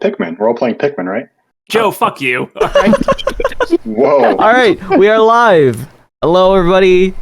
Pikmin. We're all playing Pikmin, right? Joe, fuck you. All right. Whoa. All right, we are live. Hello, everybody.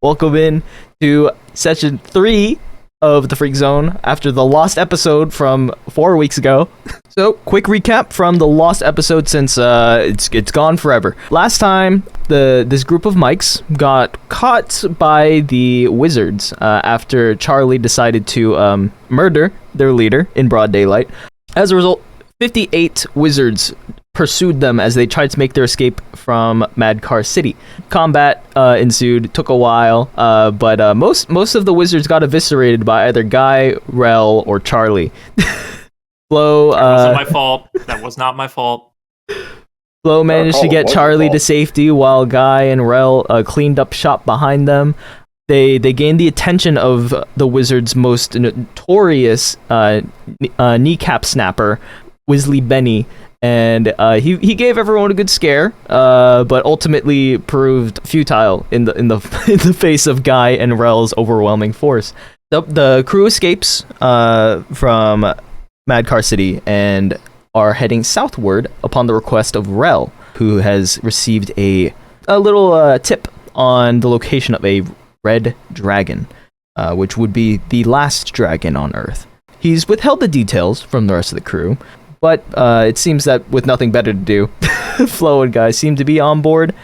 Welcome in to session 3 of the Freak Zone after the lost episode from 4 weeks ago. So, quick recap from the lost episode since it's gone forever. Last time, this group of mics got caught by the wizards after Charlie decided to murder their leader in broad daylight. As a result, 58 wizards pursued them as they tried to make their escape from Madcar City. Combat ensued, took a while, but most of the wizards got eviscerated by either Guy, Rell, or Charlie. Flo, That wasn't my fault. That was not my fault. Flo managed to get Charlie to safety while Guy and Rell cleaned up shop behind them. They gained the attention of the wizard's most notorious kneecap snapper, Wisley Benny, and he gave everyone a good scare, but ultimately proved futile in the face of Guy and Rell's overwhelming force. The crew escapes from Madcar City and are heading southward upon the request of Rell, who has received a little tip on the location of a red dragon, which would be the last dragon on Earth. He's withheld the details from the rest of the crew, but it seems that with nothing better to do, Flo and Guy seem to be on board.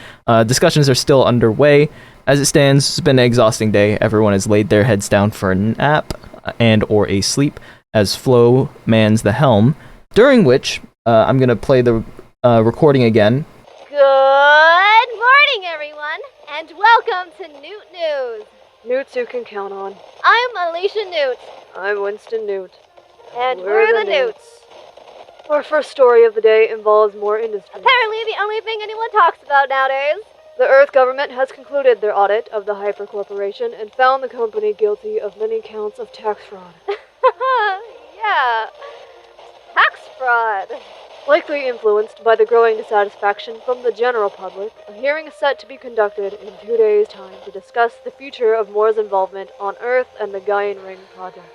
Discussions are still underway. As it stands, it's been an exhausting day. Everyone has laid their heads down for a nap and or a sleep as Flo mans the helm, during which I'm going to play the recording again. Good morning, everyone, and welcome to Newt News. Newts you can count on. I'm Alicia Newt, I'm Winston Newt. and we're the Newts. Our first story of the day involves more industry. Apparently the only thing anyone talks about nowadays. The Earth government has concluded their audit of the Hyper Corporation and found the company guilty of many counts of tax fraud. Yeah. Tax fraud. Likely influenced by the growing dissatisfaction from the general public, a hearing is set to be conducted in 2 days' time to discuss the future of Moore's involvement on Earth and the Gaian Ring project.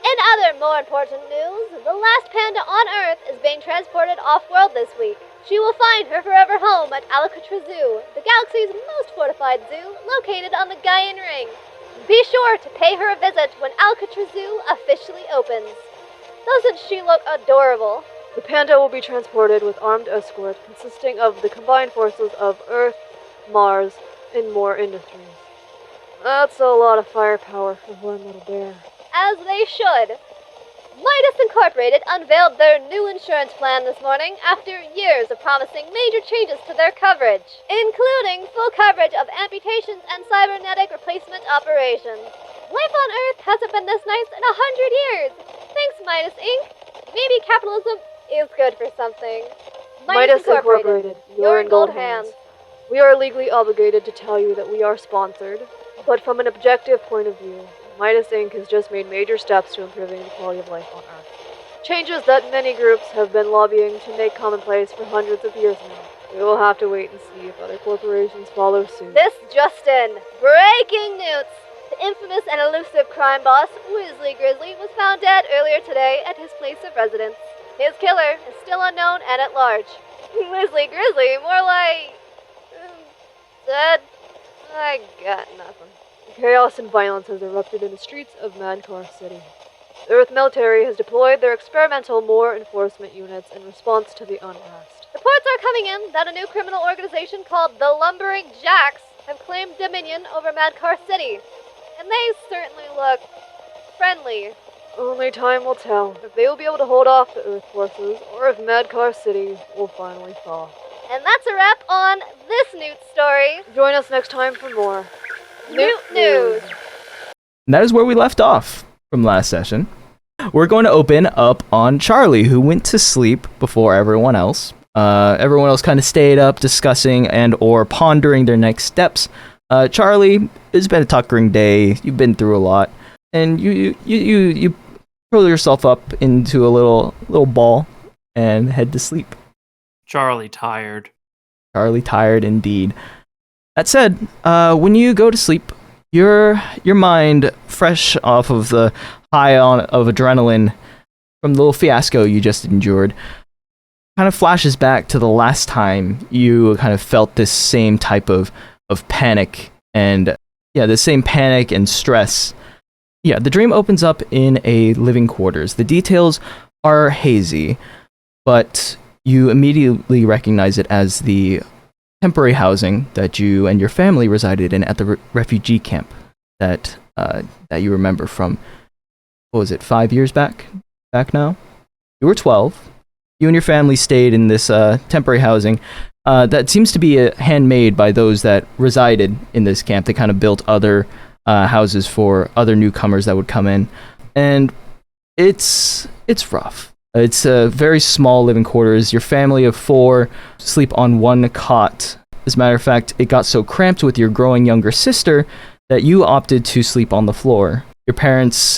In other more important news, the last panda on Earth is being transported off-world this week. She will find her forever home at Alcatraz Zoo, the galaxy's most fortified zoo, located on the Gaian Ring. Be sure to pay her a visit when Alcatraz Zoo officially opens. Doesn't she look adorable? The panda will be transported with armed escort consisting of the combined forces of Earth, Mars, and Moore Industries. That's a lot of firepower for one little bear. As they should. Midas Incorporated unveiled their new insurance plan this morning after years of promising major changes to their coverage, including full coverage of amputations and cybernetic replacement operations. Life on Earth hasn't been this nice in 100 years. Thanks, Midas Inc. Maybe capitalism is good for something. Midas Incorporated, you're in gold hands. We are legally obligated to tell you that we are sponsored, but from an objective point of view, Midas Inc. has just made major steps to improving the quality of life on Earth. Changes that many groups have been lobbying to make commonplace for hundreds of years now. We will have to wait and see if other corporations follow suit. This just in. Breaking news. The infamous and elusive crime boss, Wisley Grizzly, was found dead earlier today at his place of residence. His killer is still unknown and at large. Wisley Grizzly, more like... dead? I got nothing. Chaos and violence has erupted in the streets of Madcar City. The Earth military has deployed their experimental Moore enforcement units in response to the unrest. Reports are coming in that a new criminal organization called the Lumbering Jacks have claimed dominion over Madcar City. And they certainly look friendly. Only time will tell if they will be able to hold off the Earth forces or if Madcar City will finally fall. And that's a wrap on this Newt story. Join us next time for more Newt News. And that is where we left off from last session. We're going to open up on Charlie, who went to sleep before everyone else. Everyone else kind of stayed up discussing and or pondering their next steps. Charlie, it's been a tuckering day. You've been through a lot, and you pull yourself up into a little ball and head to sleep. Charlie tired. Charlie tired indeed. That said, when you go to sleep, your mind, fresh off of the high of adrenaline from the little fiasco you just endured kind of flashes back to the last time you kind of felt this same type of panic and the same panic and stress. Yeah, the dream opens up in a living quarters. The details are hazy, but you immediately recognize it as the temporary housing that you and your family resided in at the refugee camp that you remember from, what was it, 5 years back now? You were 12. You and your family stayed in this temporary housing that seems to be handmade by those that resided in this camp. They kind of built other houses for other newcomers that would come in, and it's rough. It's a very small living quarters. Your family of 4 sleep on one cot. As a matter of fact, it got so cramped with your growing younger sister that you opted to sleep on the floor. Your parents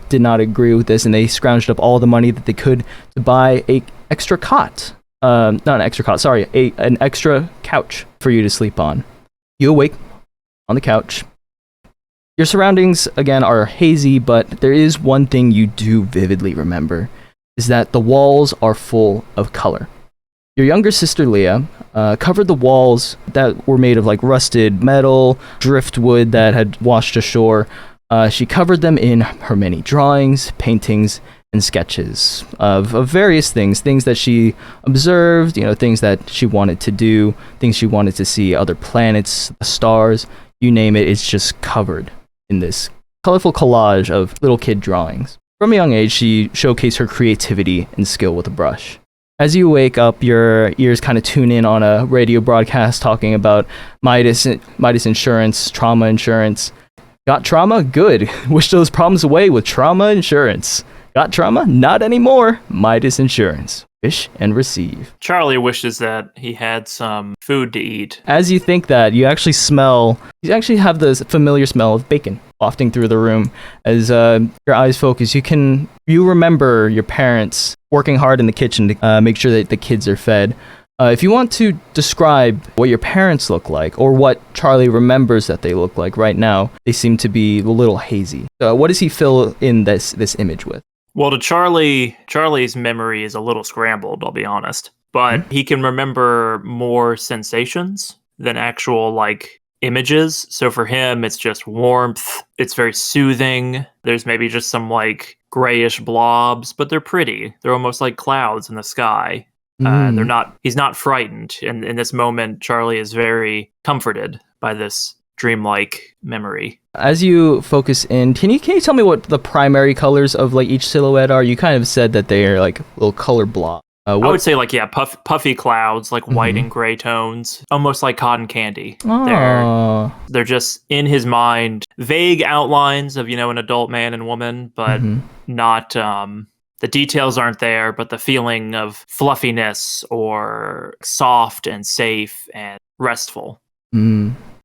did not agree with this, and they scrounged up all the money that they could to buy an extra cot. Not an extra cot, sorry, an extra couch for you to sleep on. You awake on the couch. Your surroundings, again, are hazy, but there is one thing you do vividly remember, is that the walls are full of color. Your younger sister, Leah, covered the walls that were made of like rusted metal, driftwood that had washed ashore. She covered them in her many drawings, paintings, and sketches of various things that she observed, things that she wanted to do, things she wanted to see, other planets, stars, you name it, it's just covered in this colorful collage of little kid drawings. From a young age, she showcased her creativity and skill with a brush. As you wake up, your ears kind of tune in on a radio broadcast talking about Midas Insurance, trauma insurance. Got trauma? Good. Wish those problems away with trauma insurance. Got trauma? Not anymore. Midas Insurance. Wish and receive. Charlie wishes that he had some food to eat. As you think that, you actually have this familiar smell of bacon wafting through the room. As your eyes focus, you remember your parents working hard in the kitchen to make sure that the kids are fed. If you want to describe what your parents look like, or what Charlie remembers that they look like right now, they seem to be a little hazy. What does he fill in this image with? Well, to Charlie's memory is a little scrambled, I'll be honest. But he can remember more sensations than actual, images. So for him, it's just warmth. It's very soothing. There's maybe just some, grayish blobs, but they're pretty. They're almost like clouds in the sky. He's not frightened. And in this moment, Charlie is very comforted by this dreamlike memory. As you focus in, can you tell me what the primary colors of each silhouette are? You kind of said that they are little color blobs. I would say puffy clouds, white and gray tones, almost like cotton candy. They're just in his mind, vague outlines of an adult man and woman, but not the details aren't there, but the feeling of fluffiness or soft and safe and restful.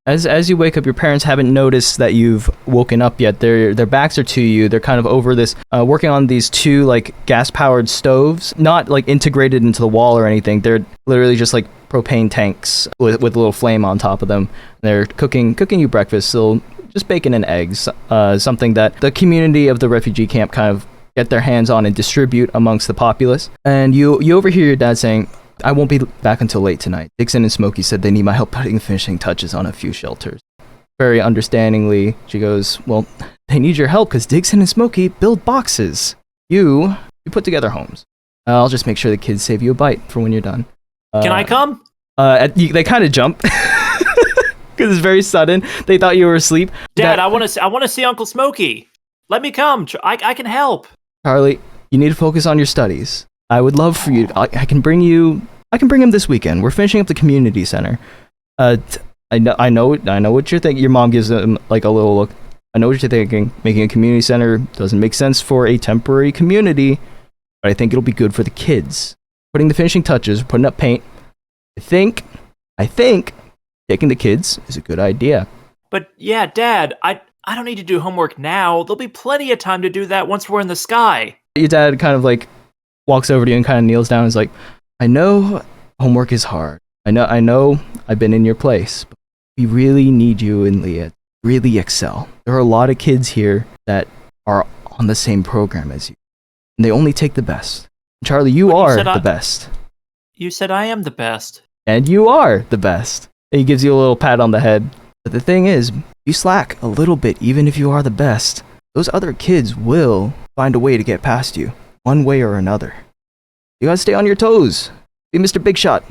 As you wake up, your parents haven't noticed that you've woken up yet. Their backs are to you. They're kind of over this, working on these 2 gas-powered stoves, not integrated into the wall or anything. They're literally just propane tanks with a little flame on top of them. They're cooking you breakfast, so just bacon and eggs, something that the community of the refugee camp kind of get their hands on and distribute amongst the populace. And you overhear your dad saying, "I won't be back until late tonight. Dixon and Smokey said they need my help putting the finishing touches on a few shelters." Very understandingly, she goes, "Well, they need your help because Dixon and Smokey build boxes. You put together homes. I'll just make sure the kids save you a bite for when you're done." Can I come? They kind of jump because it's very sudden. They thought you were asleep. Dad, I want to see Uncle Smokey. Let me come. I can help. Charlie, you need to focus on your studies. I would love for you. I can bring him this weekend. We're finishing up the community center. I know what you're thinking. Your mom gives him a little look. I know what you're thinking. Making a community center doesn't make sense for a temporary community, but I think it'll be good for the kids. Putting the finishing touches, putting up paint. I think taking the kids is a good idea. But yeah, Dad, I don't need to do homework now. There'll be plenty of time to do that once we're in the sky. Your dad kind of walks over to you and kind of kneels down and is like, "I know homework is hard. I know I've been in your place, but we really need you and Leah to really excel. There are a lot of kids here that are on the same program as you. and they only take the best. Charlie, you are the best. You said I am the best. And you are the best. And he gives you a little pat on the head. But the thing is, you slack a little bit even if you are the best. Those other kids will find a way to get past you, one way or another. You gotta stay on your toes. Be Mr. Big Shot.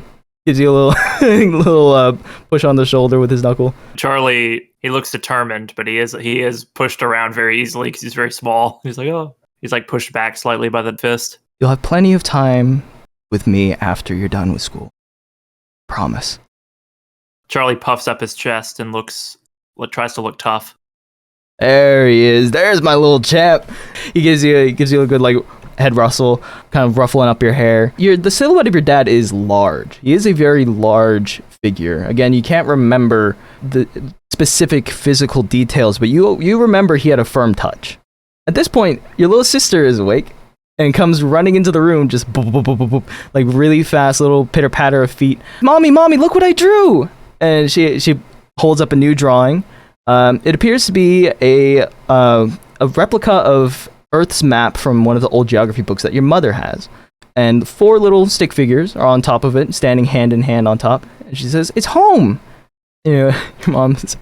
Gives you a little push on the shoulder with his knuckle. Charlie, he looks determined, but he is pushed around very easily because he's very small. He's like, oh. He's like pushed back slightly by the fist. You'll have plenty of time with me after you're done with school. Promise. Charlie puffs up his chest and tries to look tough. There he is. There's my little chap. He gives you a good like head rustle, kind of ruffling up your hair. The silhouette of your dad is large. He is a very large figure. Again, you can't remember the specific physical details, but you remember he had a firm touch. At this point, your little sister is awake and comes running into the room, just boop, boop, boop, boop, boop, like really fast, little pitter patter of feet. Mommy, look what I drew! And she holds up a new drawing. It appears to be a replica of Earth's map from one of the old geography books that your mother has. And 4 little stick figures are on top of it, standing hand in hand on top. And she says, "It's home!" Your mom says,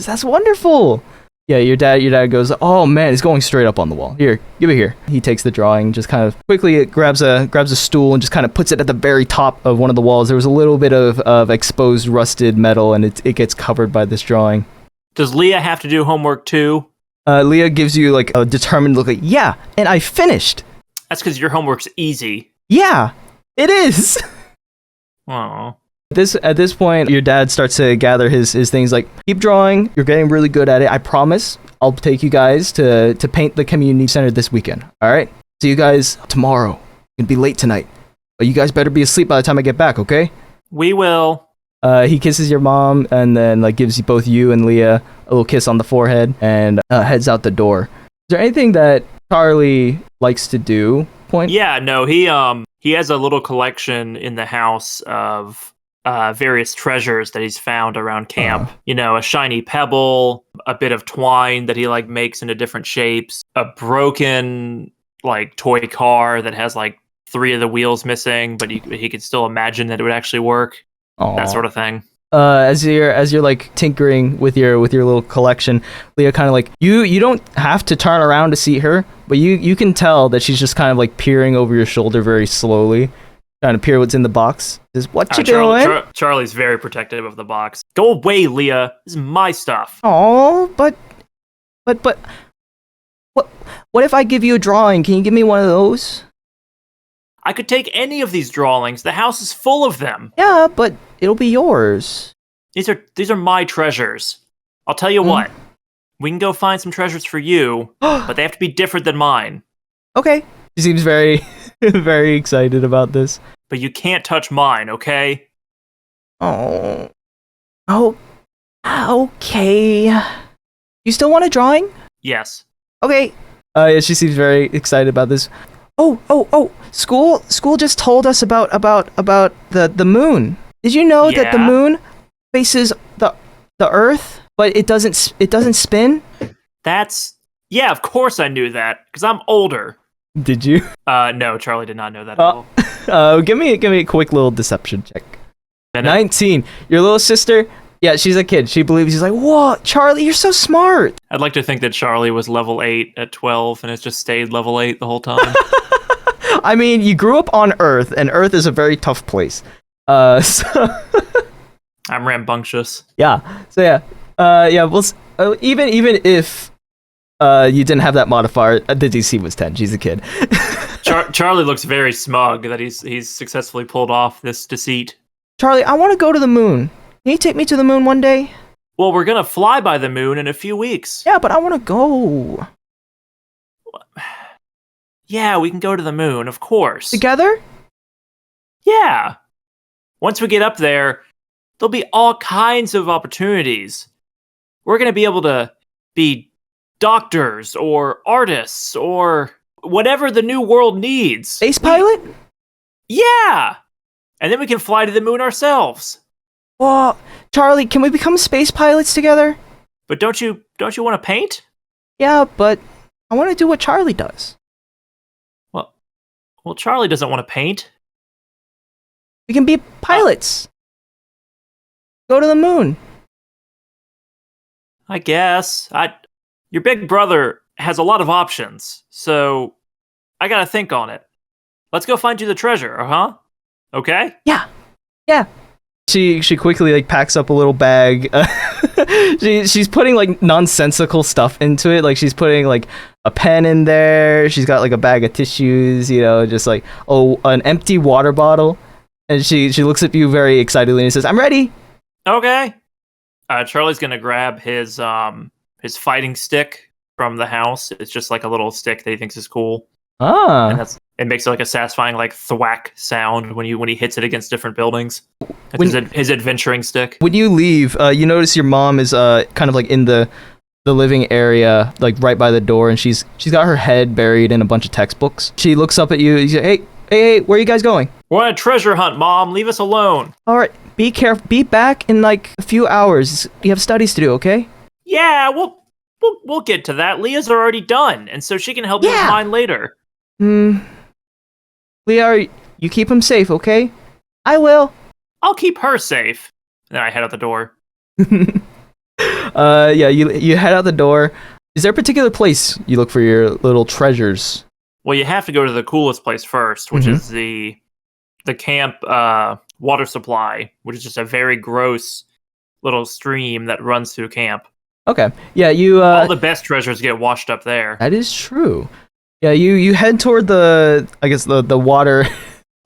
"That's wonderful!" Yeah, your dad goes, "Oh man, it's going straight up on the wall. Here, give it here." He takes the drawing, just kind of quickly grabs a stool and just kind of puts it at the very top of one of the walls. There was a little bit of exposed rusted metal, and it gets covered by this drawing. Does Leah have to do homework too? Leah gives you like a determined look, like, "Yeah, and I finished." That's because your homework's easy. Yeah, it is. Oh. At this point, your dad starts to gather his things, like, "Keep drawing, you're getting really good at it. I promise I'll take you guys to paint the community center this weekend. Alright? See you guys tomorrow. It's gonna be late tonight. But you guys better be asleep by the time I get back, okay?" We will. He kisses your mom and then like gives both you and Leah a little kiss on the forehead and heads out the door. Is there anything that Charlie likes to do? Yeah, no, he has a little collection in the house of various treasures that he's found around camp. A shiny pebble, a bit of twine that he like makes into different shapes, a broken like toy car that has like 3 of the wheels missing, but he could still imagine that it would actually work. Aww. That sort of thing. As you're like tinkering with your little collection, Leah kind of like you don't have to turn around to see her, but you can tell that she's just kind of like peering over your shoulder very slowly, trying to peer what's in the box. Says, "What you doing?" Charlie's very protective of the box. "Go away, Leah. This is my stuff." Oh, but what if I give you a drawing? Can you give me one of those? I could take any of these drawings. The house is full of them. Yeah, but it'll be yours. These are my treasures. I'll tell you what. We can go find some treasures for you, but they have to be different than mine. Okay. She seems very, very excited about this. But you can't touch mine, okay? Oh, okay. You still want a drawing? Yes. Okay. Yeah, she seems very excited about this. Oh! School just told us about the moon. Did you know that the moon faces the Earth, but it doesn't spin? Yeah, of course I knew that because I'm older. Did you? No, Charlie did not know that at all. Give me a quick little deception check. 19. Your little sister. Yeah, she's a kid. She believes. She's like, "Whoa, Charlie, you're so smart." I'd like to think that Charlie was level 8 at 12 and has just stayed level 8 the whole time. I mean, you grew up on Earth, and Earth is a very tough place. So I'm rambunctious. Yeah. So yeah. Well, even if you didn't have that modifier, the DC was 10. She's a kid. Charlie looks very smug that he's successfully pulled off this deceit. Charlie, I want to go to the moon. Can you take me to the moon one day? Well, we're gonna fly by the moon in a few weeks. Yeah, but I want to go. Yeah, we can go to the moon, of course. Together? Yeah. Once we get up there, there'll be all kinds of opportunities. We're gonna be able to be doctors or artists or whatever the new world needs. Space pilot? Yeah! And then we can fly to the moon ourselves. Well, Charlie, can we become space pilots together? But don't you want to paint? Yeah, but I want to do what Charlie does. Well, Charlie doesn't want to paint. We can be pilots. Go to the moon. I guess. Your big brother has a lot of options, so I gotta think on it. Let's go find you the treasure, huh? Okay? Yeah. She quickly like packs up a little bag. She's putting like nonsensical stuff into it. Like she's putting like a pen in there. She's got like a bag of tissues, just like an empty water bottle. And she looks at you very excitedly and says, "I'm ready." Okay. Charlie's gonna grab his fighting stick from the house. It's just like a little stick that he thinks is cool. And it makes like a satisfying like thwack sound when he hits it against different buildings. His adventuring stick. When you leave, you notice your mom is kind of like in the living area, like right by the door, and she's got her head buried in a bunch of textbooks. She looks up at you. And she's like, hey, where are you guys going? We're on a treasure hunt, Mom. Leave us alone. All right, be careful. Be back in like a few hours. You have studies to do, okay? Yeah, we'll get to that. Leah's already done, and so she can help you with mine later. Leah, you keep him safe, okay? I will. I'll keep her safe. And then I head out the door. Yeah, you head out the door. Is there a particular place you look for your little treasures? Well, you have to go to the coolest place first, which is the camp water supply, which is just a very gross little stream that runs through camp. Okay. Yeah, you all the best treasures get washed up there. That is true. Yeah, you head toward the water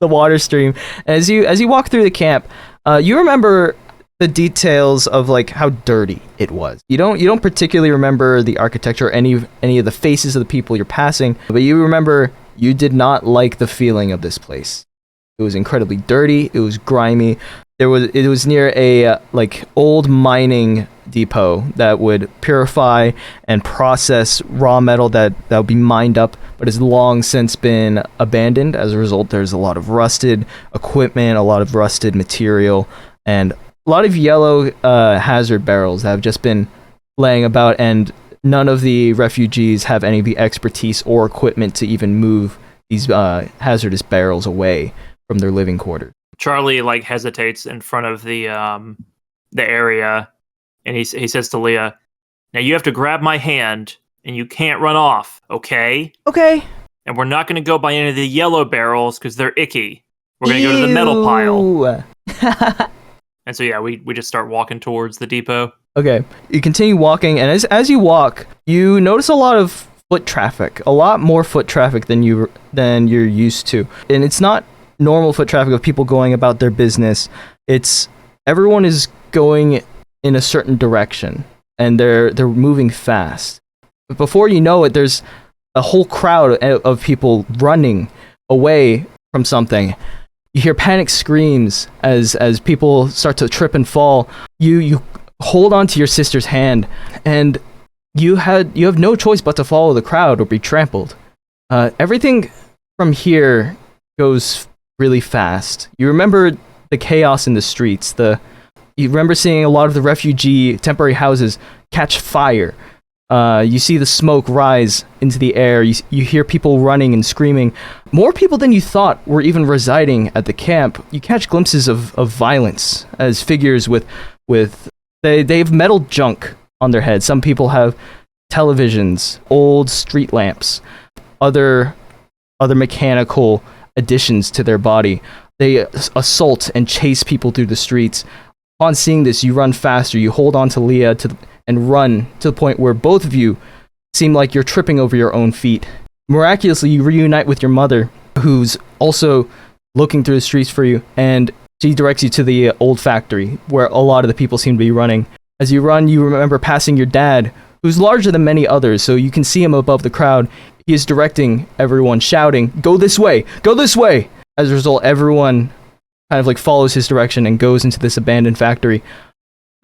the water stream. As you walk through the camp, you remember the details of like how dirty it was. You don't particularly remember the architecture or any of the faces of the people you're passing, but you remember you did not like the feeling of this place. It was incredibly dirty, it was grimy. It was near a like old mining depot that would purify and process raw metal that would be mined up, but has long since been abandoned. As a result, there's a lot of rusted equipment, a lot of rusted material, and a lot of yellow hazard barrels that have just been laying about, and none of the refugees have any of the expertise or equipment to even move these hazardous barrels away from their living quarters. Charlie like hesitates in front of the area, and he says to Leah, "Now you have to grab my hand, and you can't run off, okay? Okay. And we're not going to go by any of the yellow barrels because they're icky. We're going to go to the metal pile." And so yeah, we just start walking towards the depot. Okay, you continue walking, and as you walk, you notice a lot of foot traffic, a lot more foot traffic than you're used to, and it's not normal foot traffic of people going about their business. It's everyone is going in a certain direction, and they're moving fast. But before you know it, there's a whole crowd of people running away from something. You hear panic screams as people start to trip and fall. You hold on to your sister's hand, and you have no choice but to follow the crowd or be trampled. Everything from here goes really fast. You remember the chaos in the streets. You remember seeing a lot of the refugee temporary houses catch fire. You see the smoke rise into the air. You hear people running and screaming. More people than you thought were even residing at the camp. You catch glimpses of violence as figures with they have metal junk on their heads. Some people have televisions, old street lamps, other mechanical additions to their body. They assault and chase people through the streets. Upon seeing this, you run faster. You hold on to Leah and run to the point where both of you seem like you're tripping over your own feet. Miraculously, you reunite with your mother, who's also looking through the streets for you, and she directs you to the old factory, where a lot of the people seem to be running. As you run, you remember passing your dad, who's larger than many others, so you can see him above the crowd. He is directing everyone, shouting, "Go this way! Go this way!" As a result, everyone kind of like follows his direction and goes into this abandoned factory.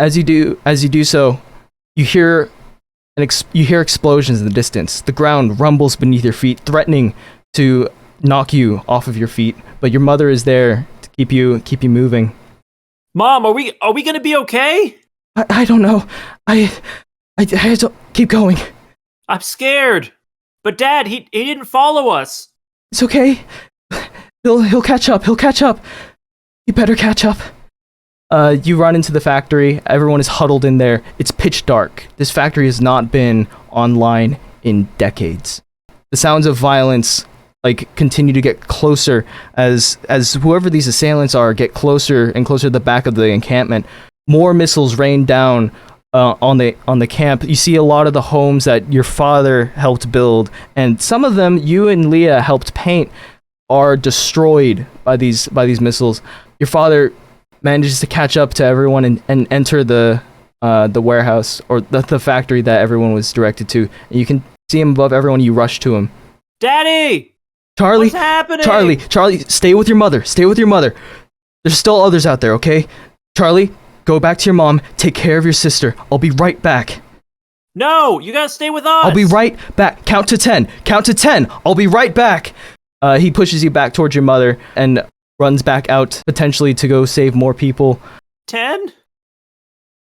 As you do so, you hear explosions in the distance. The ground rumbles beneath your feet, threatening to knock you off of your feet. But your mother is there to keep you moving. Mom, are we gonna be okay? I don't know. I don't keep going. I'm scared. But Dad, he didn't follow us. It's okay. He'll catch up. He'll catch up. You better catch up. You run into the factory. Everyone is huddled in there. It's pitch dark. This factory has not been online in decades. The sounds of violence continue to get closer as whoever these assailants are get closer and closer to the back of the encampment. More missiles rain down on the camp. You see a lot of the homes that your father helped build, and some of them you and Leah helped paint, are destroyed by these missiles. Your father manages to catch up to everyone and enter the warehouse, or the factory that everyone was directed to. And you can see him above everyone. You rush to him. Daddy! Charlie! What's happening? Charlie, stay with your mother. Stay with your mother. There's still others out there, okay? Charlie, go back to your mom. Take care of your sister. I'll be right back. No, you gotta stay with us. I'll be right back. Count to 10. Count to 10. I'll be right back. He pushes you back towards your mother and runs back out, potentially to go save more people. 10?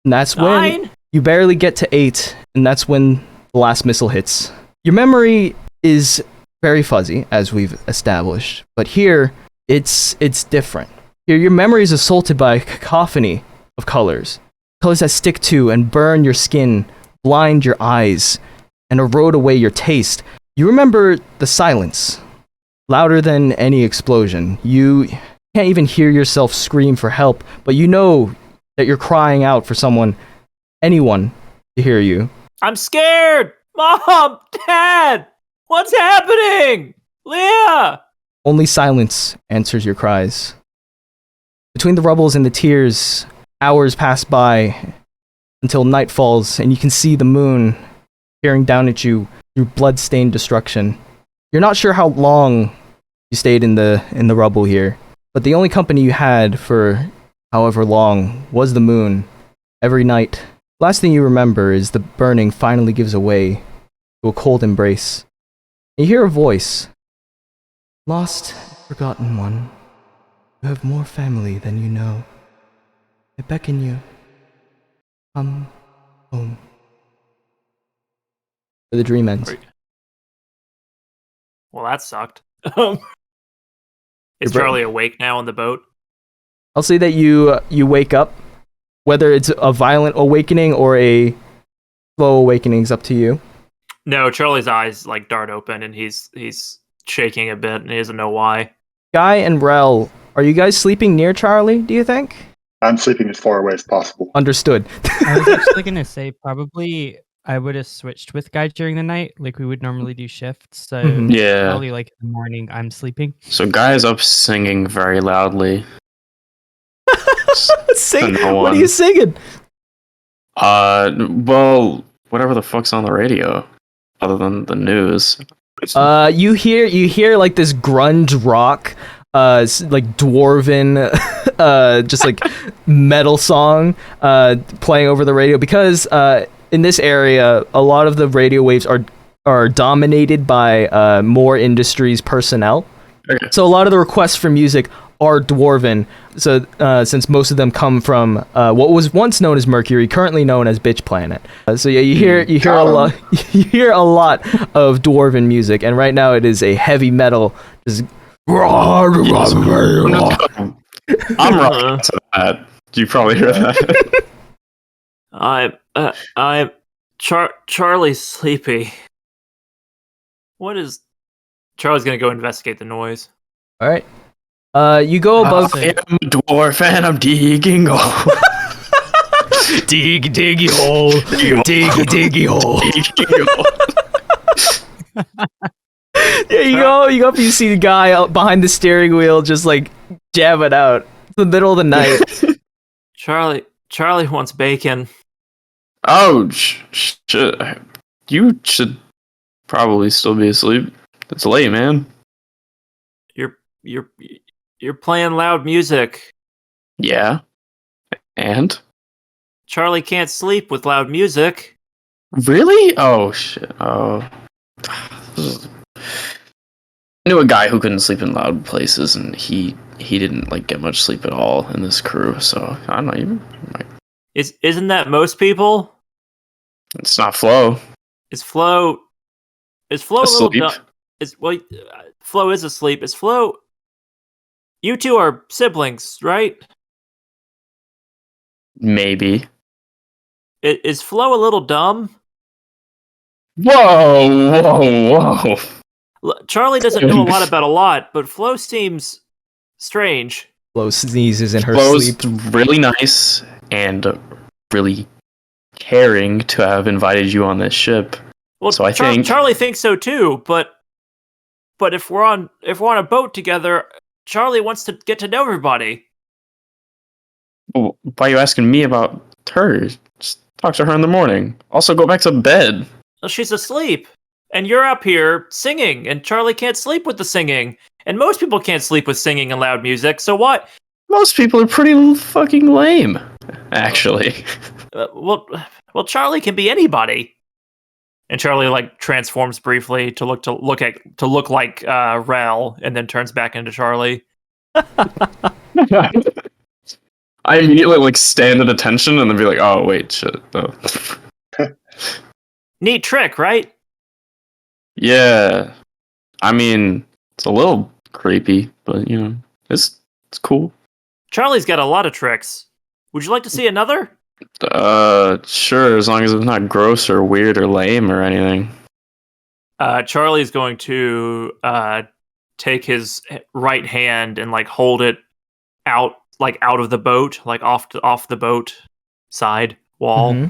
And that's 9? when you barely get to 8, and that's when the last missile hits. Your memory is very fuzzy, as we've established, but here, it's different. Here, your memory is assaulted by a cacophony of colors. Colors that stick to and burn your skin, blind your eyes, and erode away your taste. You remember the silence, louder than any explosion. You can't even hear yourself scream for help, but you know that you're crying out for anyone to hear you. I'm scared! Mom! Dad! What's happening? Leah! Only silence answers your cries. Between the rubbles and the tears, hours pass by until night falls, and you can see the moon peering down at you through blood-stained destruction. You're not sure how long you stayed in the rubble here, but the only company you had for however long was the moon. Every night, last thing you remember is the burning finally gives away to a cold embrace. You hear a voice. Lost, forgotten one. You have more family than you know. I beckon you. Come home. The dream ends. Well, that sucked. Is Your Charlie awake now on the boat? I'll say that you wake up. Whether it's a violent awakening or a slow awakening is up to you. No, Charlie's eyes dart open and he's shaking a bit and he doesn't know why. Guy and Rell, are you guys sleeping near Charlie, do you think? I'm sleeping as far away as possible. Understood. I was actually gonna say probably I would have switched with Guy during the night, like we would normally do shifts. So Yeah. probably in the morning I'm sleeping. So Guy's up singing very loudly. Sing. No What are one. you singing? Well, whatever the fuck's on the radio, other than the news. You hear this grunge rock, dwarven, just metal song, playing over the radio because in this area a lot of the radio waves are dominated by more industries personnel. Okay. So a lot of the requests for music are dwarven. So since most of them come from what was once known as Mercury, currently known as Bitch Planet. So yeah, you hear a lot you hear a lot of dwarven music, and right now it is a heavy metal. Just I'm wrong to that. You probably heard that. I'm Charlie's sleepy. What is Charlie's gonna go investigate the noise. all right. You go above. I am a dwarf and I'm digging a hole. Diggy hole. Diggy hole. Yeah, you go up. You see the guy out behind the steering wheel, just jamming out. It's the middle of the night. Charlie wants bacon. Oh, shit. You should probably still be asleep. It's late, man. You're playing loud music. Yeah. And? Charlie can't sleep with loud music. Really? Oh, shit. Oh. I knew a guy who couldn't sleep in loud places, and he didn't get much sleep at all in this crew, so I don't know. Isn't that most people? It's not Flo. Is Flo a little Asleep? Flo is asleep. Is Flo You two are siblings, right? Maybe. Is Flo a little dumb? Whoa. Charlie doesn't know a lot about a lot, but Flo seems strange. Flo sneezes in her Flo's sleep. really nice and really caring to have invited you on this ship. Well, so I think Charlie thinks so too, but if we're on a boat together, Charlie wants to get to know everybody. Well, why are you asking me about her? Just talk to her in the morning. Also, go back to bed. Well, she's asleep, and you're up here singing, and Charlie can't sleep with the singing, and most people can't sleep with singing and loud music. So what? Most people are pretty fucking lame, actually. Well, Charlie can be anybody. And Charlie like transforms briefly to look like Rell, and then turns back into Charlie. I immediately like stand at attention and then be like, "Oh wait, shit." Oh. Neat trick, right? Yeah, I mean it's a little creepy, but you know it's cool. Charlie's got a lot of tricks. Would you like to see another? Sure, as long as it's not gross or weird or lame or anything. Charlie's going to take his right hand and like hold it out of the boat, like off the boat side wall,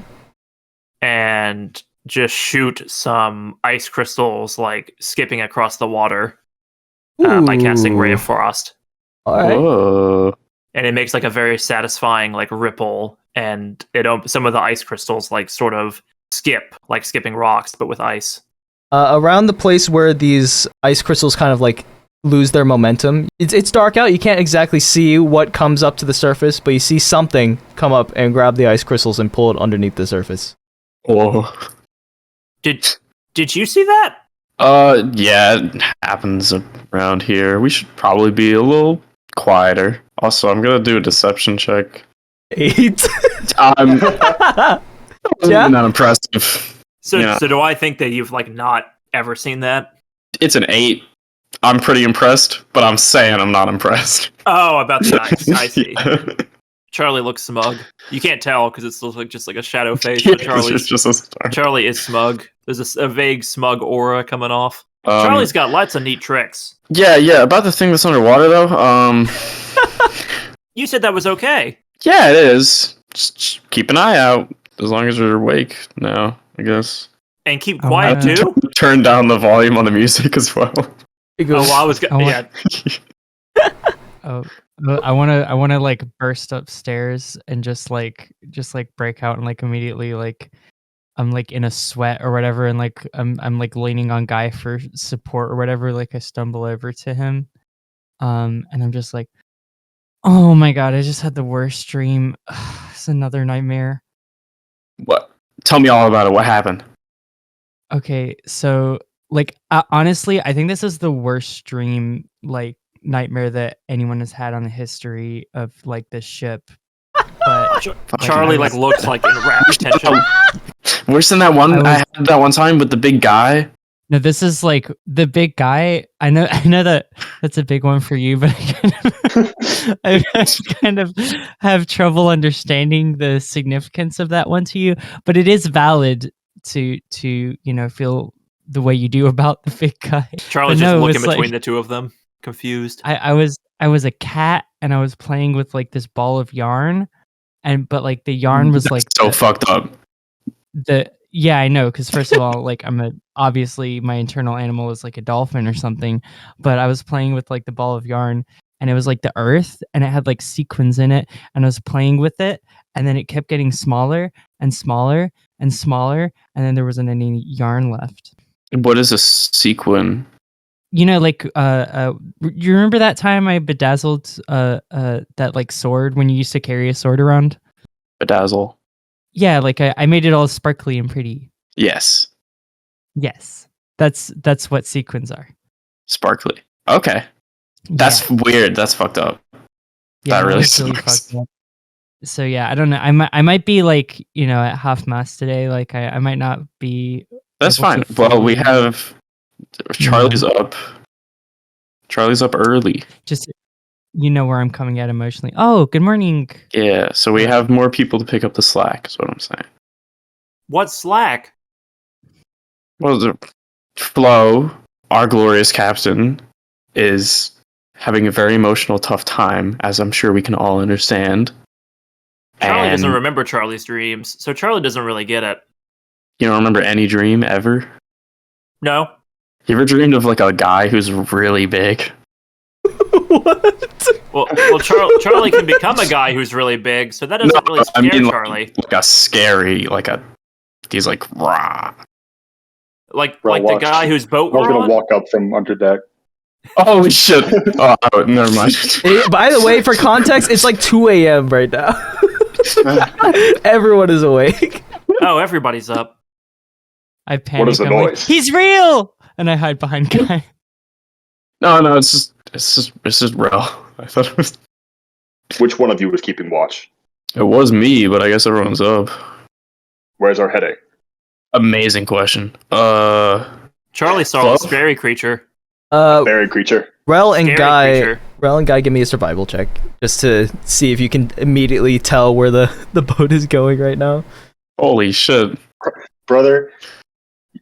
and just shoot some ice crystals like skipping across the water by casting Ray of Frost. All right. Whoa. And it makes like a very satisfying like ripple, and some of the ice crystals like sort of skip, like skipping rocks, but with ice. Around the place where these ice crystals kind of like lose their momentum, it's dark out. You can't exactly see what comes up to the surface, but you see something come up and grab the ice crystals and pull it underneath the surface. Whoa. Did you see that? Yeah, it happens around here. We should probably be a little quieter. Also, I'm gonna do a deception check. 8. I'm Yeah? not impressive. So do I think that you've like not ever seen that? It's an 8. I'm pretty impressed, but I'm saying I'm not impressed. Oh, about the ice. I see. Yeah. Charlie looks smug. You can't tell because it's still like just like a shadow face. Yeah, But it's just a star. Charlie is smug. There's a vague smug aura coming off. Charlie's got lots of neat tricks. Yeah. About the thing that's underwater though. You said that was okay. Yeah, it is. Just keep an eye out as long as you're awake now, I guess. And keep quiet too. Turn down the volume on the music as well. I was gonna. Yeah. Oh, I wanna like burst upstairs and just like break out and like immediately like I'm like in a sweat or whatever, and like I'm like leaning on Guy for support or whatever. Like I stumble over to him, and I'm just like, oh my god, I just had the worst dream. It's another nightmare. What? Tell me all about it. What happened? Okay, so like honestly, I think this is the worst dream like nightmare that anyone has had on the history of like this ship. But Charlie like looks like in rapt tension. Worse than that one I had that one time with the big guy. No, this is like the big guy. I know that that's a big one for you, but I kind of have trouble understanding the significance of that one to you. But it is valid to feel the way you do about the big guy. Charlie's just looking between the two of them, confused. I was a cat and I was playing with like this ball of yarn, but like the yarn was like so fucked up. Yeah, I know, because first of all, like obviously my internal animal is like a dolphin or something, but I was playing with like the ball of yarn and it was like the earth and it had like sequins in it, and I was playing with it and then it kept getting smaller and smaller and smaller, and then there wasn't any yarn left. What is a sequin? You know, like you remember that time I bedazzled that like sword when you used to carry a sword around? Bedazzle. Yeah, like I made it all sparkly and pretty. Yes. Yes. That's what sequins are. Sparkly. Okay. That's weird. That's fucked up. Yeah, that really sucks. Fucked up. So yeah, I don't know. I might be like, at half mast today. Like I might not be. That's fine. Well, we have Charlie's up. Charlie's up early. Just you know where I'm coming at emotionally. Oh, good morning. Yeah, so we have more people to pick up the slack, is what I'm saying. What slack? Well, Flo, our glorious captain, is having a very emotional, tough time, as I'm sure we can all understand. Charlie And doesn't remember Charlie's dreams, so Charlie doesn't really get it. you don't remember any dream ever? No. You ever dreamed of like a guy who's really big? What? Well, Charlie can become a guy who's really big, so that doesn't really scare Charlie. Like a scary, he's like rah. Like Rell the guy whose boat I was we're gonna on. walk up from under deck. Holy shit! Oh, never mind. By the way, for context, it's like 2 a.m. right now. Everyone is awake. Oh, everybody's up. I panic. What is the I'm like, noise? he's real, and I hide behind Guy. No, it's just Rell. I thought it was. Which one of you was keeping watch? It was me, but I guess everyone's up. Where's our headache? Amazing question. Charlie saw Flo? a scary creature. Fairy creature. Rell and Scary creature. Guy, give me a survival check just to see if you can immediately tell where the boat is going right now. Holy shit! Brother,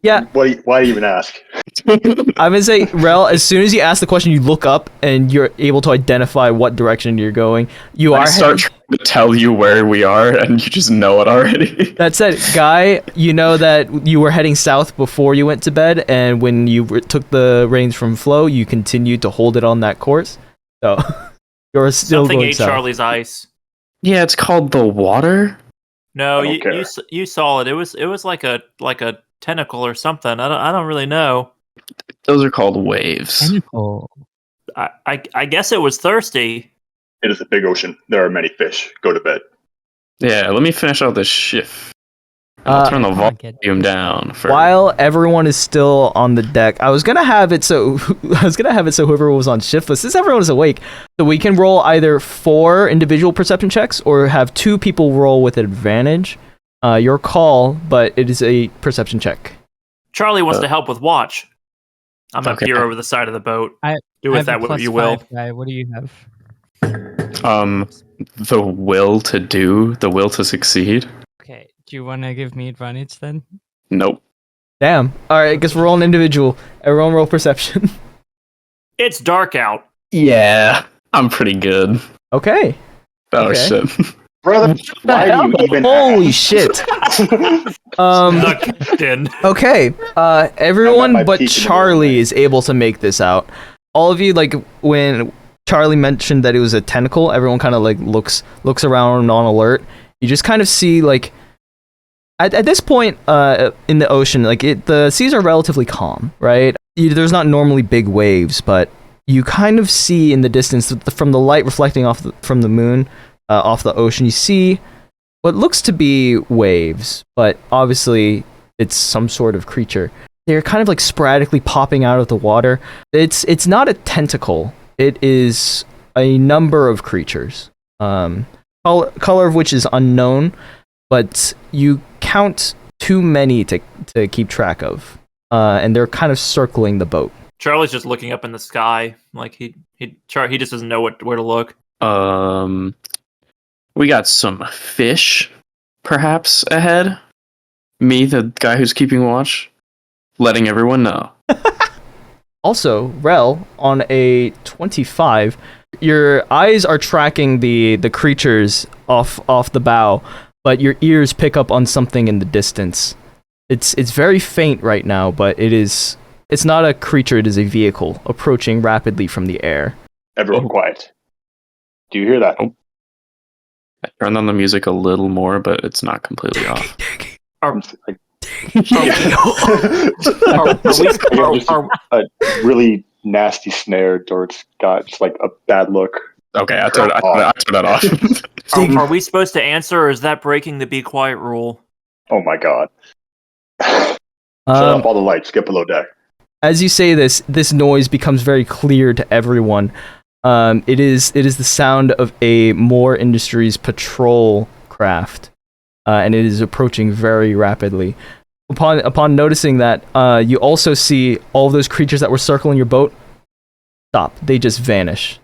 Yeah, why even ask? I'm gonna say, Rell, as soon as you ask the question, you look up and you're able to identify what direction you're going. I start trying to tell you where we are, and you just know it already. That said, Guy, you know that you were heading south before you went to bed, and when you took the reins from Flo, you continued to hold it on that course. So you're still Something going ate south. Charlie's ice. Yeah, it's called the water. No, I don't care. you saw it. It was like a tentacle or something. I don't really know. Those are called waves. Tentacle. I guess it was thirsty. It is a big ocean. There are many fish. Go to bed. Yeah, let me finish out this shift. I'll turn the volume down. While everyone is still on the deck, I was gonna have it so whoever was on shift, but since everyone is awake, so we can roll either 4 individual perception checks or have 2 people roll with advantage. Your call, but it is a perception check. Charlie wants to help with watch. I'm up Okay. here over the side of the boat. Do I with have that a what you +5 will. Guy. What do you have? The will to do, the will to succeed. Okay. Do you want to give me advantage then? Nope. Damn. All right, I guess we're rolling individual. Everyone roll perception. It's dark out. Yeah, I'm pretty good. Okay. Oh Okay. shit. Brother, why do you even Holy ask? shit. The captain. Okay. Everyone my but peak in the Charlie middle. is able to make this out. All of you, like when Charlie mentioned that it was a tentacle, everyone kind of like looks around on alert. You just kind of see like at this point in the ocean, like the seas are relatively calm, right? There's not normally big waves, but you kind of see in the distance from the light reflecting from the moon off the ocean, you see what looks to be waves, but obviously it's some sort of creature. They're kind of like sporadically popping out of the water. It's not a tentacle. It is a number of creatures. Color of which is unknown, but you count too many to keep track of. And they're kind of circling the boat. Charlie's just looking up in the sky, like he just doesn't know where to look. We got some fish, perhaps ahead. Me, the guy who's keeping watch, letting everyone know. Also, Rell, on a 25, your eyes are tracking the creatures off the bow, but your ears pick up on something in the distance. It's very faint right now, but it's not a creature, it is a vehicle approaching rapidly from the air. Everyone quiet. Do you hear that? Oh. I turned on the music a little more, but it's not completely off. I'm like, a really nasty snare, or it's got just like a bad look. Okay, I turned that off. Are we supposed to answer, or is that breaking the be quiet rule? Oh my god. Shut off all the lights, get below deck. As you say this noise becomes very clear to everyone. It is the sound of a Moore Industries patrol craft, and it is approaching very rapidly. Upon noticing that, you also see all of those creatures that were circling your boat stop. They just vanish.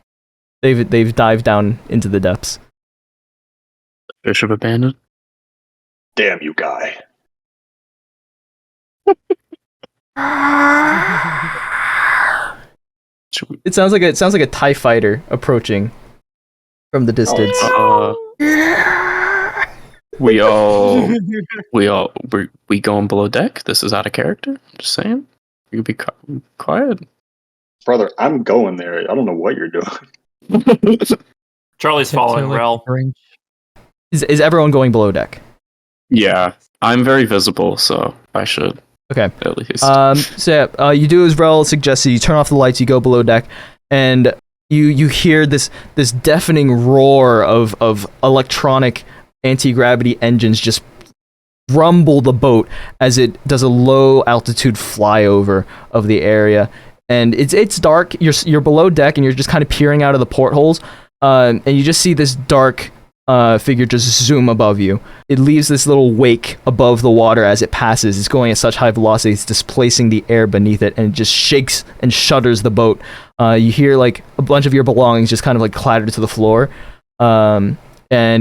They've dived down into the depths. Fish have abandoned. Damn you, guy. It sounds like a TIE fighter approaching from the distance. We going below deck? This is out of character. Just saying. You be quiet. Brother, I'm going there. I don't know what you're doing. Charlie's following Rell. Is everyone going below deck? Yeah, I'm very visible, so I should. Okay. At least. So yeah, you do as Rell suggested. You turn off the lights. You go below deck, and you hear this deafening roar of electronic anti-gravity engines just rumble the boat as it does a low altitude flyover of the area. And it's dark. You're below deck, and you're just kind of peering out of the portholes, and you just see this dark figure just zoom above you. It leaves this little wake above the water as it passes. It's going at such high velocity, it's displacing the air beneath it, and it just shakes and shudders the boat. You hear like a bunch of your belongings just kind of like clatter to the floor, and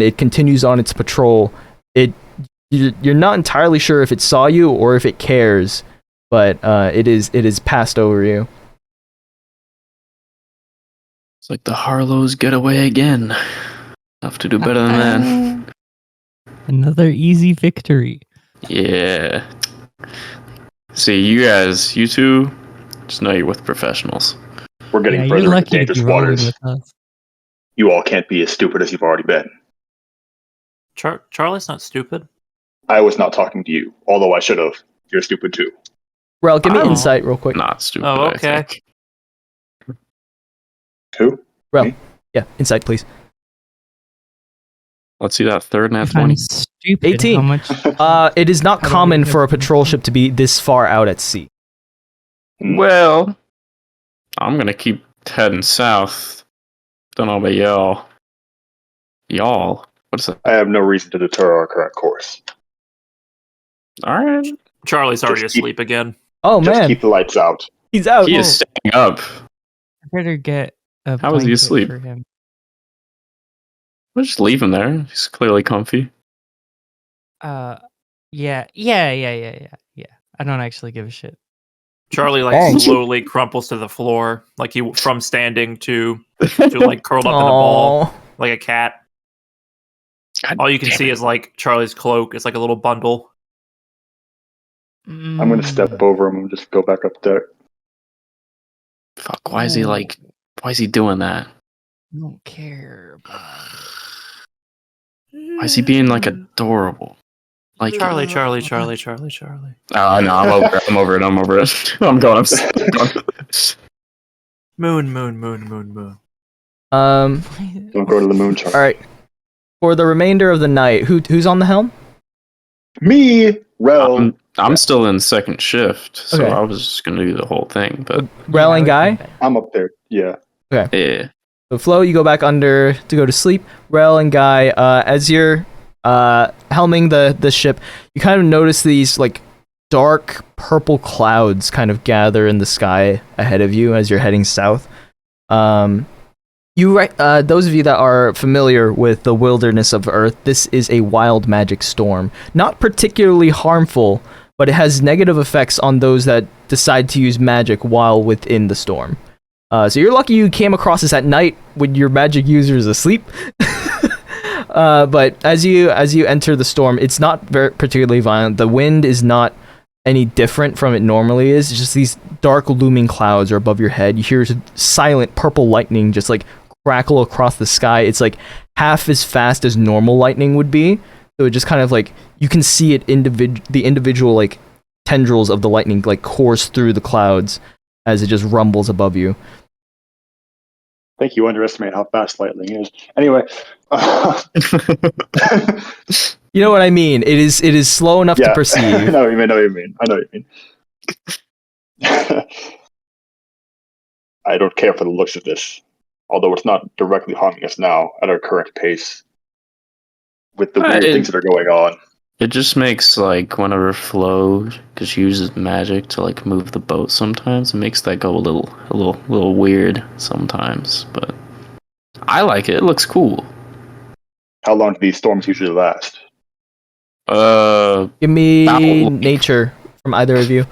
it continues on its patrol. You're not entirely sure if it saw you or if it cares, but it is passed over you. It's like the Harlows get away again. Have to do better than that. Another easy victory. Yeah. See, you two, just know you're with professionals. We're getting You're further into lucky to dangerous be rolling waters. with us. You all can't be as stupid as you've already been. Charlie's not stupid. I was not talking to you, although I should have. You're stupid too. Rell, give me Oh. insight real quick. Not stupid. Oh, I okay. think. Who? Rell, Me? yeah, insight, please. Let's see that third nat If I'm 20. stupid, 18. how much? It is not How do common we for a have- patrol ship to be this far out at sea. Well, I'm gonna keep heading south. Don't know about y'all. Y'all? What's that? I have no reason to deter our current course. Alright. Charlie's already Just keep- asleep again. Oh Just man, keep the lights out. he's out. He is staying up. I better get a How is he blanket asleep? for him. We'll just leave him there. He's clearly comfy. Yeah. I don't actually give a shit. Charlie Dang. slowly crumples to the floor, like he from standing to like curled up in a ball, Aw. like a cat. God All you can damn see it. is like Charlie's cloak. It's like a little bundle. I'm gonna step over him and just go back up deck. Fuck, why is he doing that? I don't care. Why is he being like adorable? Like Charlie. Oh no, I'm over it. I'm going. Moon. Don't go to the moon, Charlie. All right. For the remainder of the night, who's on the helm? Me, Rell. I'm still in second shift, so Okay. I was just gonna do the whole thing, but Rell and Guy. I'm up there. Yeah. yeah. So Flo, you go back under to go to sleep. Rell and Guy, as you're helming the ship, you kind of notice these like dark purple clouds kind of gather in the sky ahead of you as you're heading south. Those of you that are familiar with the wilderness of Earth, this is a wild magic storm. Not particularly harmful, but it has negative effects on those that decide to use magic while within the storm. So you're lucky you came across this at night when your magic user is asleep. But as you enter the storm, it's not very particularly violent. The wind is not any different from it normally is. It's just these dark looming clouds are above your head. You hear silent purple lightning just like crackle across the sky. It's like half as fast as normal lightning would be. So it just kind of like you can see it the individual like tendrils of the lightning like course through the clouds as it just rumbles above you. I think you underestimate how fast lightning is. Anyway. You know what I mean? It is slow enough to I perceive. know what you mean. I don't care for the looks of this. Although it's not directly harming us now at our current pace. With the weird things that are going on. It just makes like whenever Flo, because she uses magic to like move the boat sometimes, it makes that go a little weird sometimes. But I like it. It looks cool. How long do these storms usually last? Give me nature from either of you.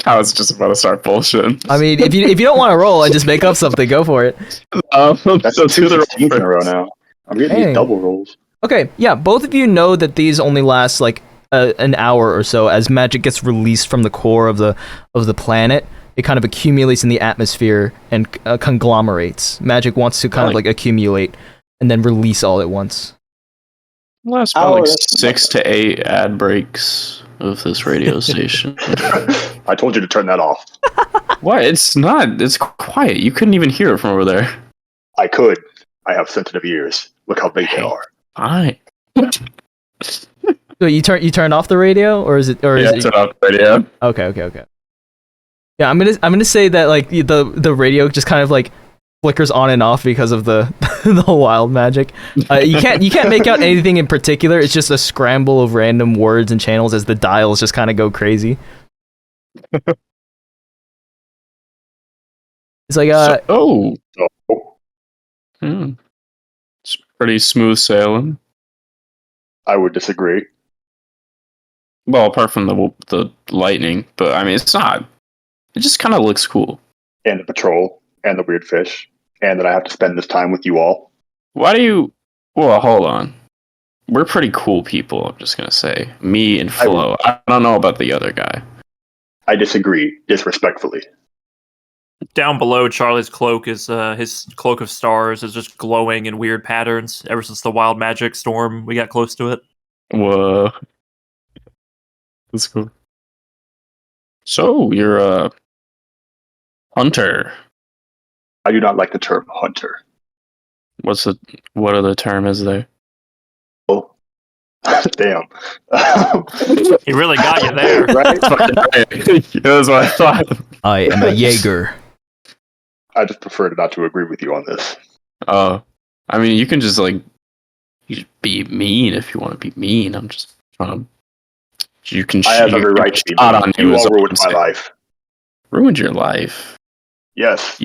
I was just about to start bullshit. I mean, if you don't want to roll and just make up something, go for it. That's so 2 16s in a row now. I'm getting these double rolls. Okay, yeah, both of you know that these only last like an hour or so as magic gets released from the core of the planet. It kind of accumulates in the atmosphere and conglomerates. Magic wants to kind of like accumulate and then release all at once. Last about 6 to 8 ad breaks of this radio station. I told you to turn that off. What? It's not. It's quiet. You couldn't even hear it from over there. I could. I have sensitive ears. Look how big they are. Fine. So you turned off the radio, or is it? Or yeah, turn off the radio. Okay. Yeah, I'm gonna say that like the radio just kind of like flickers on and off because of the the wild magic. You can't make out anything in particular. It's just a scramble of random words and channels as the dials just kind of go crazy. It's like It's pretty smooth sailing. I would disagree. Well, apart from the lightning, but I mean, it's not. It just kind of looks cool. And the patrol, and the weird fish, and that I have to spend this time with you all. Why do you... Well, hold on. We're pretty cool people, I'm just gonna say. Me and Flo. I don't know about the other guy. I disagree, disrespectfully. Down below, Charlie's cloak is his cloak of stars is just glowing in weird patterns ever since the wild magic storm we got close to it. Whoa. That's cool. So, you're a hunter. I do not like the term hunter. What other term is there? Oh, damn. He really got you there. Right? That's what I thought. I am a Jaeger. I just prefer not to agree with you on this. I mean, you can just be mean if you want to be mean. I'm just trying to. You can. I have every right to be mean. You all ruined my life. Ruined your life? Yes.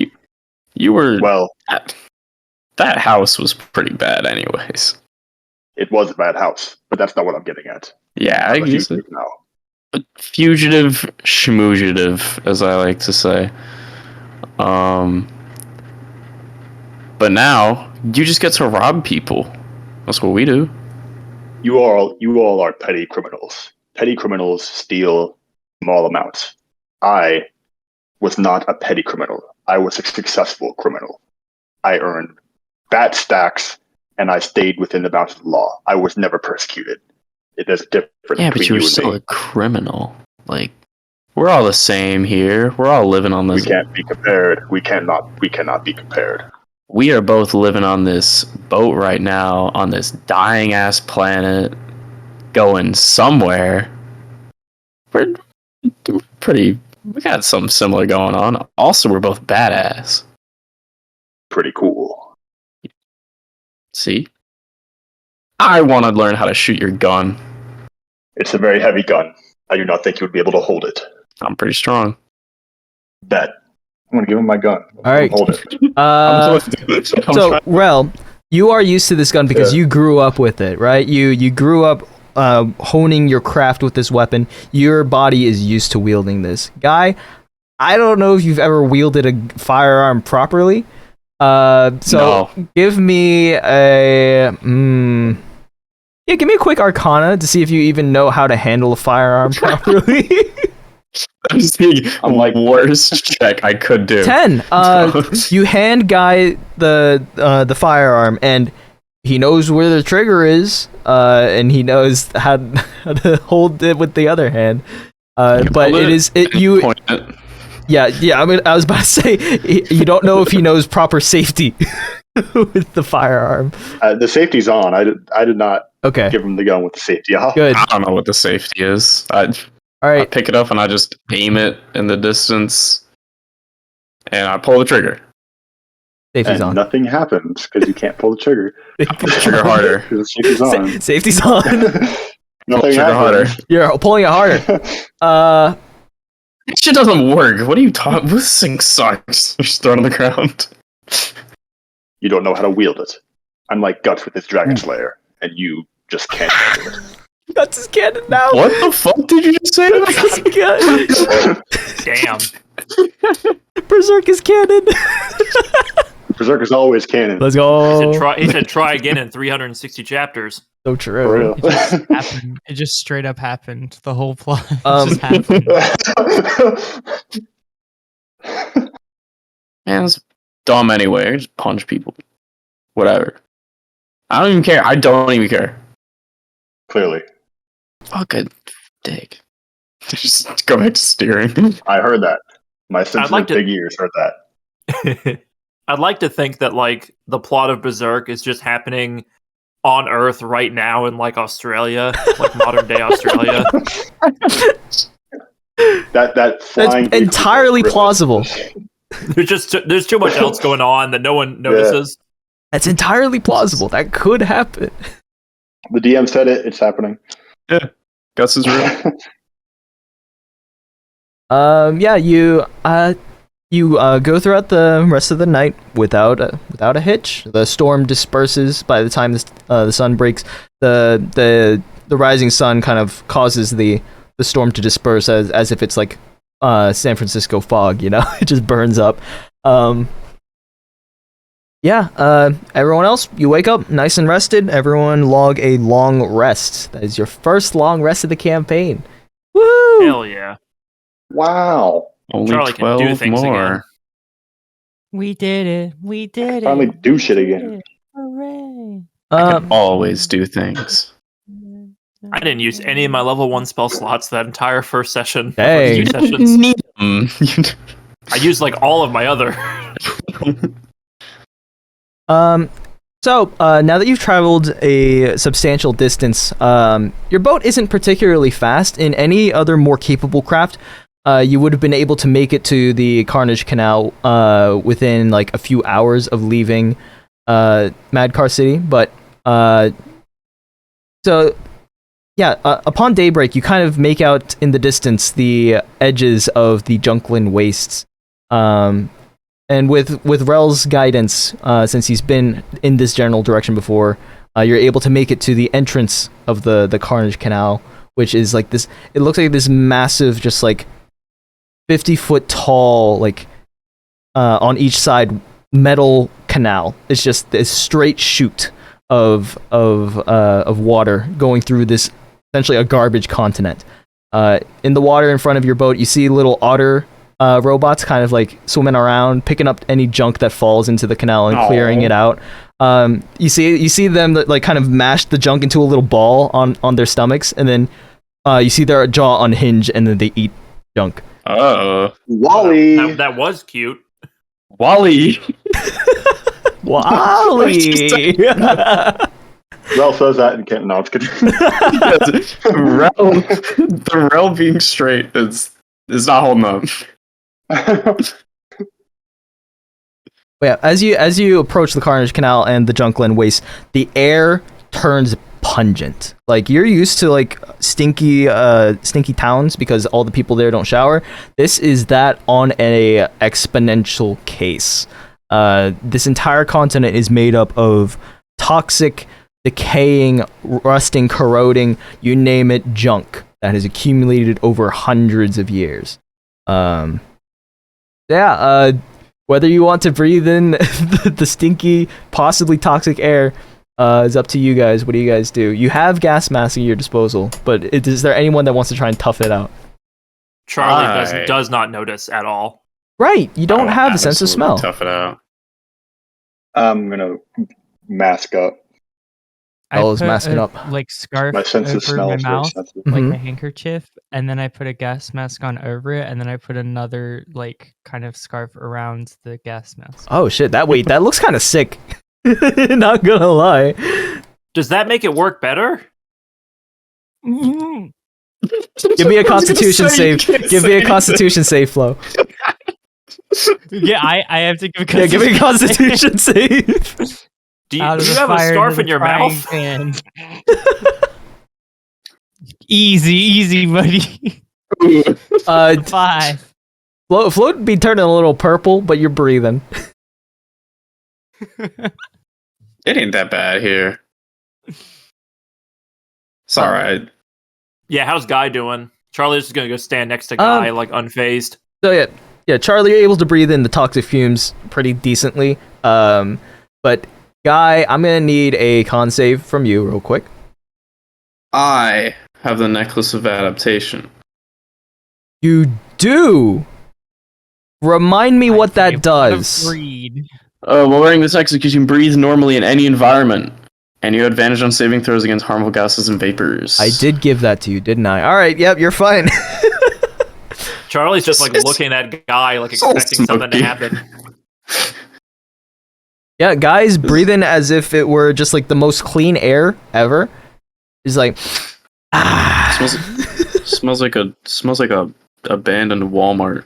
You were. Well, that house was pretty bad, anyways. It was a bad house, but that's not what I'm getting at. Yeah, I guess it. Now. Fugitive, schmoogitive, as I like to say. But now you just get to rob people. That's what we do. You all are petty criminals. Petty criminals steal small amounts. I was not a petty criminal. I was a successful criminal. I earned fat stacks, and I stayed within the bounds of the law. I was never persecuted. It is different. Yeah, but you were still a criminal. Like, we're all the same here. We're all living on this. We can't be compared. We cannot be compared. We are both living on this boat right now, on this dying ass planet, going somewhere. We're pretty. We got something similar going on. Also, we're both badass. Pretty cool. See? I want to learn how to shoot your gun. It's a very heavy gun. I do not think you would be able to hold it. I'm pretty strong. Bet. I'm gonna give him my gun. All right. Hold it. So, Rell, you are used to this gun because you grew up with it, right? You grew up honing your craft with this weapon. Your body is used to wielding this. Guy, I don't know if you've ever wielded a firearm properly. So give me a give me a quick Arcana to see if you even know how to handle a firearm properly. That's the worst check I could do. 10. You hand Guy the firearm, and he knows where the trigger is, and he knows how to hold it with the other hand. But you. Yeah. I mean, I was about to say you don't know if he knows proper safety with the firearm. The safety's on. I did not give him the gun with the safety off. Good. I don't know what the safety is. All right. I pick it up and I just aim it in the distance, and I pull the trigger. Safety's on. Nothing happens because you can't pull the trigger. I pull the trigger harder. Safety's on. Safety's on. Nothing happens. Harder. You're pulling it harder. This shit doesn't work. What are you talking? This thing sucks. Just throw it on the ground. You don't know how to wield it. Unlike Guts with his Dragon Slayer, and you just can't handle it. Guts is canon now. What the fuck did you just say? Damn. Berserk is canon. Berserk is always canon. Let's He go. said try again in 360 chapters. So For true. real. It just happened. It just straight up happened. The whole plot just happened. Man, it's dumb anyway. Just punch people. Whatever. I don't even care. I don't even care. Clearly. Fucking dick. Just go back to steering. I heard that. My sensitive like to- big ears heard that. I'd like to think that like the plot of Berserk is just happening on Earth right now in like Australia, like modern day Australia. That flying That's entirely really- plausible. There's too much else going on that no one notices. That's entirely plausible. That could happen. The DM said it. It's happening. Gus is real. Yeah, you go throughout the rest of the night without a hitch. The storm disperses by the time the sun breaks. The rising sun kind of causes the storm to disperse as if it's like San Francisco fog, you know? It just burns up. Everyone else, you wake up nice and rested. Everyone log a long rest. That is your first long rest of the campaign. Woo! Hell yeah. Wow. Only Charlie can do 12 things more. again. We did it. We did it. Finally do shit We again. did it. Hooray. Always do things. I didn't use any of my level 1 spell slots that entire first session. Hey. First 2 sessions. Need them. I used like all of my other. So, now that you've traveled a substantial distance, your boat isn't particularly fast. In any other more capable craft, you would have been able to make it to the Carnage Canal within like a few hours of leaving Madcar City. But upon daybreak, you kind of make out in the distance the edges of the Junklin Wastes. And with Rell's guidance, since he's been in this general direction before, you're able to make it to the entrance of the Carnage Canal, which is like this. It looks like this massive, just like 50-foot tall, like on each side, metal canal. It's just this straight chute of water going through this essentially a garbage continent. In the water in front of your boat, you see little otter robots kind of like swimming around, picking up any junk that falls into the canal and clearing it out. You see them like kind of mash the junk into a little ball on their stomachs, and then you see their jaw unhinge, and then they eat junk. Wally. That was cute. Wally. Wally. Rell says that and can't. No, it's good. The Rell being straight is not holding up. Yeah, as you approach the Carnage Canal and the Junklin Waste, the air turns pungent. Like, you're used to like stinky towns because all the people there don't shower. This is that on a exponential case. This entire continent is made up of toxic, decaying, rusting, corroding, you name it, junk that has accumulated over hundreds of years. Whether you want to breathe in the stinky, possibly toxic air is up to you guys. What do you guys do? You have gas masks at your disposal, but is there anyone that wants to try and tough it out? Charlie does not notice at all. Right, you don't have a sense of smell. Tough it out. I'm gonna mask up. Bella's masking up. Like scarf My sense of over smell my is very mouth, sensitive. like Mhm. a handkerchief, and then I put a gas mask on over it, and then I put another like kind of scarf around the gas mask. Oh shit! That looks kind of sick. Not gonna lie. Does that make it work better? Mm-hmm. Give me a Constitution save. Give me a Constitution save, Flo. Yeah, I have to give a Yeah, give me a Constitution save. Do you Out of the have a fire scarf into in the your frying mouth? pan. Easy, buddy. 5. Flo would be turning a little purple, but you're breathing. It ain't that bad here. It's alright. Yeah, how's Guy doing? Charlie's just gonna go stand next to Guy, like unfazed. So yeah, Charlie, you're able to breathe in the toxic fumes pretty decently. But Guy, I'm gonna need a con save from you real quick. I have the necklace of adaptation. You do. Remind me what that does. While wearing this necklace, you can breathe normally in any environment, and you have advantage on saving throws against harmful gases and vapors. I did give that to you, didn't I? All right, yep, you're fine. Charlie's just like looking at Guy, like expecting something to happen. Yeah, Guy's breathing as if it were just like the most clean air ever. He's like, Smells like a abandoned Walmart.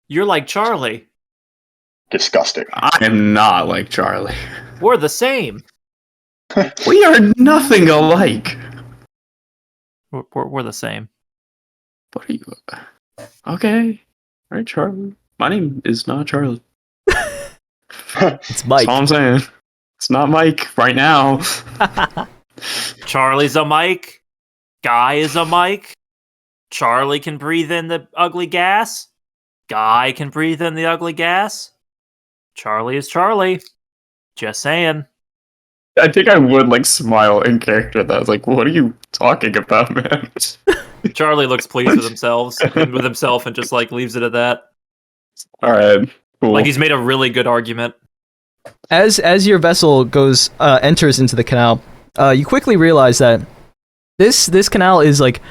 You're like Charlie. Disgusting. I am not like Charlie. We're the same. We are nothing alike. We're the same. What are you? Okay. All right, Charlie. My name is not Charlie. it's Mike. That's all I'm saying. It's not Mike right now. Charlie's a Mike. Guy is a Mike. Charlie can breathe in the ugly gas. Guy can breathe in the ugly gas. Charlie is Charlie. Just saying. I think I would like smile in character. That I was like, "What are you talking about, man?" Charlie looks pleased with himself and just like leaves it at that. All right, cool. Like he's made a really good argument. As your vessel enters into the canal, you quickly realize that this canal is like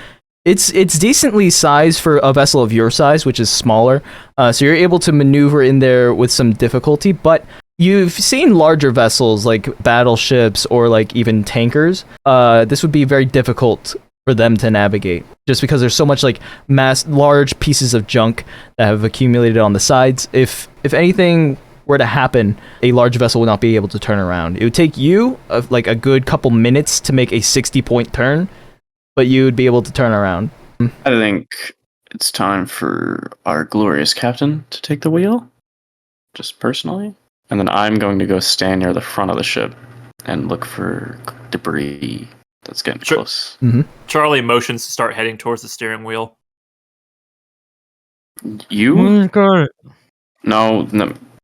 it's decently sized for a vessel of your size, which is smaller. So you're able to maneuver in there with some difficulty, but you've seen larger vessels like battleships or like even tankers. This would be very difficult for them to navigate, just because there's so much like large pieces of junk that have accumulated on the sides. If anything were to happen, a large vessel would not be able to turn around. It would take you like a good couple minutes to make a 60-point turn, but you would be able to turn around. I think it's time for our glorious captain to take the wheel, just personally. And then I'm going to go stand near the front of the ship and look for debris that's getting close. Mm-hmm. Charlie motions to start heading towards the steering wheel. You? No,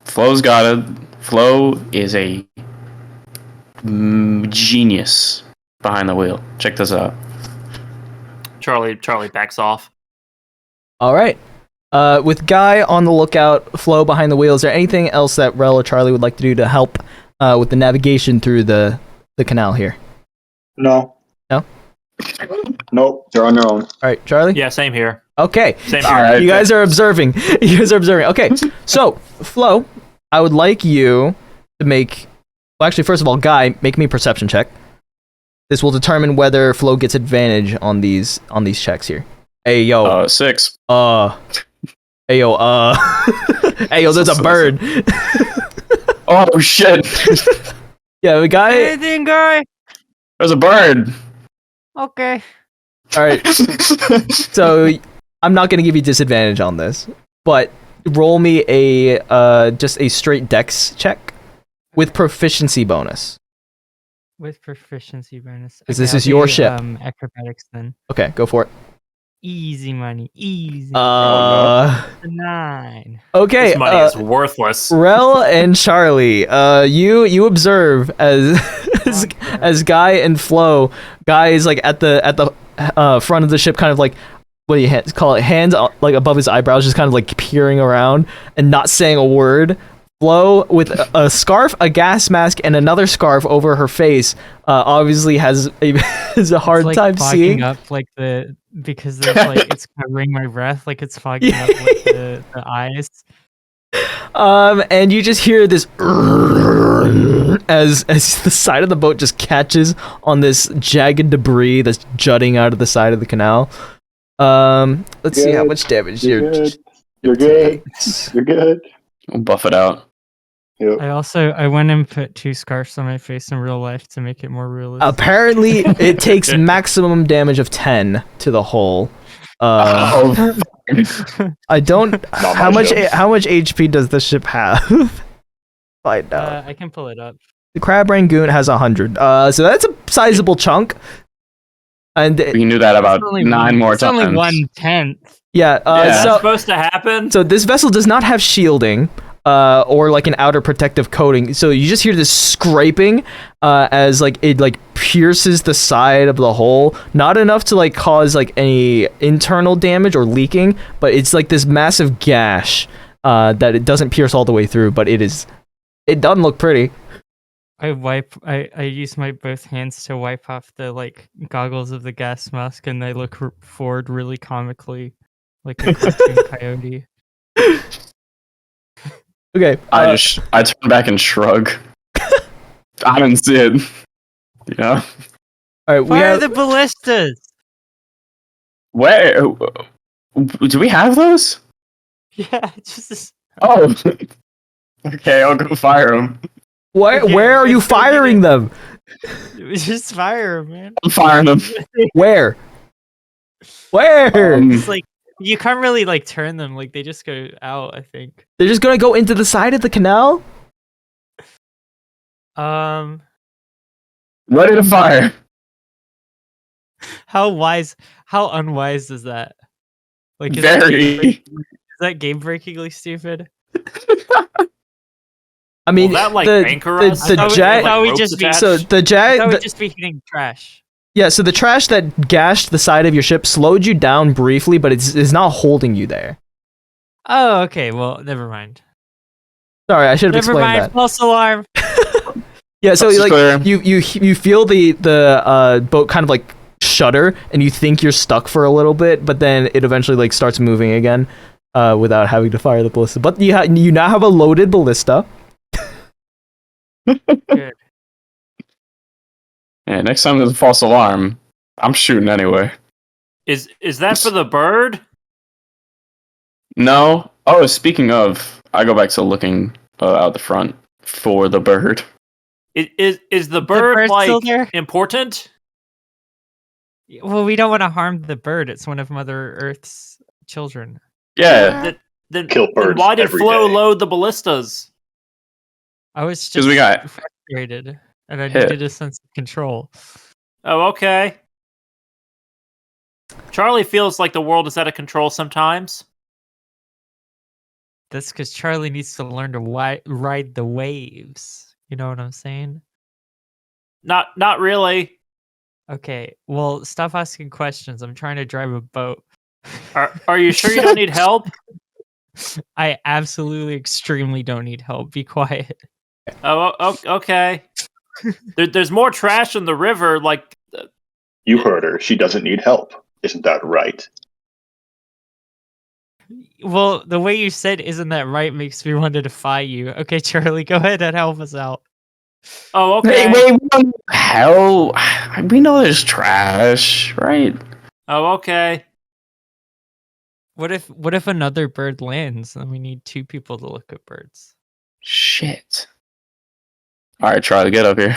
Flo's got it. Flo is a genius behind the wheel. Check this out. Charlie backs off. All right. With Guy on the lookout, Flo behind the wheel, is there anything else that Rell or Charlie would like to do to help with the navigation through the canal here? No. No? Nope, they're on their own. All right, Charlie? Yeah, same here. Okay. Same here. Right, you guys are observing. Okay, so, Flo, I would like you to make... Well, actually, first of all, Guy, make me a perception check. This will determine whether Flo gets advantage on these checks here. Hey, yo. 6. Hey, yo, Hey, yo, there's a bird. Oh, shit. Yeah, the guy... Anything, Guy? There's a bird. Okay. Alright. So, I'm not going to give you disadvantage on this, but roll me just a straight dex check with proficiency bonus. With proficiency bonus. Because this is your ship. Acrobatics then. Okay, go for it. Easy money. Easy. 9. Okay. This money is worthless. Rell and Charlie, you observe as Guy and Flo, Guy is like at the front of the ship, kind of like, what do you call it? Hands like above his eyebrows, just kind of like peering around and not saying a word. Flo, with a scarf, a gas mask, and another scarf over her face, obviously has a hard time seeing. Up because there's like it's covering my breath, like it's fogging up with the eyes. And you just hear this as the side of the boat just catches on this jagged debris that's jutting out of the side of the canal. Let's see how much damage you're good. You're good. We'll buff it out. Yep. I went and put 2 scarves on my face in real life to make it more realistic. Apparently, it takes maximum damage of 10 to the hull. I don't. How much HP does the ship have? Find out. I can pull it up. The Crab Rangoon has 100. So that's a sizable chunk. And We knew that about It's only 9 more It's times. only 1/10. yeah, Yeah. Is that so supposed to happen? so this vessel does not have shielding, or like an outer protective coating. So you just hear this scraping, as like it like pierces the side of the hole. Not enough to like cause like any internal damage or leaking, but it's like this massive gash, that it doesn't pierce all the way through, but it doesn't look pretty. I use my both hands to wipe off the like goggles of the gas mask, and I look forward really comically, like a cartoon coyote. Okay. I turn back and shrug. I didn't see it. Yeah. All right. We Fire have the ballistas! Where? Do we have those? Yeah, just Oh. Okay, I'll go fire them. where are you let's go get firing it. them? just fire 'em, man. I'm firing them. Where? Where? It's like you can't really like turn them; like they just go out. I think. They're just gonna go into the side of the canal? Ready to fire. How unwise is that? Like, Very. Is that game breakingly stupid? I mean, Will that, like, the anchor the, us? the I thought jag. we ropes just be attached? So the I jag. thought we'd the- just be hitting trash. Yeah, so the trash that gashed the side of your ship slowed you down briefly, but it's not holding you there. Oh, okay. Well, never mind. Sorry, I should have Never explained mind. that. False alarm. Yeah, so That's like clear. you feel the boat kind of like shudder, and you think you're stuck for a little bit, but then it eventually like starts moving again, without having to fire the ballista. But you now have a loaded ballista. Good. Yeah, next time there's a false alarm, I'm shooting anyway. Is that for the bird? No. Oh, speaking of, I go back to looking out the front for the bird. Is the bird bird still like there? important? Well, we don't want to harm the bird. It's one of Mother Earth's children. Yeah, Then Kill birds why did every Flo day. load the ballistas? I was 'Cause just we got frustrated, and I hit. needed a sense of control. Oh, okay. Charlie feels like the world is out of control sometimes. That's because Charlie needs to learn to ride the waves. You know what I'm saying? Not really. Okay, well, stop asking questions. I'm trying to drive a boat. Are you sure you don't need help? I absolutely, extremely don't need help. Be quiet. Okay. There's more trash in the river. Like, You heard her. She doesn't need help. Isn't that right? Well, the way you said "isn't that right" makes me want to defy you. Okay, Charlie, go ahead and help us out. oh, okay. Wait, hell, we know there's trash, right? Oh, okay. What if another bird lands and we need 2 people to look at birds? Shit. All right, Charlie, get up here.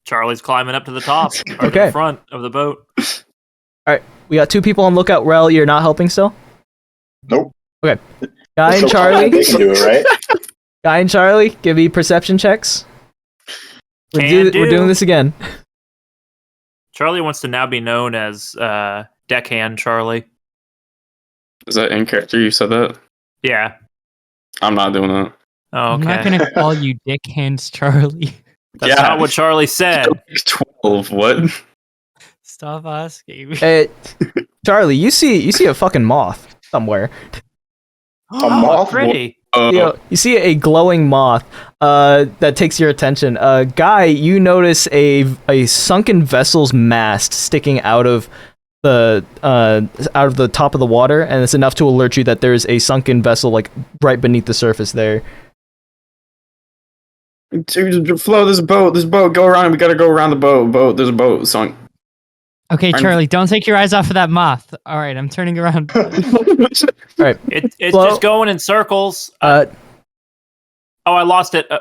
Charlie's climbing up to the top, or to Okay. the front of the boat. We got 2 people on lookout. Rel, you're not helping still? Nope. Okay. Guy Let's and go find out. Charlie. They can do it, right? Guy and Charlie, give me perception checks. We're doing this again. Charlie wants to now be known as Deckhand Charlie. Is that in character? You said that? Yeah. I'm not doing that. Oh, I'm okay. not gonna call you Dick Hands Charlie. That's not what Charlie said. 12. What? Stop asking me. Hey, Charlie, you see a fucking moth somewhere. A moth? Pretty. You see a glowing moth that takes your attention. Guy, you notice a sunken vessel's mast sticking out of the top of the water, and it's enough to alert you that there's a sunken vessel like right beneath the surface there. Flo, there's a boat. Go around. We gotta go around the boat. There's a boat sunk. Okay, Charlie, don't take your eyes off of that moth. All right, I'm turning around. All right. It's Flo- just going in circles. Oh, I lost it. Oh,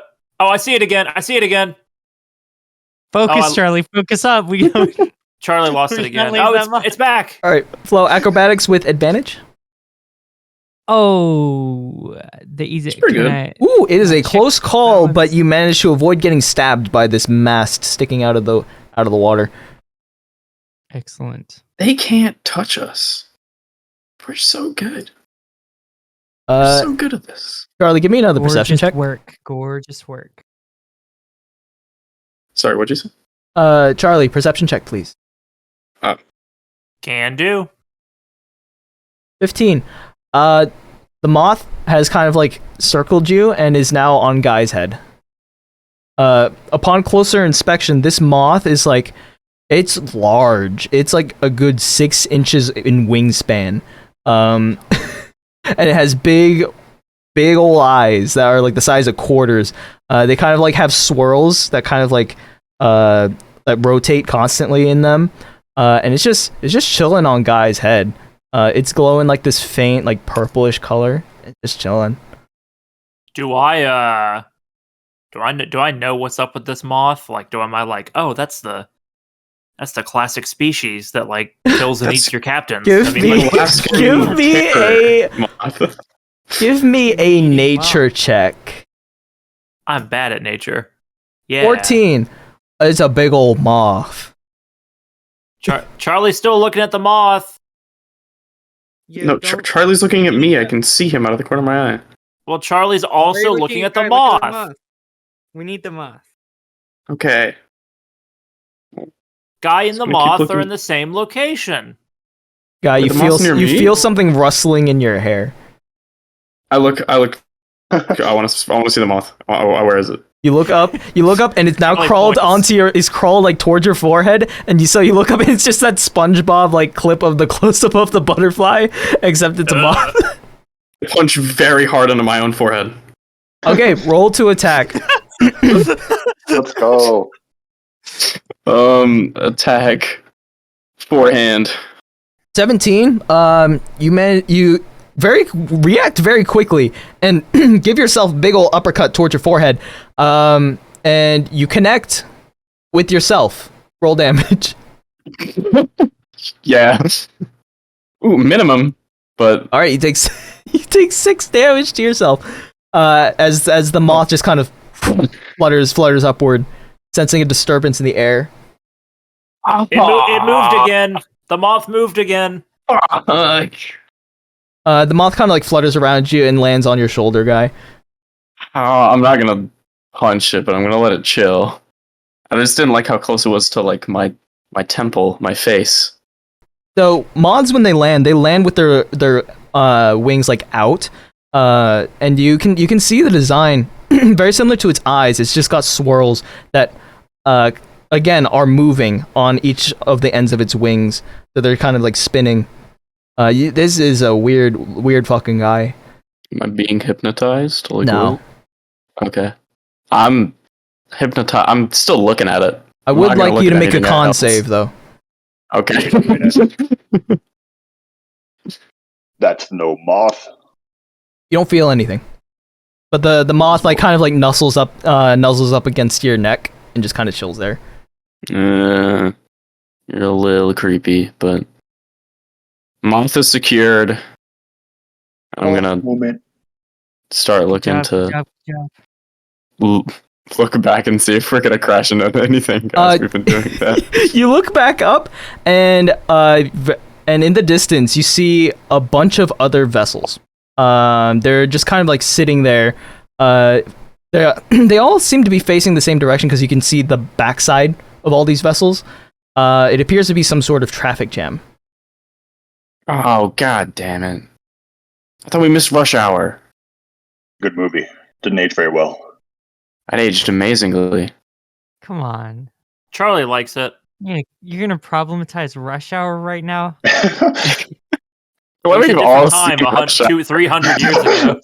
I see it again. Focus, Charlie. Focus up. Charlie lost it We again. can't leave Oh, that moth. it's back. All right, Flo, acrobatics with advantage. Oh, the easy. It's pretty good. Ooh, it is a check close call, balance. but you managed to avoid getting stabbed by this mast sticking out of the water. Excellent. They can't touch us. We're so good. We're so good at this. Charlie, give me another perception Gorgeous check. Gorgeous work. Sorry, what'd you say? Charlie, perception check, please. Can do. 15. The moth has kind of like circled you and is now on Guy's head. Upon closer inspection, this moth is like, it's large. It's like a good 6 inches in wingspan. And it has big old eyes that are like the size of quarters. They kind of like have swirls that kind of like that rotate constantly in them. And it's just chilling on Guy's head. It's glowing like this faint, like purplish color. It's just chilling. Do I know what's up with this moth? Like, am I like, oh, that's the classic species that like kills and eats your captains? Give me a nature check. I'm bad at nature. Yeah. 14. It's a big old moth. Charlie's still looking at the moth. No, Charlie's looking at me. I can see him out of the corner of my eye. Well, Charlie's also looking at the moth. We need the moth. Okay. Guy and the gonna keep moth looking. are in the same location. Guy, Wait, the moth's near me? feel something rustling in your hair. I look. I want to see the moth. Where is it? You look up, and it's now Charlie crawled points. is crawled like towards your forehead, and you look up, and it's just that SpongeBob like clip of the close up of the butterfly, except it's a moth. I punch very hard into my own forehead. Okay, roll to attack. Let's go. Attack. Forehand. 17. You react very quickly and give yourself a big ol' uppercut towards your forehead. And you connect with yourself. Roll damage. Yeah. Ooh, minimum. But All right, you take 6 damage to yourself. As the moth just kind of flutters upward, sensing a disturbance in the air. It moved again. The moth moved again. Fuck. The moth kind of like flutters around you and lands on your shoulder, Guy. I'm not gonna punch it, but I'm gonna let it chill. I just didn't like how close it was to like my temple, my face. So moths, when they land with their wings like out, and you can see the design very similar to its eyes. It's just got swirls that again are moving on each of the ends of its wings, so they're kind of like spinning. This is a weird fucking guy. Am I being hypnotized? Like, No. what? Okay. I'm hypnotized. I'm still looking at it. I I'm would not gonna like look you to at make a anything con else. save though. Okay. That's no moth. You don't feel anything, but the moth like kind of like nuzzles up against your neck and just kind of chills there. You're a little creepy, but moth is secured. I'm gonna Moment. start looking Good to job. look back and see if we're gonna crash into anything. Guys, we've been doing that. You look back up, and in the distance, you see a bunch of other vessels. They're just kind of like sitting there. They all seem to be facing the same direction because you can see the backside of all these vessels. It appears to be some sort of traffic jam. Oh, god damn it. I thought we missed Rush Hour. Good movie. Didn't age very well. It aged amazingly. Come on. Charlie likes it. You're gonna problematize Rush Hour right now? Well, It's a we've all different time, seen Rush Hour. 300 years ago.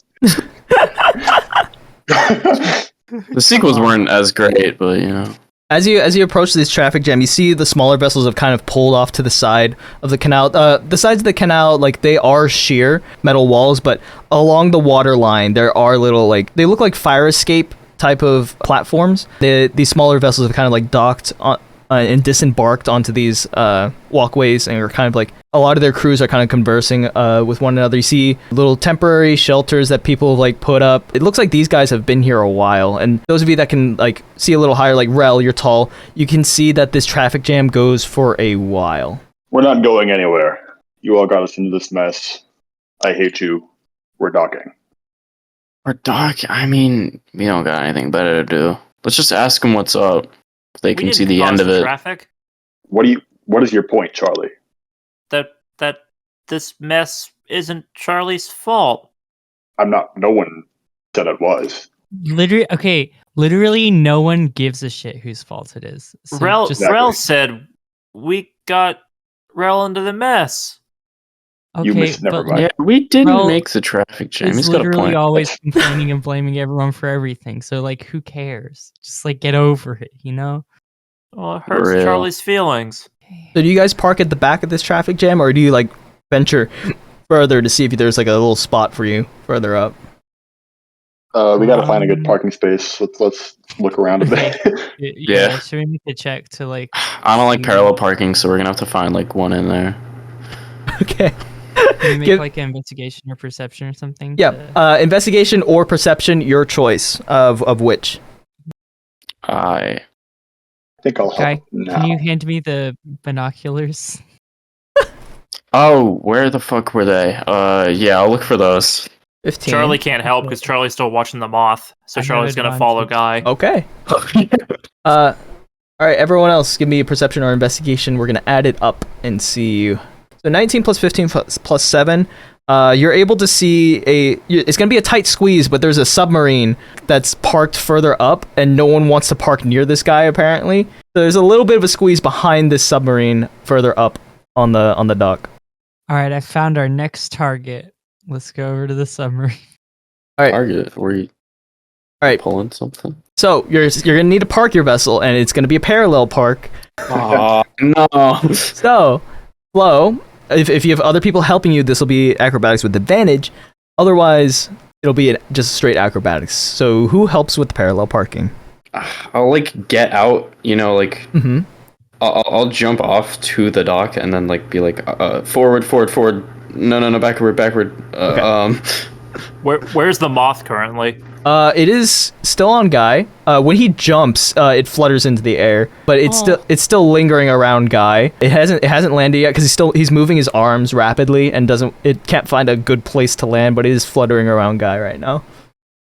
The sequels weren't as great, but you know. As you approach this traffic jam, you see the smaller vessels have kind of pulled off to the side of the canal. The sides of the canal, like, they are sheer metal walls, but along the water line, there are little, like, they look like fire escape type of platforms. These smaller vessels have kind of like docked and disembarked onto these walkways, and are kind of like a lot of their crews are kind of conversing with one another. You see little temporary shelters that people have like put up. It looks like these guys have been here a while, and those of you that can like see a little higher, like Rell, you're tall, you can see that this traffic jam goes for a while. We're not going anywhere. You all got us into this mess. I hate you. We're docking. We're docking. I mean, we don't got anything better to do. Let's just ask them what's up. They We can didn't see the cause end of it. Traffic. What is your point, Charlie? That this mess isn't Charlie's fault. No one said it was. Literally no one gives a shit whose fault it is. So Rell Exactly. said we got Rell into the mess. okay, You missed, never but mind. Yeah, we didn't Rell make the traffic jam. is He's got a literally point. always complaining and blaming everyone for everything. So like, who cares? Just like get over it, you know? Well, it hurts Real. Charlie's feelings. So do you guys park at the back of this traffic jam, or do you like venture further to see if there's like a little spot for you further up? We gotta find a good parking space. Let's look around a bit. Yeah. Should we make a check to like? I don't like parallel parking, so we're gonna have to find like one in there. Okay. Can we make Give- like an investigation or perception or something? Yeah. to- Investigation or perception, your choice of which. I think I'll Guy, help now. can you hand me the binoculars? Oh, where the fuck were they? Yeah, I'll look for those. 15. Charlie can't help because Charlie's still watching the moth, so I have Charlie's gonna advantage. follow Guy. Okay. All right, everyone else, give me a perception or investigation. We're gonna add it up and see. So 19 plus 15 plus 7. You're able to see it's gonna be a tight squeeze, but there's a submarine that's parked further up, and no one wants to park near this guy apparently. So there's a little bit of a squeeze behind this submarine further up on the dock. All right, I found our next target. Let's go over to the submarine. All right. Target? Were you All right. pulling something? So you're gonna need to park your vessel, and it's gonna be a parallel park. Oh no! So, Flo, if you have other people helping you, this will be acrobatics with advantage. Otherwise, it'll be just straight acrobatics. So, who helps with the parallel parking? I'll like get out. You know, like Mm-hmm. I'll jump off to the dock and then like be like forward. No, backward. Okay. Where's the moth currently? It is still on Guy. When he jumps, it flutters into the air, but it's still lingering around Guy. It hasn't landed yet because he's moving his arms rapidly and can't find a good place to land, but it is fluttering around Guy right now.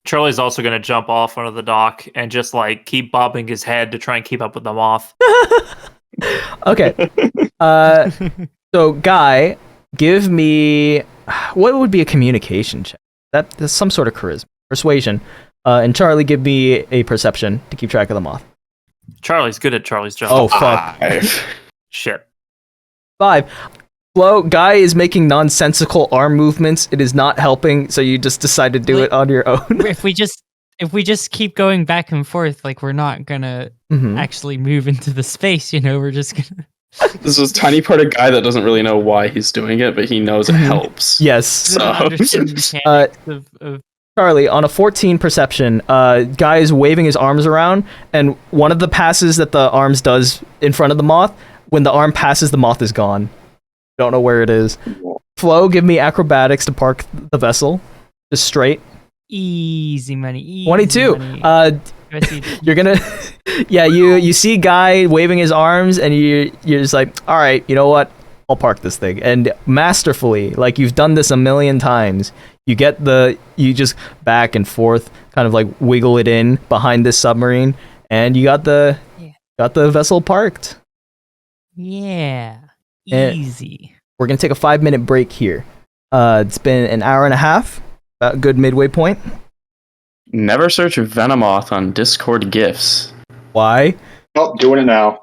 Charlie's also gonna jump off onto the dock and just like keep bobbing his head to try and keep up with the moth. Okay. So Guy, give me what would be a communication check? That's some sort of charisma, persuasion. And Charlie, give me a perception to keep track of the moth. Charlie's good at Charlie's job. Oh fuck. Shit. 5. Flo, Guy is making nonsensical arm movements. It is not helping, so you just decide to do it on your own. If we just keep going back and forth, like we're not gonna Mhm. actually move into the space, you know, we're just gonna This is a tiny part of Guy that doesn't really know why he's doing it, but he knows it helps. Yes. So- understand the mechanics of Charlie, on a 14 perception, Guy is waving his arms around, and one of the passes that the arms does in front of the moth, when the arm passes, the moth is gone. Don't know where it is. Flo, give me acrobatics to park the vessel. Just straight. easy money. Easy 22. money. You're gonna... yeah, you see Guy waving his arms, and you're just like, all right, you know what? I'll park this thing. And masterfully, like you've done this a million times, you just back and forth, kind of like wiggle it in behind this submarine, and you got the vessel parked. Yeah. And- Easy. We're gonna take a 5-minute break here. It's been an hour and a half, about a good midway point. Never search Venomoth on Discord gifs. Why? Oh, doing it now.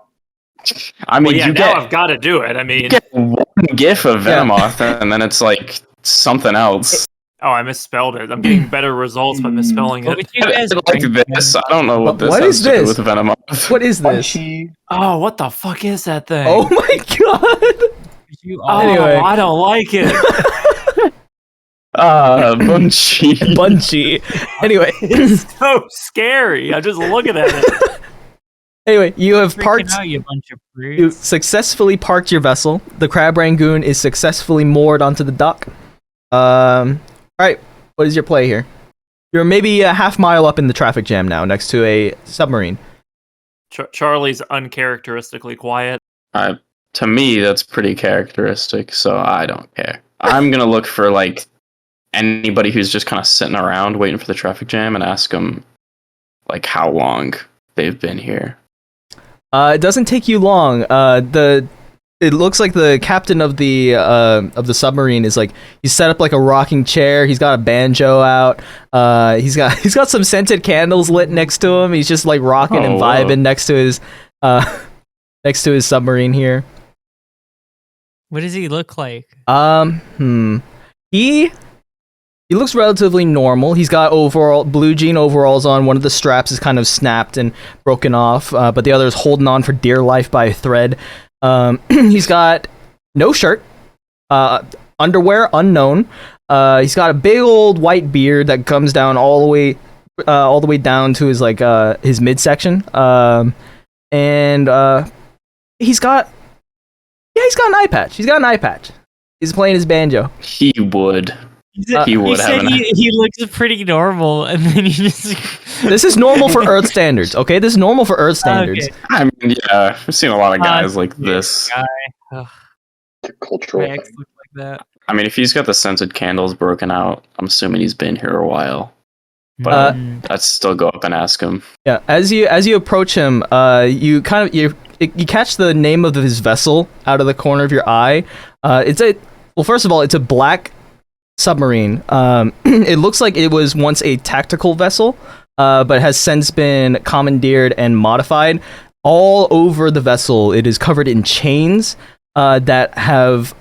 I mean, Well, yeah, you now get I've got to do it. I mean, you get one gif of Venomoth, and then it's like something else. oh, I misspelled it. I'm getting better results by misspelling What it. would you guys Like this, I don't know what this What has is to do this? with Venomoth. What is this? Punchy. Oh, what the fuck is that thing? Oh my god! You Oh, all Anyway. I don't like it. Bunchy. Bunchy. Anyway, It's so scary. I'm just looking at it. Anyway, you have Freaking parked. out, you bunch of You brutes. successfully parked your vessel. The Crab Rangoon is successfully moored onto the dock. Alright, what is your play here? You're maybe a half mile up in the traffic jam now, next to a submarine. Charlie's uncharacteristically quiet. To me, that's pretty characteristic, so I don't care. I'm gonna look for like anybody who's just kind of sitting around waiting for the traffic jam and ask them like how long they've been here. It doesn't take you long. It looks like the captain of the submarine is like, he's set up like a rocking chair. He's got a banjo out. He's got some scented candles lit next to him. He's just like rocking and vibing next to his submarine here. What does he look like? He looks relatively normal. He's got blue jean overalls on. One of the straps is kind of snapped and broken off, but the other is holding on for dear life by a thread. He's got no shirt, underwear unknown. He's got a big old white beard that comes down all the way down to his his midsection. And he's got an eye patch. He's got an eye patch. He's playing his banjo. He would. He would have he looks pretty normal, and then he just. This is normal for Earth standards, okay? This is normal for Earth standards. Okay. I mean, yeah, I've seen a lot of guys like this. Cultural. Look like that. I mean, if he's got the scented candles broken out, I'm assuming he's been here a while. But I'd still go up and ask him. Yeah, as you approach him, you catch the name of his vessel out of the corner of your eye. First of all, it's a black submarine. It looks like it was once a tactical vessel, but has since been commandeered and modified. All over the vessel, it is covered in chains that have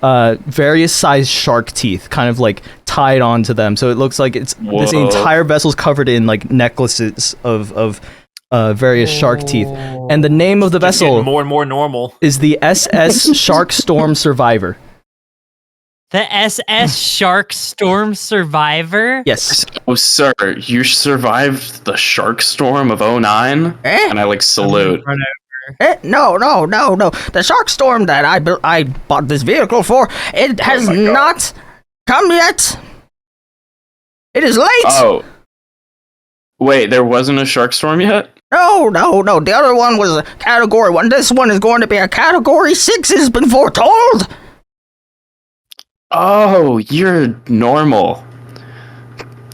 various sized shark teeth kind of like tied onto them. So it looks like this entire vessel's covered in like necklaces of various shark teeth. And the name of the vessel more and more normal is the SS Shark Storm Survivor. The SS Shark Storm Survivor? Yes. Oh, sir, you survived the shark storm of 09? And I salute. No. The shark storm that I bought this vehicle for, it has not come yet. It is late. Oh. Wait, there wasn't a shark storm yet? No. The other one was a category 1. This one is going to be a category 6, has been foretold. Oh, you're normal.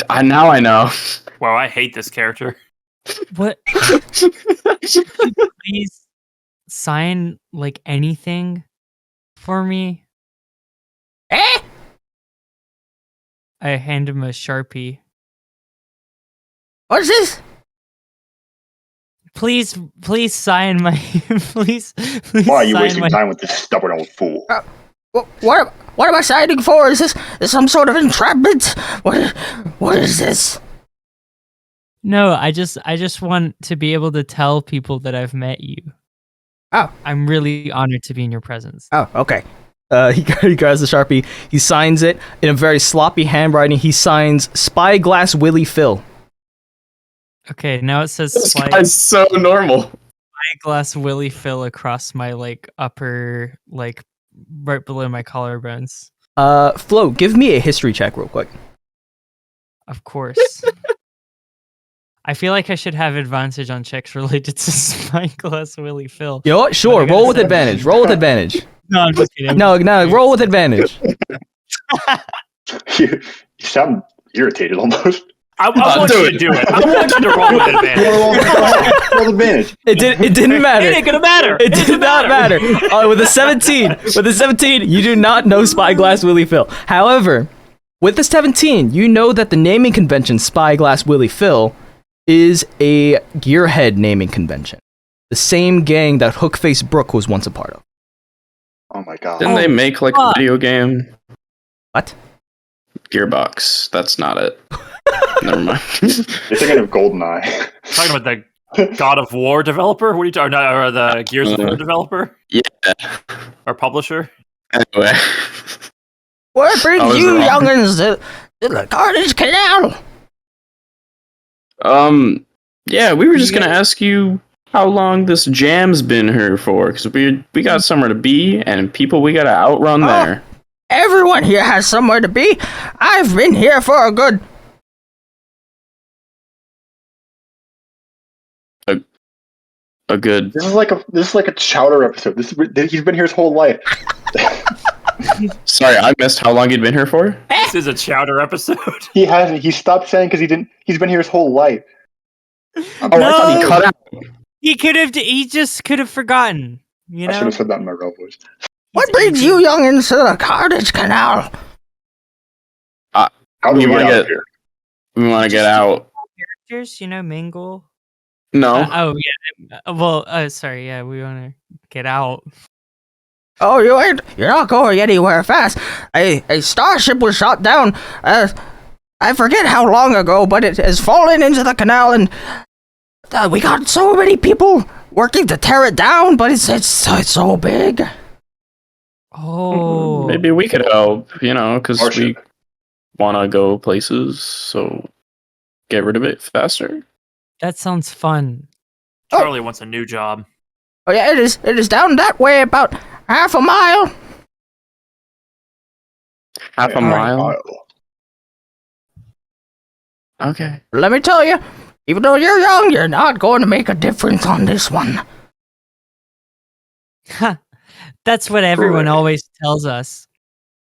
Now I know. Wow, I hate this character. What? Please sign anything for me. I hand him a Sharpie. What's this? Please sign my. please. Why are you sign wasting time with this stubborn old fool? What am I signing for? Is this some sort of entrapment? What is this? No, I just want to be able to tell people that I've met you. Oh. I'm really honored to be in your presence. Oh, okay. He grabs the Sharpie. He signs it in a very sloppy handwriting. He signs Spyglass Willie Phil. Okay, now it says This guy's so normal. Spyglass Willie Phil across my upper right below my collarbones. Flo, give me a history check real quick. Of course. I feel like I should have advantage on checks related to Spyglass Willie Phil. You know what? Sure, roll with advantage. Roll with advantage. No, I'm just kidding. No, roll with advantage. You sound irritated almost. I want you to do it. I want you to roll with advantage. Roll advantage. It didn't matter. It ain't gonna matter. It did not matter. With a 17, you do not know Spyglass Willie Phil. However, with the 17, you know that the naming convention Spyglass Willie Phil is a gearhead naming convention. The same gang that Hookface Brook was once a part of. Oh my god. Didn't they make a video game? What? Gearbox. That's not it. Never mind. You're thinking of GoldenEye. Talking about the God of War developer? What are you talking about? Or the Gears of War developer? Yeah. Or publisher? Anyway. What brings you youngins to the Carnage Canal? Yeah, we were just gonna ask you how long this jam's been here for, because we got somewhere to be, and people we gotta outrun there. Everyone here has somewhere to be. I've been here for a good... A good... This is like a Chowder episode. He's been here his whole life. Sorry, I missed how long he'd been here for? This is a Chowder episode. He hasn't. He stopped saying because he didn't. He's been here his whole life. Oh, I thought he cut out. He just could have forgotten. You I should know? have said that in my Rell voice. What brings you youngins to the Cartage Canal? How do we get out of here? We want to get out. Characters, mingle. No. Sorry, yeah, we want to get out. Oh, you're not going anywhere fast. A starship was shot down. I forget how long ago, but it has fallen into the canal, and we got so many people working to tear it down. But it's so big. Oh, Maybe we could help. Because we Starship. want to go places, so get rid of it faster. that sounds fun. Charlie wants a new job. Oh yeah, it is down that way about half a mile. Half a mile. Okay. Let me tell you, even though you're young, you're not going to make a difference on this one. That's what everyone Correct. always tells us.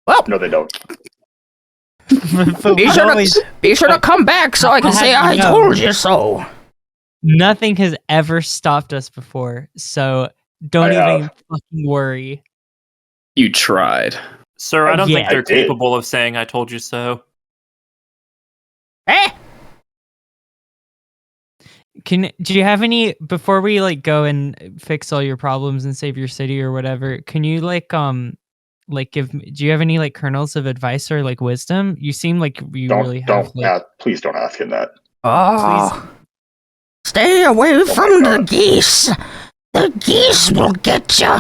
Well, No, they don't. But be sure to come back so I can say I told you so. Nothing has ever stopped us before, so don't I even have. fucking worry. You tried. Sir, I don't think Yeah, they're I did. capable of saying I told you so. Eh? Do you have any, before we go and fix all your problems and save your city or whatever, can you do you have any kernels of advice or wisdom? You seem like you really have Please don't ask him that. Oh, stay away from the geese. The geese will get you.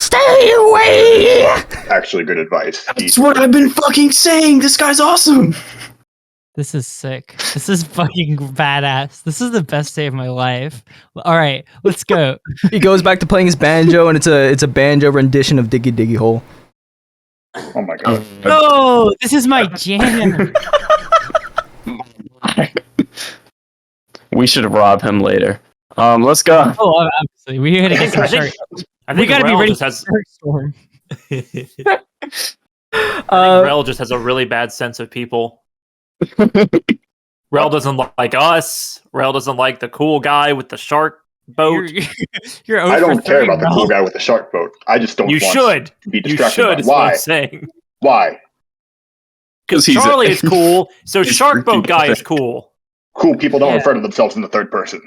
Stay away. Actually, good advice. That's what I've been fucking saying. This guy's awesome. This is sick. This is fucking badass. This is the best day of my life. All right, let's go. He goes back to playing his banjo, and it's a banjo rendition of Diggy Diggy Hole. Oh my god. No, this is my jam. We should rob him later. Let's go. Oh, obviously, we gotta get some shark. I We think gotta be Rell ready just for has. Shark Storm. I think Rell just has a really bad sense of people. Rell doesn't like us. Rell doesn't like the cool guy with the shark boat. You're I don't care about the Rell. cool guy with the shark boat. I just don't You want should. to be You distracted should. by Is what why. I'm saying. Why? Because he's a- Charlie is cool, so he's shark boat freaking guy is sick. cool. Cool people don't Yeah. refer to themselves in the third person.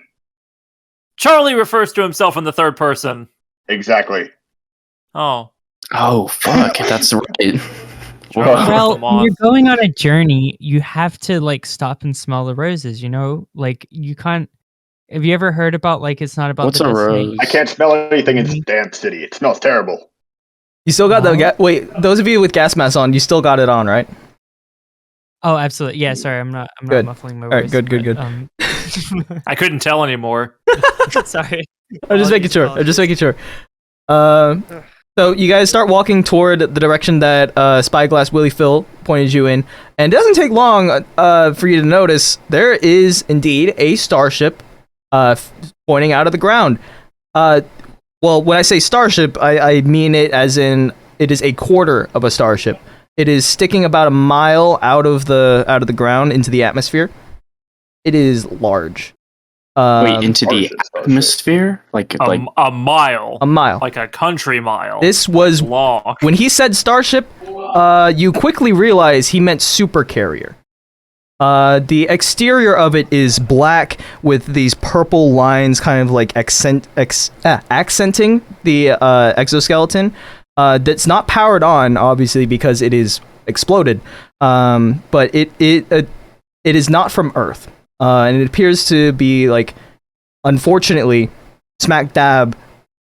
Charlie refers to himself in the third person. Exactly. Oh. Oh, fuck. That's right. Whoa. Well, Come when on. you're going on a journey, you have to stop and smell the roses. You can't. Have you ever heard about it's not about What's the a destination? rose? I can't smell anything in this damn city. It smells terrible. You still got No. the wait. Those of you with gas masks on, you still got it on, right? Oh, absolutely. Yeah, sorry, I'm not Good. muffling my All right, voice. good, good, good. I couldn't tell anymore. Sorry. I'm just making sure. I'm just making sure. So you guys start walking toward the direction that Spyglass Willie Phil pointed you in, and it doesn't take long for you to notice there is indeed a starship pointing out of the ground. Well, when I say starship, I mean it as in it is a quarter of a starship. It is sticking about a mile out of the ground into the atmosphere. It is large. Wait, into the Starship. atmosphere? Like A mile. A mile. Like a country mile. This was long. when he said starship. You quickly realize he meant super carrier. The exterior of it is black with these purple lines, kind of like accenting the exoskeleton. That's not powered on, obviously, because it is exploded. But it is not from Earth, and it appears to be unfortunately, smack dab,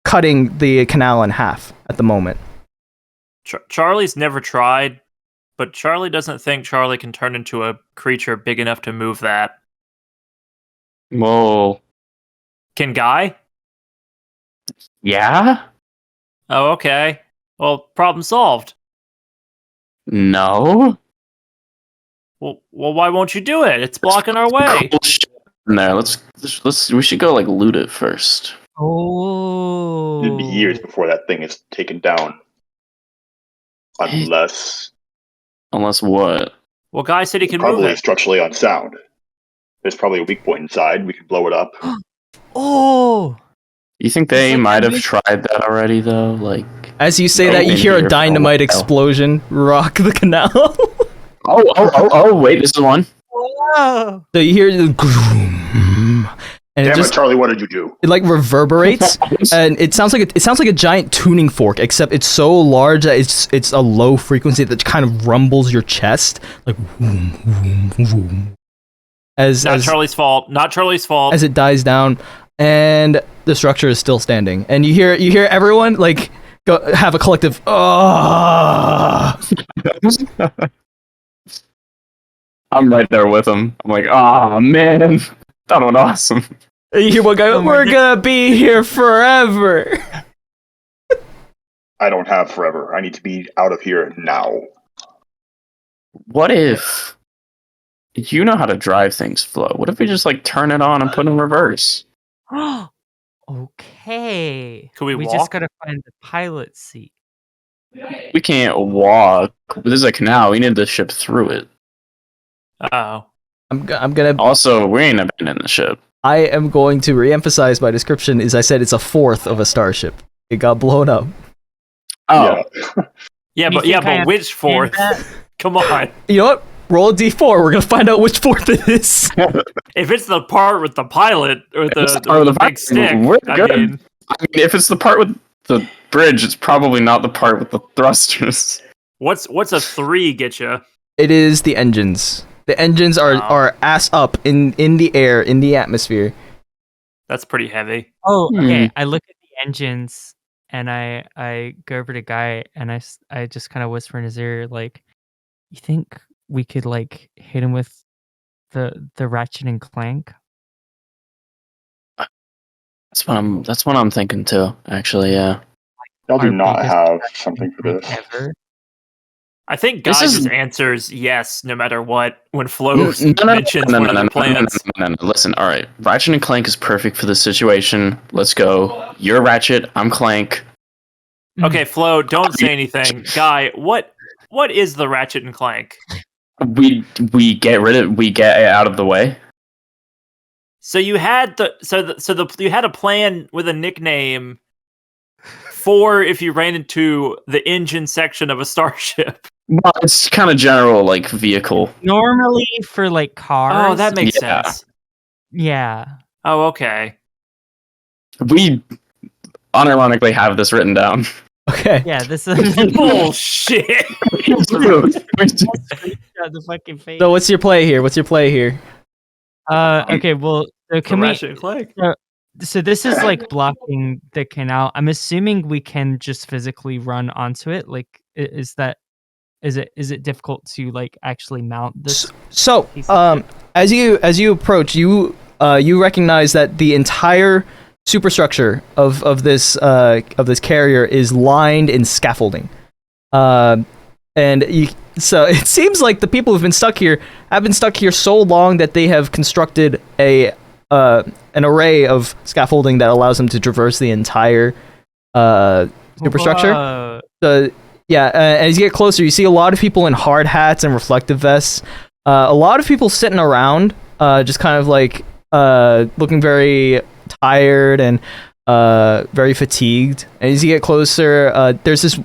cutting the canal in half at the moment. Charlie's never tried, but Charlie doesn't think Charlie can turn into a creature big enough to move that. whoa. Can Guy? Yeah? Oh, okay. Well, problem solved. No? Well, why won't you do it? It's blocking our way. Cool shit in there. We should go like loot it first. Oh. It'd be years before that thing is taken down. Unless Unless what? Well, Guy said he can move probably it. structurally unsound. There's probably a weak point inside. We could blow it up. Oh. You think they like might that have tried that already though? Like As you say Oh, that, you maybe hear a you're dynamite wrong. explosion rock the canal. Oh, wait, this is one. Whoa. So you hear the and Damn it it, just Charlie! What did you do? it like reverberates, and it sounds like a giant tuning fork, except it's so large that it's a low frequency that kind of rumbles your chest, like vroom, vroom, vroom, as Charlie's fault. Not Charlie's fault. as it dies down, and the structure is still standing, and you hear everyone like go have a collective I'm right there with him. I'm like, oh man, that was awesome. You hear one guy, Oh my we're God. gonna be here forever. I don't have forever. I need to be out of here now. What if you know how to drive things, Flo? What if we just like turn it on and put it in reverse? Okay. Could we We walk? just gotta find the pilot seat. We can't walk. This is a canal. We need to ship through it. Oh. I'm gonna Also, we ain't abandoning the ship. I am going to reemphasize my description is I said it's a fourth of a starship. It got blown up. Oh, Yeah, You think I but which fourth? that? Come on. You know what? Roll a d4. We're gonna find out which fourth it is. If it's the part with the pilot or It's the, the part with the big pilot, stick, we're I good. mean, I mean, if it's the part with the bridge, it's probably not the part with the thrusters. what's a 3 get you? It is the engines. The engines are ass up in the air, in the atmosphere. That's pretty heavy. Oh, okay. Hmm. I look at the engines and I go over to Guy and I just kind of whisper in his ear like, "You think we could like hit him with the ratchet and clank?" That's what I'm thinking too. Actually, yeah. Y'all do Our not biggest have ratchet something and for clank this. ever. I think Guy This is- just answers yes no matter what when Flo No, mentions one of their plans. no. Listen, all right. Ratchet and Clank is perfect for this situation. Let's go. You're Ratchet. I'm Clank. Okay, Flo, don't say anything. Guy, what is the Ratchet and Clank? We get it out of the way. So you had you had a plan with a nickname for if you ran into the engine section of a starship. Well, it's kind of general like vehicle. Normally for like cars. Oh, that makes Yeah. sense. yeah. Oh, okay. We unironically have this written down. Okay. Yeah, this is Bullshit. the fucking face. So what's your play here? Okay, well, so can we? Ratchet and Clank. So this is like blocking the canal. I'm assuming we can just physically run onto it. Like, is it difficult to like actually mount this? So, as you approach, you recognize that the entire superstructure of this carrier is lined in scaffolding, so it seems like the people who've been stuck here have been stuck here so long that they have constructed an array of scaffolding that allows them to traverse the entire superstructure. Whoa. As you get closer, you see a lot of people in hard hats and reflective vests. A lot of people sitting around, just kind of like looking very tired and very fatigued. And as you get closer, there's this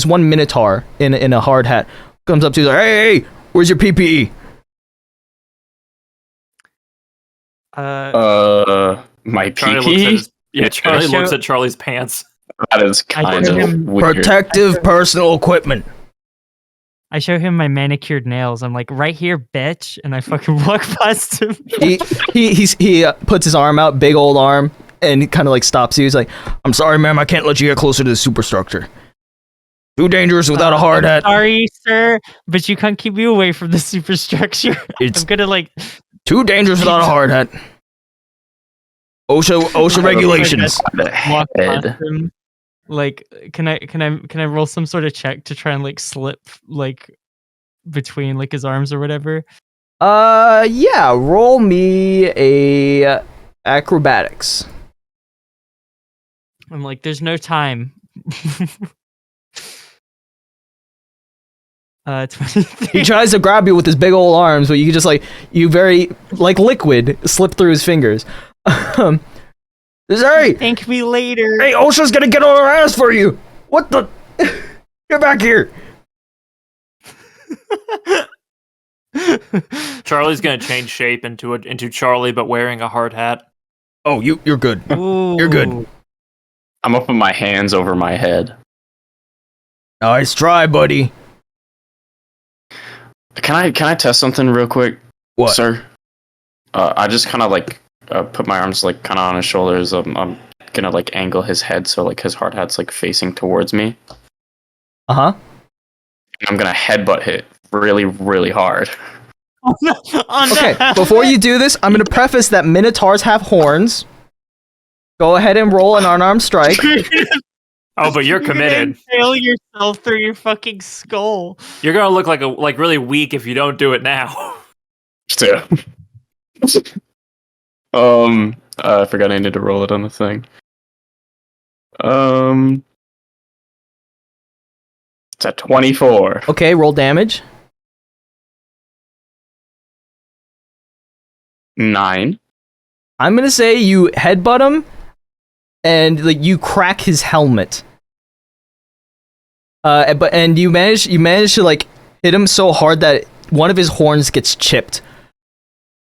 one minotaur in a hard hat comes up to you like, hey, where's your PPE? My Charlie looks at PP. his, Charlie Show- looks at Charlie's pants. That is kind showed of him weird. Protective personal equipment. I show him my manicured nails. I'm like, right here, bitch, and I fucking walk past him. He puts his arm out, big old arm, and he kind of like stops you. He's like, I'm sorry, ma'am, I can't let you get closer to the superstructure. Too dangerous without a hard hat. Sorry, sir, but you can't keep me away from the superstructure. It's I'm gonna like. too dangerous without a hard hat. OSHA regulations. Walk past Head. him. Like, can I roll some sort of check to try and like slip like between like his arms or whatever? Yeah. Roll me a acrobatics. I'm like, there's no time. 23. He tries to grab you with his big old arms, but you just you very like liquid slip through his fingers. Sorry. Thank me later. Hey, OSHA's gonna get on our ass for you. What the? Get back here. Charlie's gonna change shape into Charlie, but wearing a hard hat. Oh, you're good. You're good. I'm gonna put my hands over my head. Nice try, buddy. Can I test something real quick, What? sir? I just kind of like put my arms like kind of on his shoulders. I'm gonna like angle his head so like his hard hat's like facing towards me. Uh-huh. I'm gonna headbutt it really, really hard. Okay, before you do this, I'm gonna preface that Minotaurs have horns. Go ahead and roll an unarmed strike. Oh, but you're committed. Fail yourself through your fucking skull. You're gonna look like really weak if you don't do it now. Yeah. I forgot I need to roll it on the thing. It's a 24. Okay, roll damage. 9. I'm gonna say you headbutt him, and like you crack his helmet. But you manage to like hit him so hard that one of his horns gets chipped.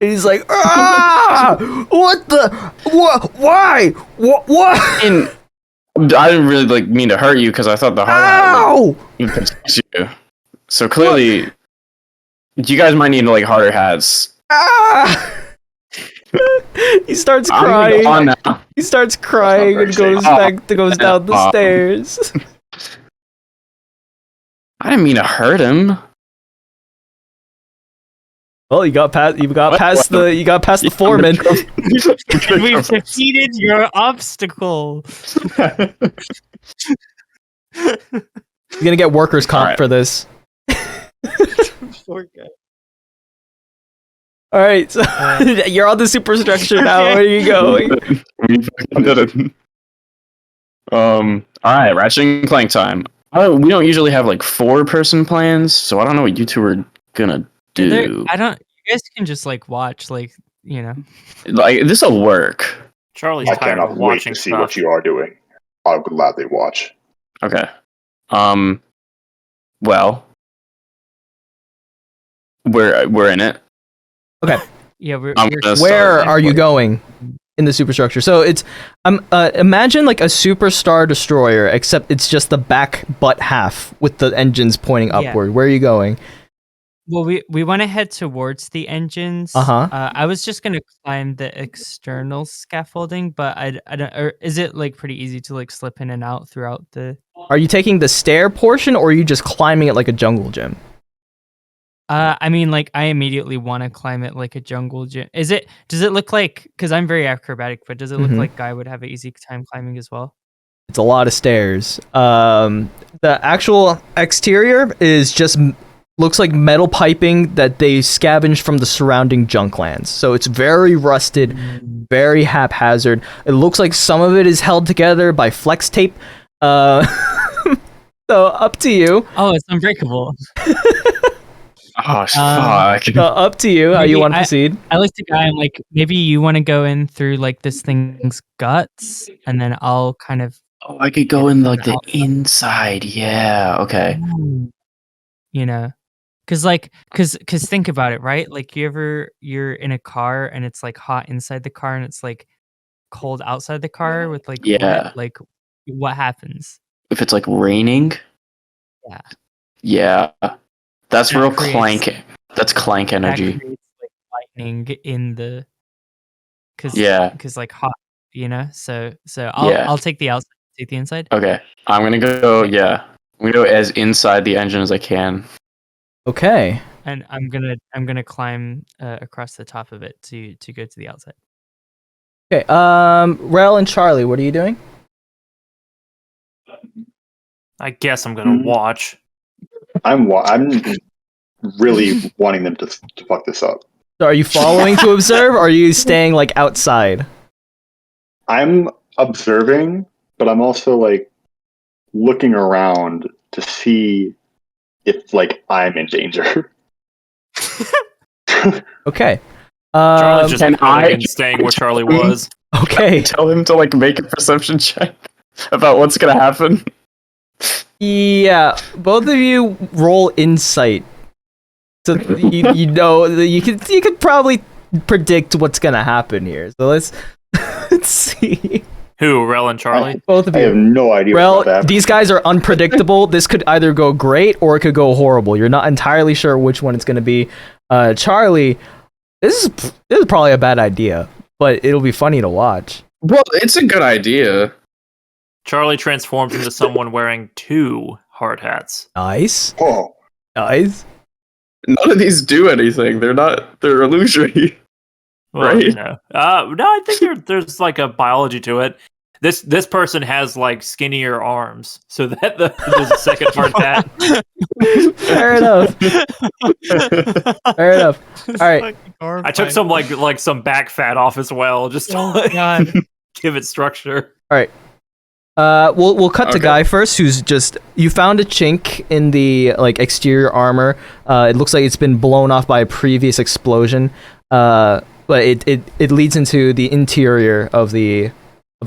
And he's like, ah! What the? What? Why? What? And I didn't really like mean to hurt you because I thought the hard hat would protect you. So clearly, you guys might need like harder hats. Ah! He starts crying. He starts crying and goes down the stairs. I didn't mean to hurt him. Well, you got past the foreman. We've defeated your obstacle. You're gonna get workers' comp for this. Poor guy. All right, so you're on the superstructure now. Where are you going? We fucking did it. All right, Ratchet and Clank time. We don't usually have like 4-person plans, so I don't know what you two are gonna do. You guys can just like watch, like, you know. Like this'll work. Charlie's I tired cannot of wait watching to see stuff. what you are doing. I'll gladly watch. Okay. Well, we're in it. Okay. Yeah, Where are you going in the superstructure? So it's imagine like a superstar destroyer, except it's just the back butt half with the engines pointing upward. Where are you going? Well, we want to head towards the engines. I was just gonna climb the external scaffolding, but I don't. Or is it like pretty easy to like slip in and out throughout the? Are you taking the stair portion, or are you just climbing it like a jungle gym? I mean, like, I immediately want to climb it like a jungle gym. Does it look like, because I'm very acrobatic, but does it look like Guy would have an easy time climbing as well? It's a lot of stairs. The actual exterior is just looks like metal piping that they scavenged from the surrounding junklands. So it's very rusted, very haphazard. It looks like some of it is held together by flex tape. So up to you. Oh, it's unbreakable. Oh, fuck. So up to you how you want to proceed. I like the guy. I'm like, maybe you want to go in through like this thing's guts, and then I'll kind of. Oh, I could go in like the inside. Yeah. Okay. You know, because think about it, right? Like you're in a car and it's like hot inside the car and it's like cold outside the car with like wet, like what happens if it's like raining? Yeah. That's real clank. That's clank energy. That creates, like, lightning in the. Because like hot, you know. So I'll take the outside. Take the inside. Okay, I'm gonna go. Yeah, I'm gonna go as inside the engine as I can. Okay. And I'm gonna climb across the top of it to go to the outside. Okay. Rell and Charlie, what are you doing? I guess I'm gonna watch. I'm really wanting them to fuck this up. So are you following to observe, or are you staying like outside? I'm observing, but I'm also like looking around to see if like I'm in danger. Okay. Charlie's just Can I- and staying where Charlie was. Okay. Tell him to like make a perception check about what's gonna happen. Yeah, both of you roll insight. So you know you could probably predict what's gonna happen here. So let's see. Who? Rell and Charlie? Both of I you. have no idea what's Well, about to happen. these guys are unpredictable. This could either go great or it could go horrible. You're not entirely sure which one it's going to be. Charlie, this is probably a bad idea, but it'll be funny to watch. Well, it's a good idea. Charlie transforms into someone wearing 2 hard hats. Nice. Oh, Nice. None of these do anything. They're illusory. Well, Right. you know. No, I think there's like a biology to it. This person has like skinnier arms, so that there's a second hard hat. Fair enough. Fair enough. All right. I took some like some back fat off as well, just to God. give it structure. We'll cut to Okay. Guy first, who's just you found a chink in the like exterior armor. It looks like it's been blown off by a previous explosion. But it leads into the interior of the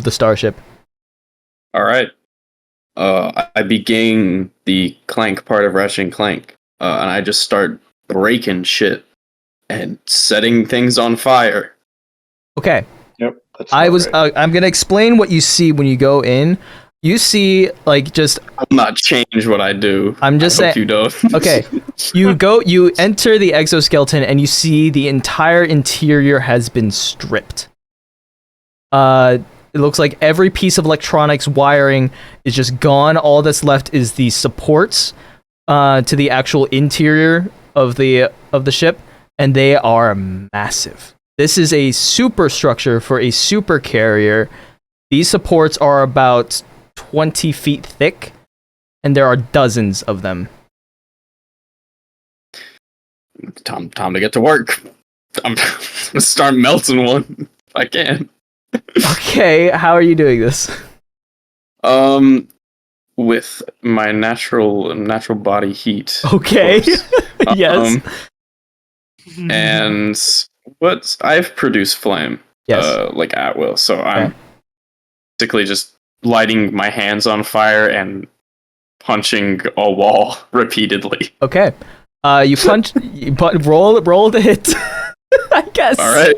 starship. All right. I begin the clank part of Ratchet and Clank, and I just start breaking shit and setting things on fire. Okay. yep. That's I'm gonna explain what you see when you go in. You see like just I'll not change what I do. I'm just I hope saying- you don't. okay. You enter the exoskeleton and you see the entire interior has been stripped. It looks like every piece of electronics wiring is just gone. All that's left is the supports to the actual interior of the ship, and they are massive. This is a superstructure for a super carrier. These supports are about 20 feet thick, and there are dozens of them. Time to get to work. I'm gonna start melting one if I can. Okay, how are you doing this? With my natural body heat. of Okay. course. Yes. And what I've produced flame, Yes. like at will. So I'm Okay. basically just lighting my hands on fire and punching a wall repeatedly. Okay. You punch, but roll the hit. I guess. All right,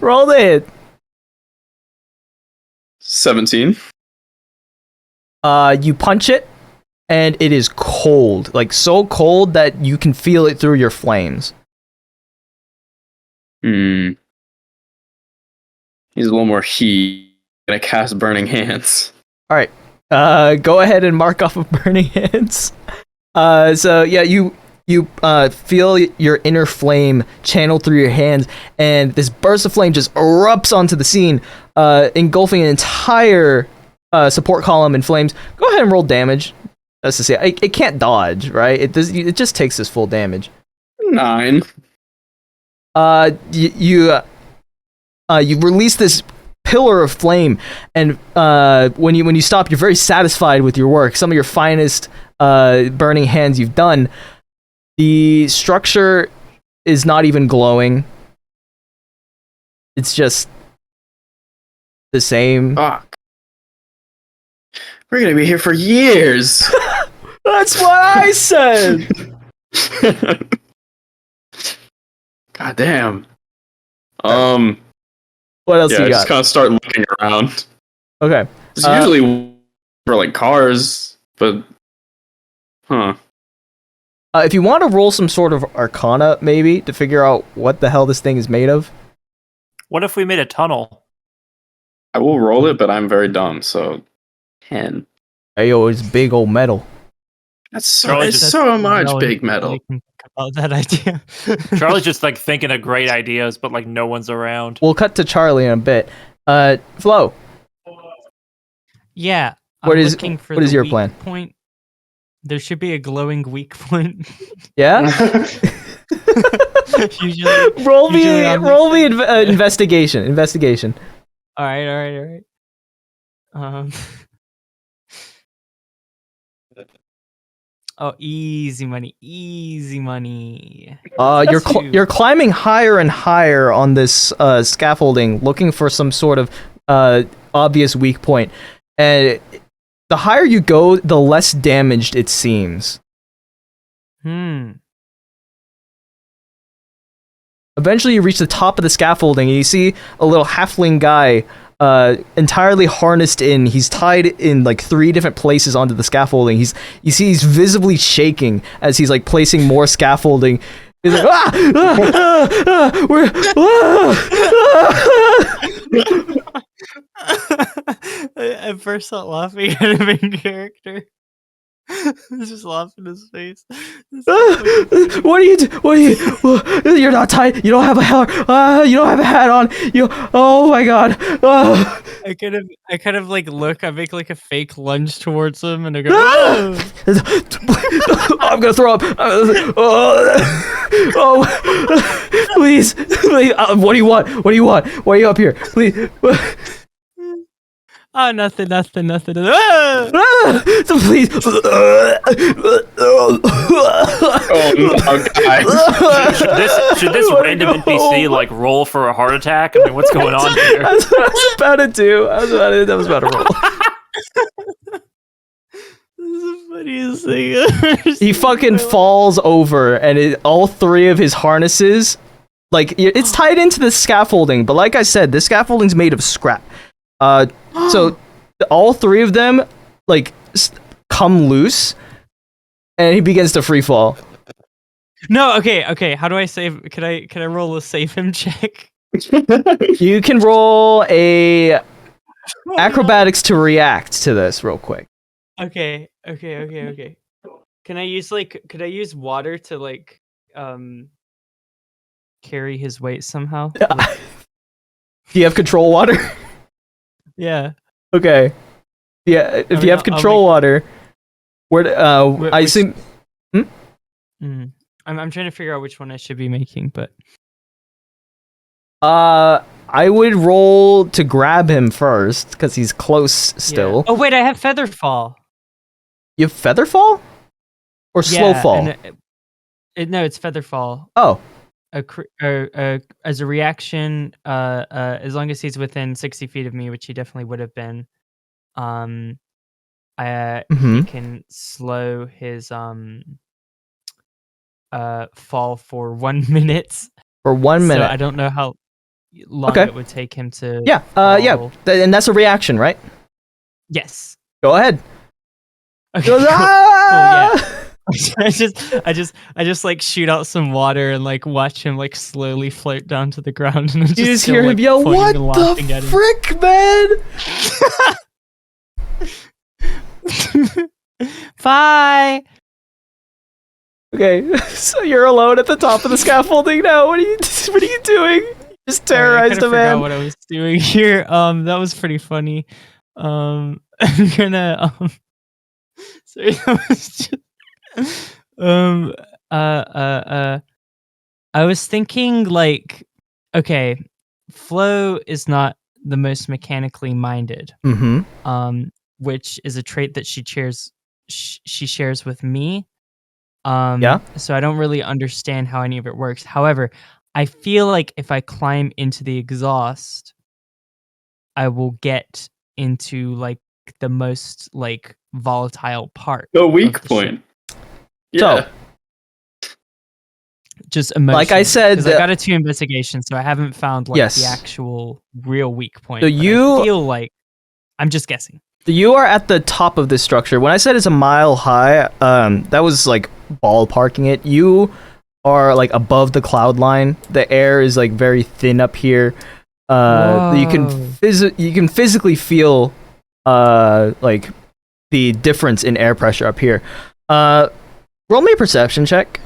Roll the hit. 17. You punch it, and it is cold, like so cold that you can feel it through your flames. He's a little more heat. Gonna cast Burning Hands. All right. Go ahead and mark off of burning hands. So yeah, you feel your inner flame channel through your hands, and this burst of flame just erupts onto the scene, engulfing an entire support column in flames. Go ahead and roll damage. That's to say, it can't dodge, right? It just takes this full damage. 9. You release this pillar of flame, and when you stop, you're very satisfied with your work. Some of your finest burning hands you've done. The structure is not even glowing. It's just the same. Fuck. We're gonna be here for years. That's what I said. God damn. What else Yeah, I you just got? kind of start looking around. Okay. It's usually for like cars, but If you want to roll some sort of arcana, maybe, to figure out what the hell this thing is made of. What if we made a tunnel? I will roll it, but I'm very dumb, so 10. Hey, yo, it's big old metal. That's so, Charlie it's just- so much No, big you metal. can think about that idea. Charlie's just like thinking of great ideas, but like no one's around. We'll cut to Charlie in a bit. Flo. Yeah. What I'm is- looking for what is the your weak plan? Point. There should be a glowing weak point. Yeah. usually, roll me, usually on these roll me things. investigation. Investigation. All right. Oh, easy money. You're climbing higher and higher on this scaffolding, looking for some sort of obvious weak point, and the higher you go, the less damaged it seems. Eventually, you reach the top of the scaffolding, and you see a little halfling guy, entirely harnessed in. He's tied in like 3 different places onto the scaffolding. You see he's visibly shaking as he's like placing more scaffolding. He's like, I first thought laughing at him in character. He's just laughing in his face. What are you? You're not tied. You don't have a hat. You don't have a hat on. Oh my god. I kind of like look. I make like a fake lunge towards him, and I go. Oh! I'm gonna throw up. Oh, please. What do you want? Why are you up here? Please. Oh, nothing. Please. Oh no, guys. Should this random NPC like roll for a heart attack? I mean, what's going on here? That's what I was about to do. I was about to roll. This is the funniest thing ever. He fucking falls over, and all 3 of his harnesses, like, it's tied into the scaffolding, but like I said, the scaffolding's made of scrap. So all 3 of them, like, come loose, and he begins to free fall. No, okay. How do I save? Can I roll a save him check? You can roll a acrobatics to react to this real quick. Okay. Can I use water to like carry his weight somehow? Do you have control water? Yeah. Okay. Yeah, if you have control water, I assume. I'm trying to figure out which one I should be making, but I would roll to grab him first because he's close still. Yeah. Oh wait, I have feather fall. You have feather fall or slow fall? No, it's feather fall. Oh. As a reaction, as long as he's within 60 feet of me, which he definitely would have been, he can slow his fall for 1 minute. For 1 minute. So I don't know how long it would take him to. Yeah. And that's a reaction, right? Yes. Go ahead. Okay. Cool. Yeah. I just like shoot out some water and like watch him like slowly float down to the ground, and you just hear him yell, "What the frick, man!" Bye. Okay, so you're alone at the top of the scaffolding now. What are you doing? Just terrorized a man. What I was doing here. That was pretty funny. I'm gonna sorry, that was just I was thinking like, okay, Flo is not the most mechanically minded, which is a trait that she shares with me. So I don't really understand how any of it works. However, I feel like if I climb into the exhaust, I will get into like the most like volatile part. The weak point. Yeah. So, just emotion. like I said, I got a 2 investigation, so I haven't found like the actual real weak point. So I feel like I'm just guessing. You are at the top of this structure. When I said it's a mile high, that was like ballparking it. You are like above the cloud line. The air is like very thin up here. You can physically feel like the difference in air pressure up here. Roll me a perception check.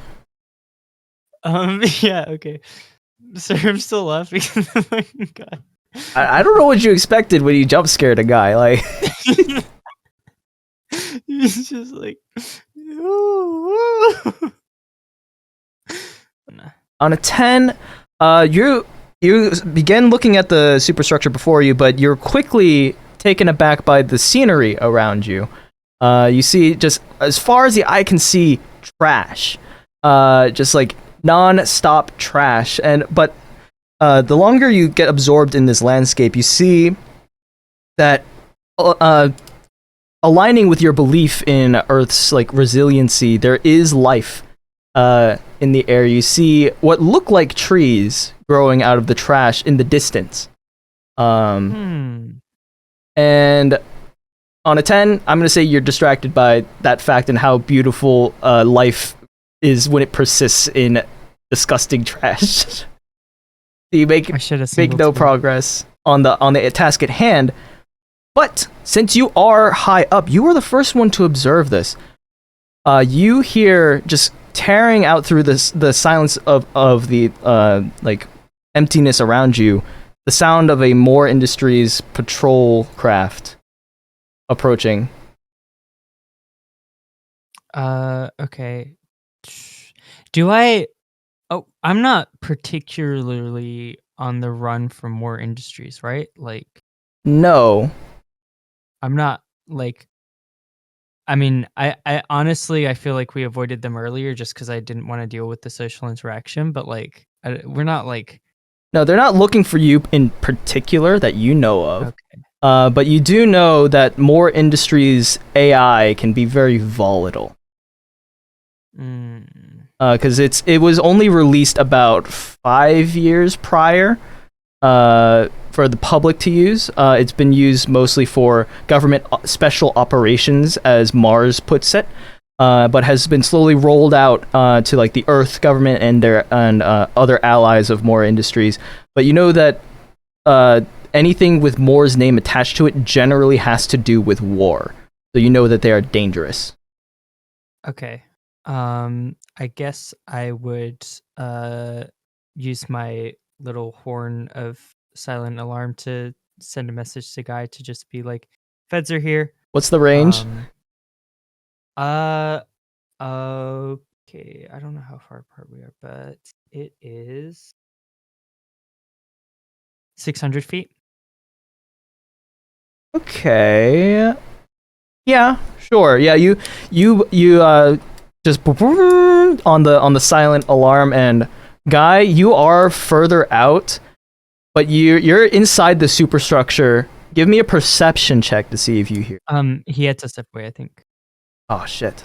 Yeah, okay. Sir, I'm still laughing. Oh my God. I don't know what you expected when you jump scared a guy. Like He's just like. on a 10, you begin looking at the superstructure before you, but you're quickly taken aback by the scenery around you. You see, just as far as the eye can see, trash. Just like non-stop trash. But the longer you get absorbed in this landscape, you see that aligning with your belief in Earth's like resiliency, there is life in the air. You see what look like trees growing out of the trash in the distance. And on a 10, I'm going to say you're distracted by that fact and how beautiful life is when it persists in disgusting trash. You make no progress on the task at hand. But since you are high up, you are the first one to observe this. You hear just tearing out through the silence of the like emptiness around you, the sound of a Moore Industries patrol craft approaching. Okay. Do I? Oh, I'm not particularly on the run from Moore Industries, right? Like, no, I'm not like. I mean, I honestly, I feel like we avoided them earlier just because I didn't want to deal with the social interaction. But like, we're not like. No, they're not looking for you in particular that you know of. Okay. But you do know that Moore Industries AI can be very volatile. Because it was only released about 5 years prior for the public to use. It's been used mostly for government special operations, as Mars puts it, but has been slowly rolled out to like the Earth government and other allies of Moore Industries. But you know that anything with Moore's name attached to it generally has to do with war. So you know that they are dangerous. Okay. I guess I would use my little horn of silent alarm to send a message to Guy to just be like, "Feds are here." What's the range? Okay. I don't know how far apart we are, but it is 600 feet. Okay. Yeah, sure. Yeah, you just on the silent alarm, and Guy, you are further out, but you're inside the superstructure. Give me a perception check to see if you hear. He had to step away, I think. Oh shit.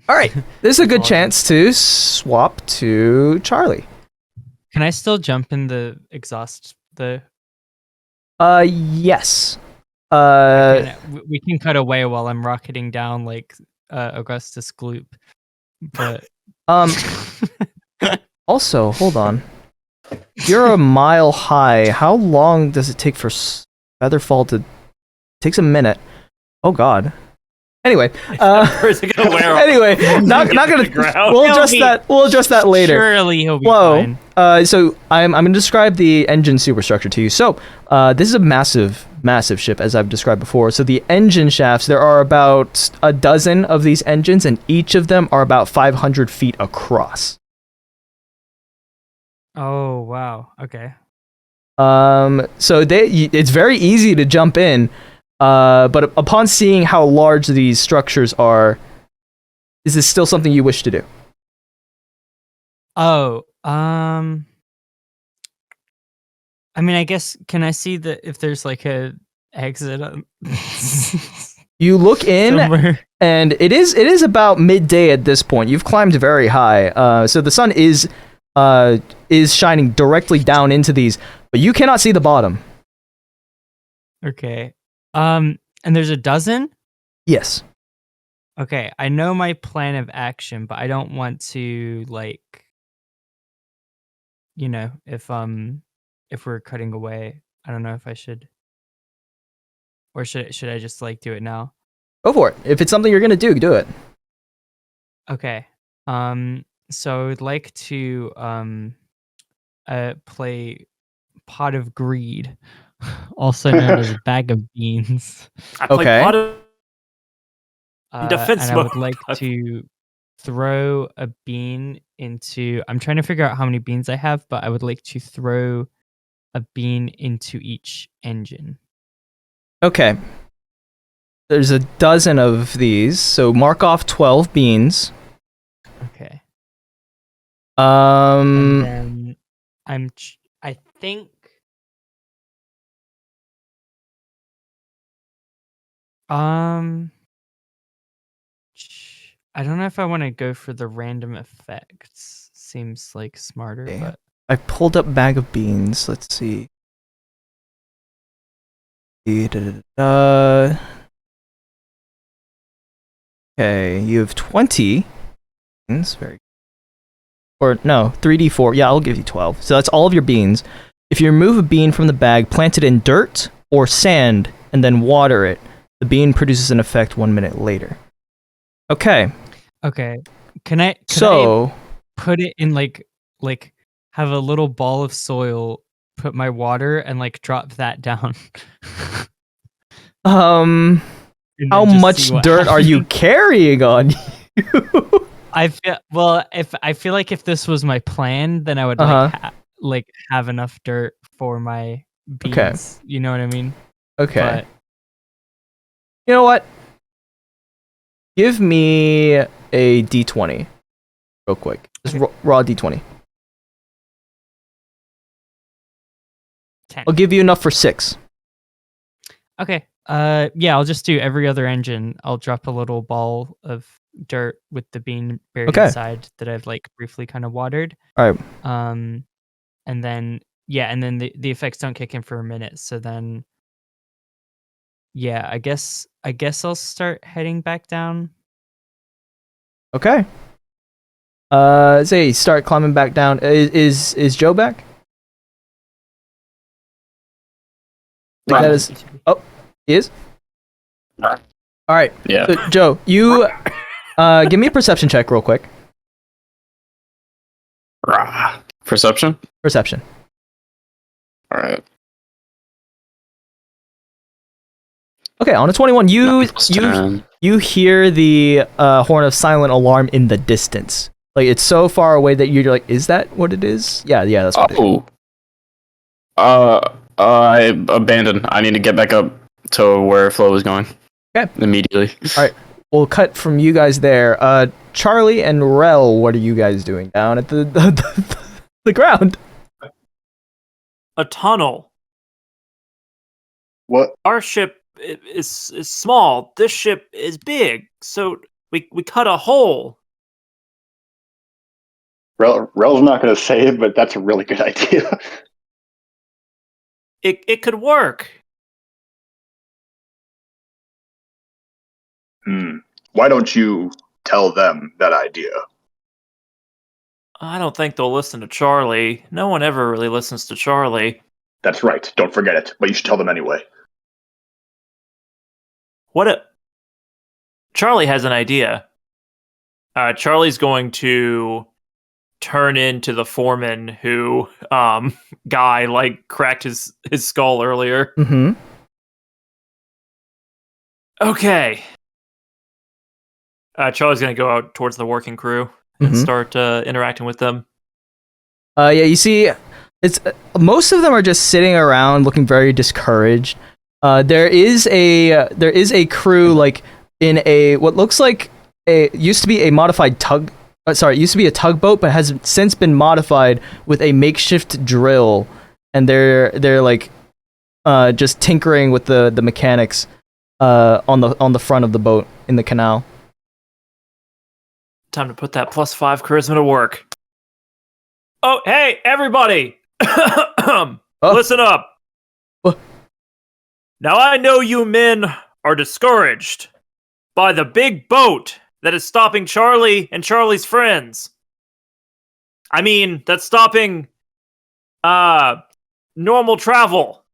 All right, this is a good chance to swap to Charlie. Can I still jump in the exhaust? Yes. We can cut away while I'm rocketing down like Augustus Gloop. But also, hold on. You're a mile high. How long does it take for Featherfall to? It takes a minute. Oh God. Anyway, anyway, not gonna. We'll adjust that later. Surely he'll be fine. So I'm gonna describe the engine superstructure to you. So this is a massive ship, as I've described before. So the engine shafts, there are about a dozen of these engines, and each of them are about 500 feet across. Oh wow. Okay. So it's very easy to jump in. But upon seeing how large these structures are, is this still something you wish to do? Oh, I mean, I guess, can I see if there's like a exit? You look in, somewhere? And it is about midday at this point. You've climbed very high, so the sun is shining directly down into these, but you cannot see the bottom. Okay. And there's a dozen? Yes. Okay, I know my plan of action, but I don't want to like, you know, if we're cutting away, I don't know if I should, or should I just like do it now? Go for it. If it's something you're gonna do it. Okay. So I would like to play pot of greed, also known as a bag of beans. I play Okay. pot of defense And I would mode. like to throw a bean into. I'm trying to figure out how many beans I have, but I would like to throw a bean into each engine. Okay. There's a dozen of these, so mark off 12 beans. Okay. Um. And then I think. I don't know if I want to go for the random effects. Seems like smarter, Okay. but I pulled up bag of beans. Let's see. Okay, you have 20 beans. Very. Or no, 3d4. Yeah, I'll give you 12. So that's all of your beans. If you remove a bean from the bag, plant it in dirt or sand, and then water it, the bean produces an effect 1 minute later. Okay. okay. Can I So put it in like have a little ball of soil, put my water, and like drop that down? how much dirt are you carrying on you? I feel like if this was my plan, then I would like have enough dirt for my beans. Okay. You know what I mean? Okay. But You know what? Give me a d20 real quick. Just raw d20. 10. I'll give you enough for 6. Okay. Yeah, I'll just do every other engine. I'll drop a little ball of dirt with the bean buried inside that I've like briefly kind of watered. All right. And then the effects don't kick in for a minute. So then yeah, I guess I'll start heading back down. Okay. Say start climbing back down. Is Joe back? That is. Oh, he is. All right. Yeah. So, Joe, you give me a perception check real quick. Perception. Perception. All right. Okay, on a 21, you hear the horn of silent alarm in the distance. Like it's so far away that you're like, is that what it is? Yeah, that's what it is. I abandoned. I need to get back up to where Flo was going. Okay. Immediately. All right. We'll cut from you guys there. Charlie and Rell, what are you guys doing down at the ground? A tunnel. What? Our ship is small. This ship is big. So we cut a hole. Rell's not going to say it, but that's a really good idea. It could work. Why don't you tell them that idea? I don't think they'll listen to Charlie. No one ever really listens to Charlie. That's right. Don't forget it. But you should tell them anyway. Charlie has an idea. Charlie's going to turn into the foreman who guy like cracked his skull earlier. Mm-hmm. Okay. Charlie's gonna go out towards the working crew and start interacting with them. Yeah, you see, it's most of them are just sitting around looking very discouraged. There is a crew like in a what looks like used to be a modified tug. It used to be a tugboat, but has since been modified with a makeshift drill, and they're like just tinkering with the mechanics on the front of the boat in the canal. Time to put that +5 charisma to work. Oh, hey, everybody! Listen up. Now I know you men are discouraged by the big boat that is stopping Charlie and Charlie's friends. I mean, that's stopping normal travel.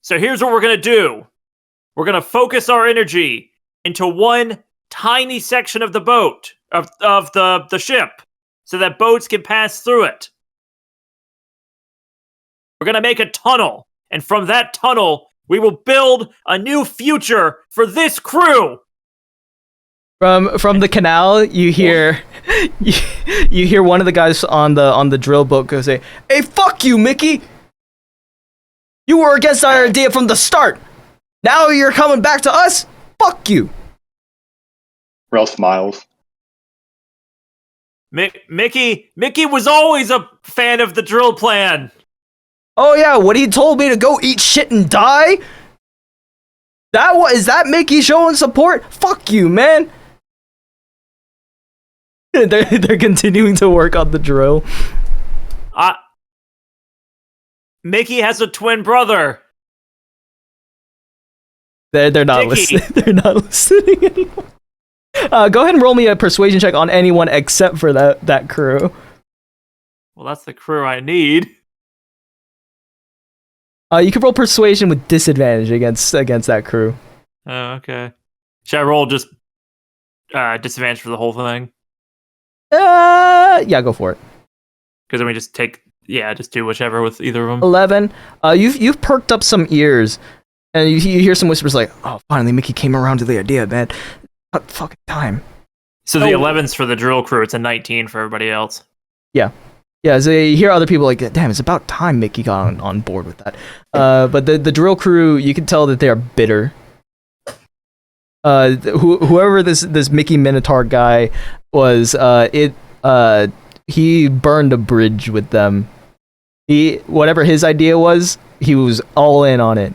So here's what we're gonna do. We're gonna focus our energy into one tiny section of the boat, of the ship, so that boats can pass through it. We're gonna make a tunnel, and from that tunnel, we will build a new future for this crew. From the canal, you hear you hear one of the guys on the drill boat go say, "Hey, fuck you, Mickey! You were against our idea from the start. Now you're coming back to us? Fuck you!" Rell smiles. Mickey was always a fan of the drill plan. Oh yeah, when he told me to go eat shit and die? Is that Mickey showing support? Fuck you, man. They're continuing to work on the drill. Mickey has a twin brother. They're not listening. They're not listening anymore. Go ahead and roll me a persuasion check on anyone except for that crew. Well, that's the crew I need. You can roll persuasion with disadvantage against that crew. Oh, okay. Should I roll just disadvantage for the whole thing? Yeah, go for it. Because then we just just do whichever with either of them. 11. You've perked up some ears, and you hear some whispers like, "Oh, finally, Mickey came around to the idea, man. What fucking time?" So the 11's for the drill crew. It's a 19 for everybody else. Yeah. Yeah, so you hear other people like, "Damn, it's about time Mickey got on board with that." But the drill crew, you can tell that they are bitter. Whoever this Mickey Minotaur guy was, he burned a bridge with them. Whatever his idea was, he was all in on it.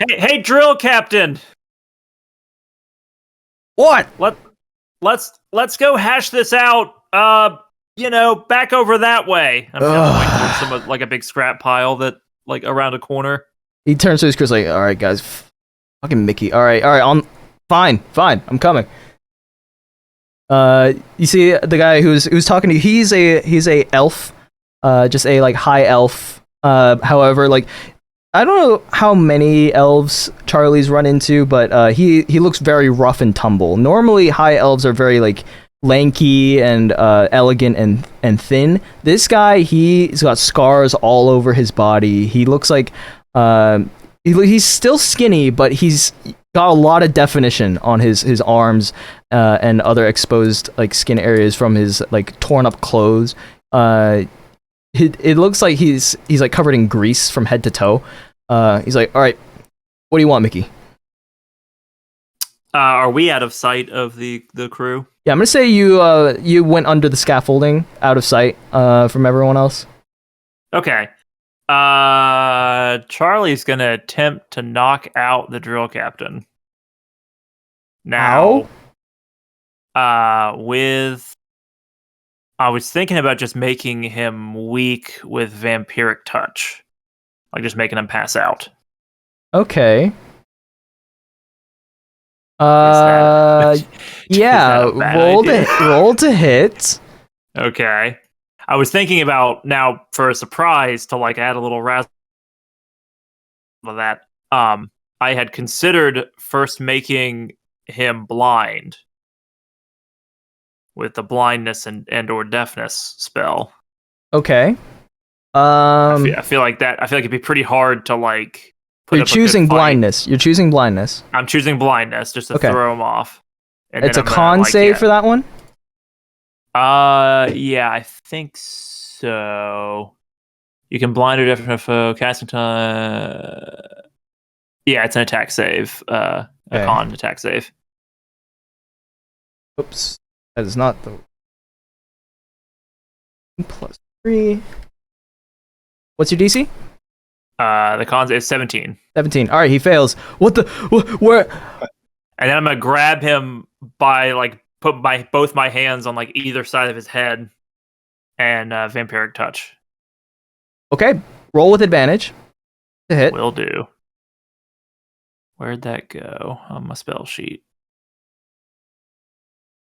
Hey, drill captain. What? Let's go hash this out. Back over that way. I'm kind of towards like a big scrap pile that like around a corner. He turns to his crew like, "All right, guys, fucking Mickey. All right, fine, I'm coming." You see the guy who's talking to you. He's a elf, just a like high elf. However, like I don't know how many elves Charlie's run into, but he looks very rough and tumble. Normally, high elves are very like lanky and elegant and thin. This guy, he's got scars all over his body. He looks like he's still skinny, but he's got a lot of definition on his arms and other exposed like skin areas from his like torn up clothes. It looks like he's like covered in grease from head to toe. He's like, "All right, what do you want, Mickey?" Are we out of sight of the crew? Yeah, I'm gonna say you went under the scaffolding, out of sight from everyone else. Okay. Charlie's gonna attempt to knock out the drill captain. Now, I was thinking about just making him weak with vampiric touch, like just making him pass out. Okay. Yeah, roll to hit. Okay. I was thinking about now for a surprise to like add a little razzle to that. I had considered first making him blind with the blindness and or deafness spell. Okay. I feel like it'd be pretty hard to like. You're choosing blindness. You're choosing blindness. I'm choosing blindness just to throw him off. And it's a con save for that one? Yeah, I think so. You can blind or deafen a foe. Casting time. Yeah, it's an attack save. A con attack save. Oops. That is not the... +3. What's your DC? The con is 17. 17. All right, he fails. Where? And then I'm gonna grab him by like put both my hands on like either side of his head, and vampiric touch. Okay, roll with advantage to hit. Will do. Where'd that go on my spell sheet?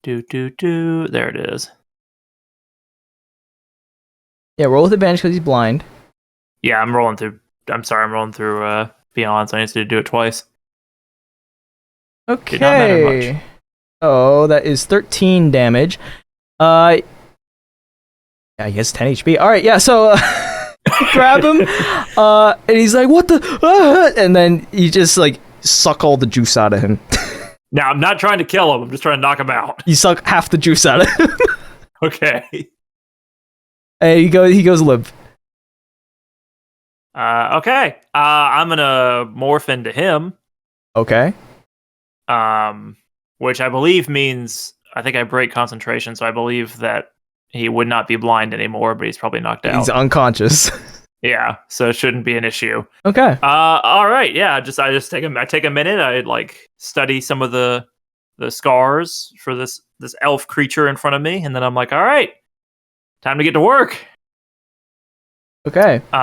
There it is. Yeah, roll with advantage because he's blind. Yeah, I'm rolling through Beyond, so I need to do it twice. Okay. Did not matter much. Oh, that is 13 damage. Yeah, he has 10 HP. All right, yeah. So grab him, and he's like, "What the?" And then you just like suck all the juice out of him. Now, I'm not trying to kill him. I'm just trying to knock him out. You suck half the juice out of him. Okay. And he goes limp. Okay. I'm gonna morph into him. Okay. Which I believe means I think I break concentration, so I believe that he would not be blind anymore, but he's probably knocked out. He's unconscious. Yeah, so it shouldn't be an issue. Okay. All right. Yeah, I just take a minute. I like study some of the scars for this elf creature in front of me, and then I'm like, all right, time to get to work. Okay. So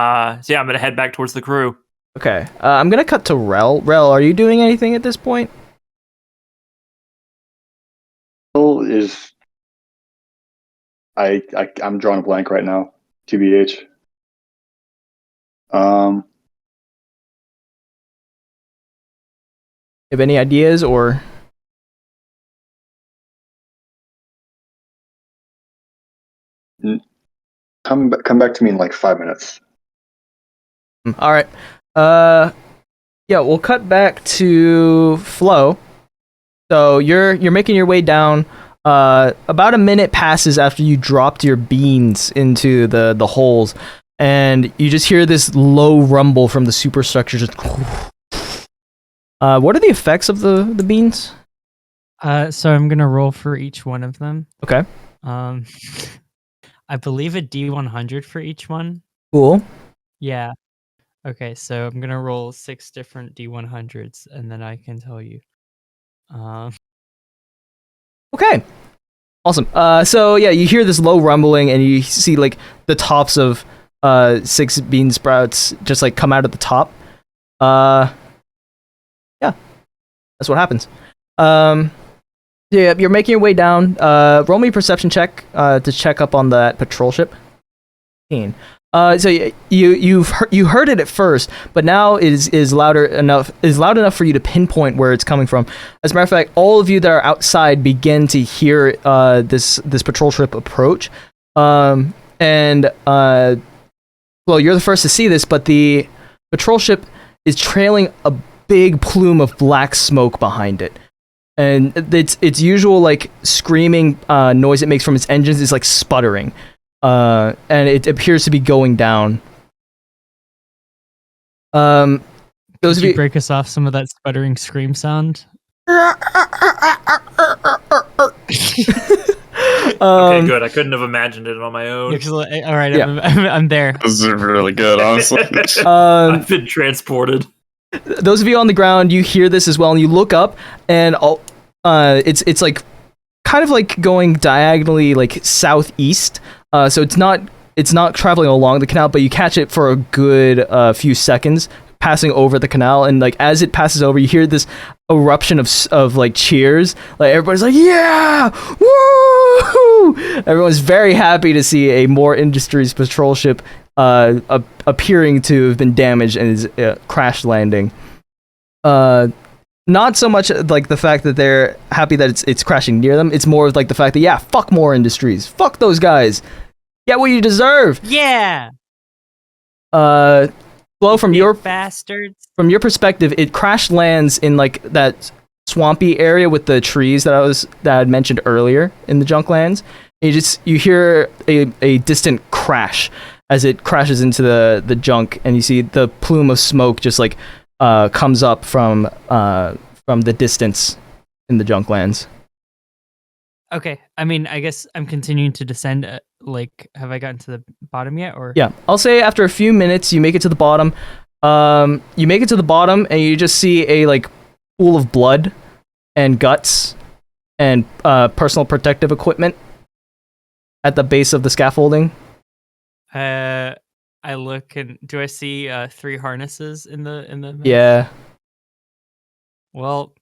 yeah, I'm gonna head back towards the crew. Okay. I'm gonna cut to Rell. Rell, are you doing anything at this point? Is I'm drawing a blank right now. TBH. Have any ideas or? Come back to me in like 5 minutes. All right. Yeah, we'll cut back to Flo. So you're making your way down. About a minute passes after you dropped your beans into the holes, and you just hear this low rumble from the superstructure. Just. What are the effects of the beans? So I'm gonna roll for each one of them. Okay. I believe a D100 for each one. Cool. Yeah. Okay, so I'm gonna roll 6 different D100s, and then I can tell you. Okay. Awesome. So yeah, you hear this low rumbling, and you see like the tops of 6 bean sprouts just like come out of the top. Yeah, that's what happens. Yeah, you're making your way down. Roll me a perception check to check up on that patrol ship. So you heard it at first, but now is loud enough for you to pinpoint where it's coming from. As a matter of fact, all of you that are outside begin to hear this patrol ship approach. Well, you're the first to see this, but the patrol ship is trailing a big plume of black smoke behind it. And its usual like screaming noise it makes from its engines is like sputtering. And it appears to be going down. Those Could of you you break us off some of that sputtering scream sound? Okay, good. I couldn't have imagined it on my own. All right, Yeah. I'm there. This is really good, honestly. I've been transported. Those of you on the ground, you hear this as well, and you look up, and it's like kind of like going diagonally like southeast. So it's not traveling along the canal, but you catch it for a good few seconds passing over the canal, and like as it passes over, you hear this eruption of like cheers. Like everybody's like, "Yeah, woo!" Everyone's very happy to see a More Industries patrol ship appearing to have been damaged and is crash landing. Not so much like the fact that they're happy that it's crashing near them. It's more of like the fact that, yeah, fuck More Industries. Fuck those guys. Get what you deserve. Yeah. Flo, from your bastards. From your perspective, it crash lands in like that swampy area with the trees that I had mentioned earlier in the Junklands. You hear a distant crash as it crashes into the junk, and you see the plume of smoke just like comes up from the distance in the Junklands. Okay, I mean, I guess I'm continuing to descend. Like, have I gotten to the bottom yet, or? Yeah, I'll say after a few minutes, you make it to the bottom. You make it to the bottom, and you just see a like pool of blood and guts and personal protective equipment at the base of the scaffolding. I look, and do I see 3 harnesses in the mess? Yeah. Well,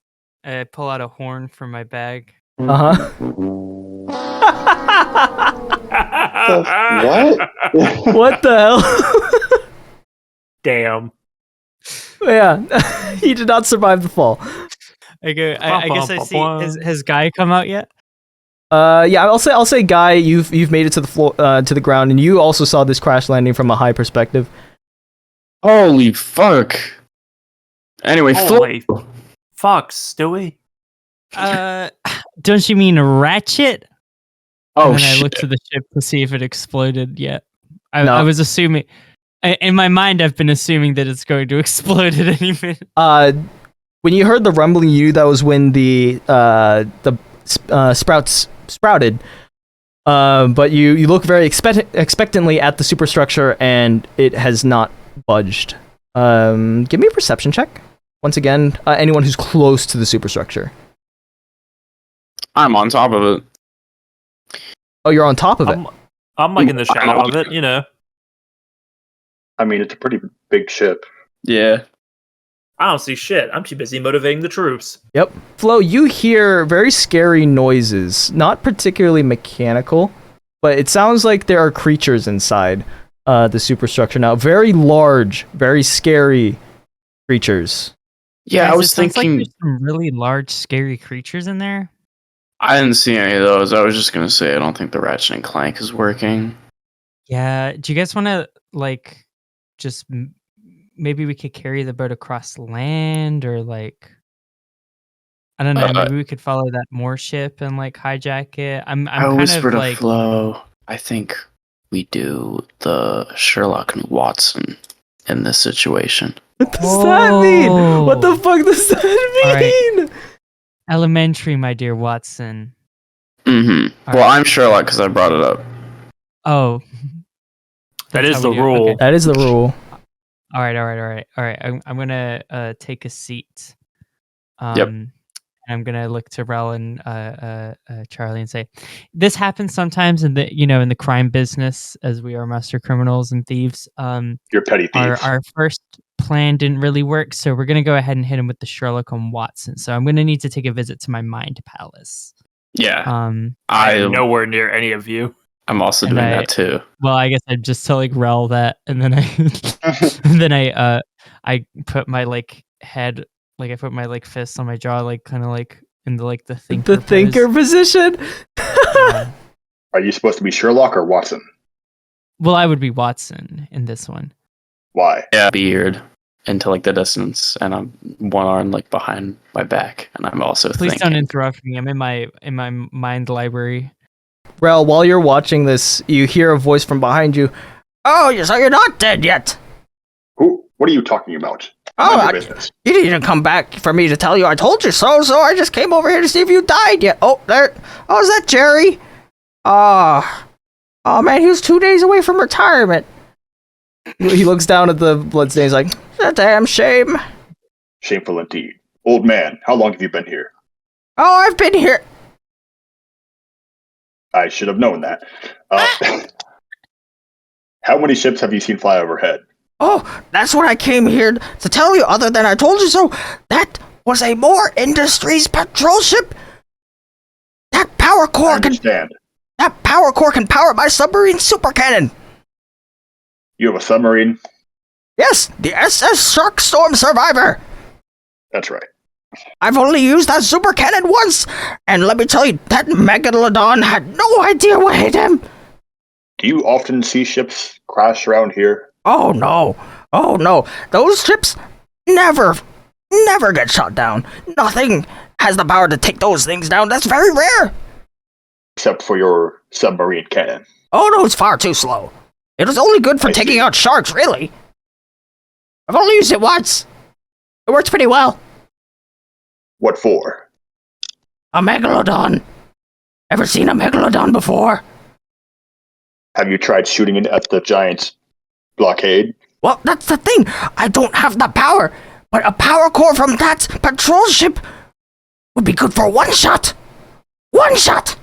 I pull out a horn from my bag. Uh-huh. What? What the hell? Damn. Yeah. He did not survive the fall. I guess I see. Has Guy come out yet? Yeah, I'll say, Guy, you've made it to the floor, to the ground, and you also saw this crash landing from a high perspective. Holy fuck! Anyway, Holy fuck, Stewie. Don't you mean Ratchet? Oh, and then shit. I looked to the ship to see if it exploded yet. I No. was assuming. In my mind, I've been assuming that it's going to explode at any minute. When you heard the rumbling, you knew that was when the sprouts sprouted. But you look very expectantly at the superstructure, and it has not budged. Give me a perception check. Once again, anyone who's close to the superstructure. I'm on top of it. Oh, you're on top of it. I'm like in the shadow of it, you know. I mean, it's a pretty big ship. Yeah. I don't see shit. I'm too busy motivating the troops. Yep. Flo, you hear very scary noises. Not particularly mechanical, but it sounds like there are creatures inside the superstructure now. Very large, very scary creatures. Yeah, Guys, I was it sounds thinking. like there's some really large, scary creatures in there. I didn't see any of those. I was just gonna say I don't think the Ratchet and Clank is working. Yeah. Do you guys want to like just maybe we could carry the boat across land, or like I don't know. Maybe we could follow that Moor ship and like hijack it. I'm I kind whispered of to like. Flo. I think we do the Sherlock and Watson in this situation. What does that mean? What the fuck does that mean? Right. Elementary, my dear Watson. Mm-hmm. All Well, right. I'm Sherlock because I brought it up. Oh. That That's is how the we do it. rule. Okay. That is the rule. All right. I'm gonna take a seat. Yep. And I'm gonna look to Rell and Charlie and say, "This happens sometimes in the crime business, as we are master criminals and thieves. You're petty thieves. Our first plan didn't really work, so we're gonna go ahead and hit him with the Sherlock and Watson. So I'm gonna need to take a visit to my mind palace. Yeah. Um, I'm nowhere near any of you. I'm also And doing that too. well, I guess I'm just telling Rell that, and then I put my like head, like I put my like fist on my jaw, like kind of like in the like the thinker. The thinker position. Yeah. Are you supposed to be Sherlock or Watson? Well, I would be Watson in this one. Why? Yeah, beard into like the distance, and I'm one arm like behind my back, and I'm also Please thinking. don't interrupt me. I'm in my mind library. Rel, while you're watching this, you hear a voice from behind you. Oh, so you're not dead yet. Who? What are you talking about? Oh, Mind your business. You didn't even come back for me to tell you I told you so, so I just came over here to see if you died yet. Oh, there. Oh, is that Jerry? Oh man, he was 2 days away from retirement. He looks down at the bloodstains like, It's a damn shame. Shameful indeed. Old man, how long have you been here? Oh, I've been here. I should have known that. How many ships have you seen fly overhead? Oh, that's what I came here to tell you, other than I told you so. That was a Moor Industries patrol ship. That power I core can understand. power my submarine super cannon. You have a submarine? Yes, the SS Sharkstorm Survivor. That's right. I've only used that super cannon once, and let me tell you, that Megalodon had no idea what hit him. Do you often see ships crash around here? Oh no, those ships never get shot down. Nothing has the power to take those things down. That's very rare. Except for your submarine cannon. Oh no, it's far too slow. It was only good for I taking see. out sharks, really. I've only used it once. It works pretty well. What for? A Megalodon. Ever seen a Megalodon before? Have you tried shooting it at the giant blockade? Well, that's the thing. I don't have the power, but a power core from that patrol ship would be good for one shot. One shot.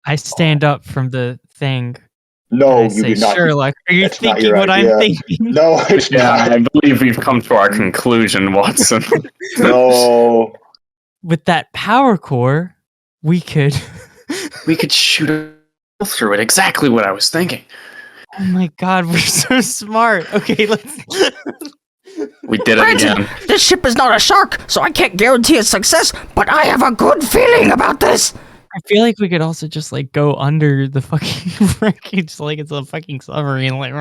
I stand up from the thing. No, and I you say, do not. Sherlock, are you That's not thinking your what idea. I'm thinking? No, it's Yeah, not. I believe we've come to our conclusion, Watson. No. With that power core, we could. We could shoot a hole through it. Exactly what I was thinking. Oh my god, we're so smart. Okay, let's. We did it again. Granted, this ship is not a shark, so I can't guarantee its success, but I have a good feeling about this. I feel like we could also just like go under the fucking wreckage like it's a fucking submarine. Like,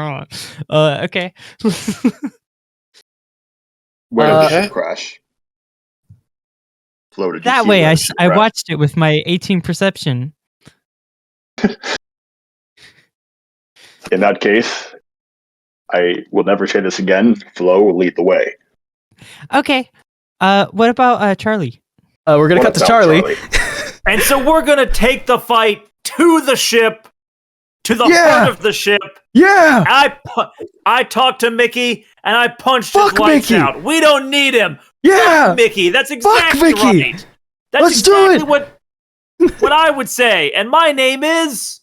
okay. Where did the ship crash? Flo, did you That see way, where I the ship I crashed? watched it with my 18 perception. In that case, I will never say this again. Flo will lead the way. Okay. What about Charlie? We're gonna What cut to about Charlie. And so we're gonna take the fight to the ship, to the Yeah. heart of the ship. Yeah. I talked to Mickey and I punched Fuck his lights Mickey. out. We don't need him. Yeah. Fuck Mickey. That's exactly Mickey. right. That's Let's do exactly it. what I would say. And my name is.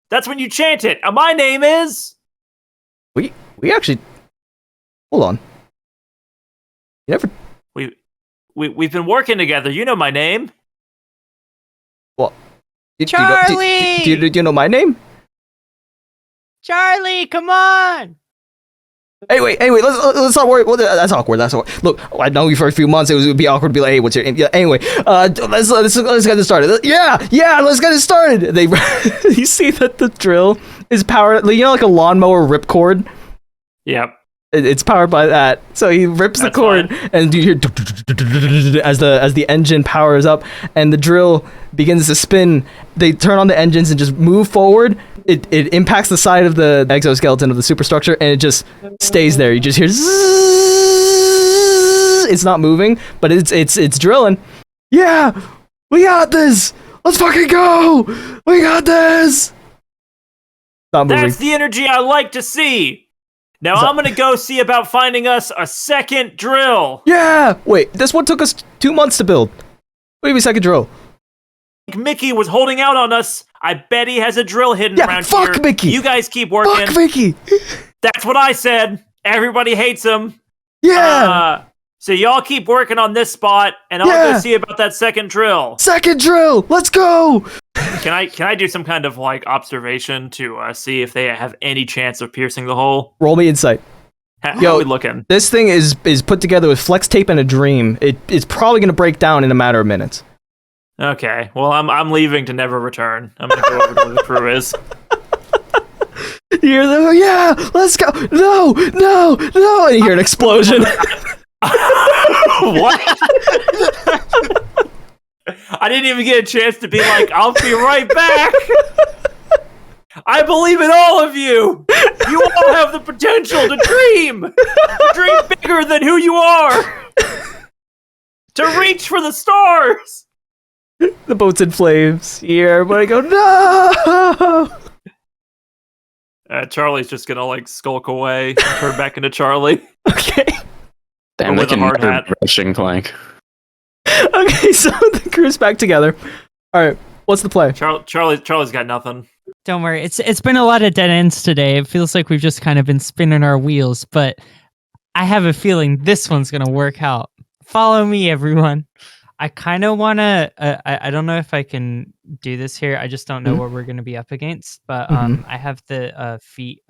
That's when you chant it. And my name is. We actually. Hold on. You never. We've been working together. You know my name. Well. Charlie! Do you know my name? Charlie, come on! Anyway, let's not worry. Well, that's awkward. Look, I know you for a few months. It would be awkward to be like, "Hey, what's your name?" Yeah. Anyway, let's get this started. Yeah, let's get it started. They, you see that the drill is powered. You know, like a lawnmower ripcord. Yep. It's powered by that. So he rips the cord, and you hear as the engine powers up, and the drill begins to spin. They turn on the engines and just move forward. It impacts the side of the exoskeleton of the superstructure, and it just stays there. You just hear zzz. It's not moving, but it's drilling. Yeah, we got this. Let's fucking go. We got this. Not moving. That's the energy I like to see. Now I'm gonna go see about finding us a second drill. Yeah. Wait, this one took us 2 months to build. What do you mean second drill? Mickey was holding out on us. I bet he has a drill hidden around here. Fuck Mickey. You guys keep working. Fuck Mickey. That's what I said. Everybody hates him. Yeah. So y'all keep working on this spot, and I'll go see about that second drill. Second drill. Let's go. Can I do some kind of like observation to see if they have any chance of piercing the hole? Roll me insight. How are we looking? This thing is put together with flex tape and a dream. It's probably gonna break down in a matter of minutes. Okay. Well, I'm leaving to never return. I'm gonna go over to where the crew is. You hear them? Yeah. Let's go. No. And you hear an explosion. What? I didn't even get a chance to be like, I'll be right back. I believe in all of you. You all have the potential to dream bigger than who you are, to reach for the stars. The boat's in flames. You hear everybody go, no. Charlie's just gonna like skulk away, and turn back into Charlie. Okay. Damn, with they a can hard murder hat. brushing plank. Okay, so the crew's back together. All right, what's the play? Charlie's got nothing. Don't worry. It's been a lot of dead ends today. It feels like we've just kind of been spinning our wheels, but I have a feeling this one's gonna work out. Follow me, everyone. I kind of want to. I don't know if I can do this here. I just don't know what we're gonna be up against. But I have the feat.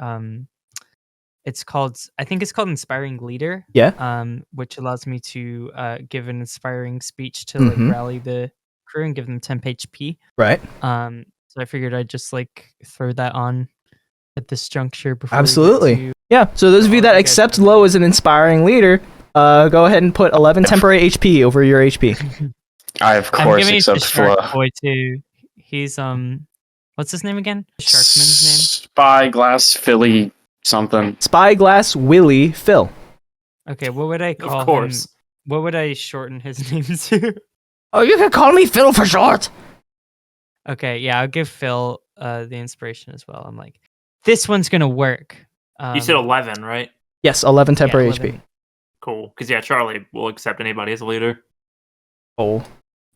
It's called. I think it's called Inspiring Leader. Yeah. Which allows me to give an inspiring speech to like rally the crew and give them temp HP. Right. So I figured I'd just like throw that on at this juncture before. Absolutely. Yeah. So those of you that accept Low as an inspiring leader, go ahead and put 11 temporary HP over your HP. I of I'm course giving it to accept Flo. Shark Boy too. He's what's his name again? Sharkman's name. Spyglass Philly something. Spyglass Willie Phil. Okay, what would I call Of course. him? What would I shorten his name to? Oh, you can call me Phil for short. Okay, yeah, I'll give Phil the inspiration as well. I'm like, this one's gonna work. You said 11, right? Yes, 11 temporary 11. HP. Cool. Because yeah, Charlie will accept anybody as a leader. Oh.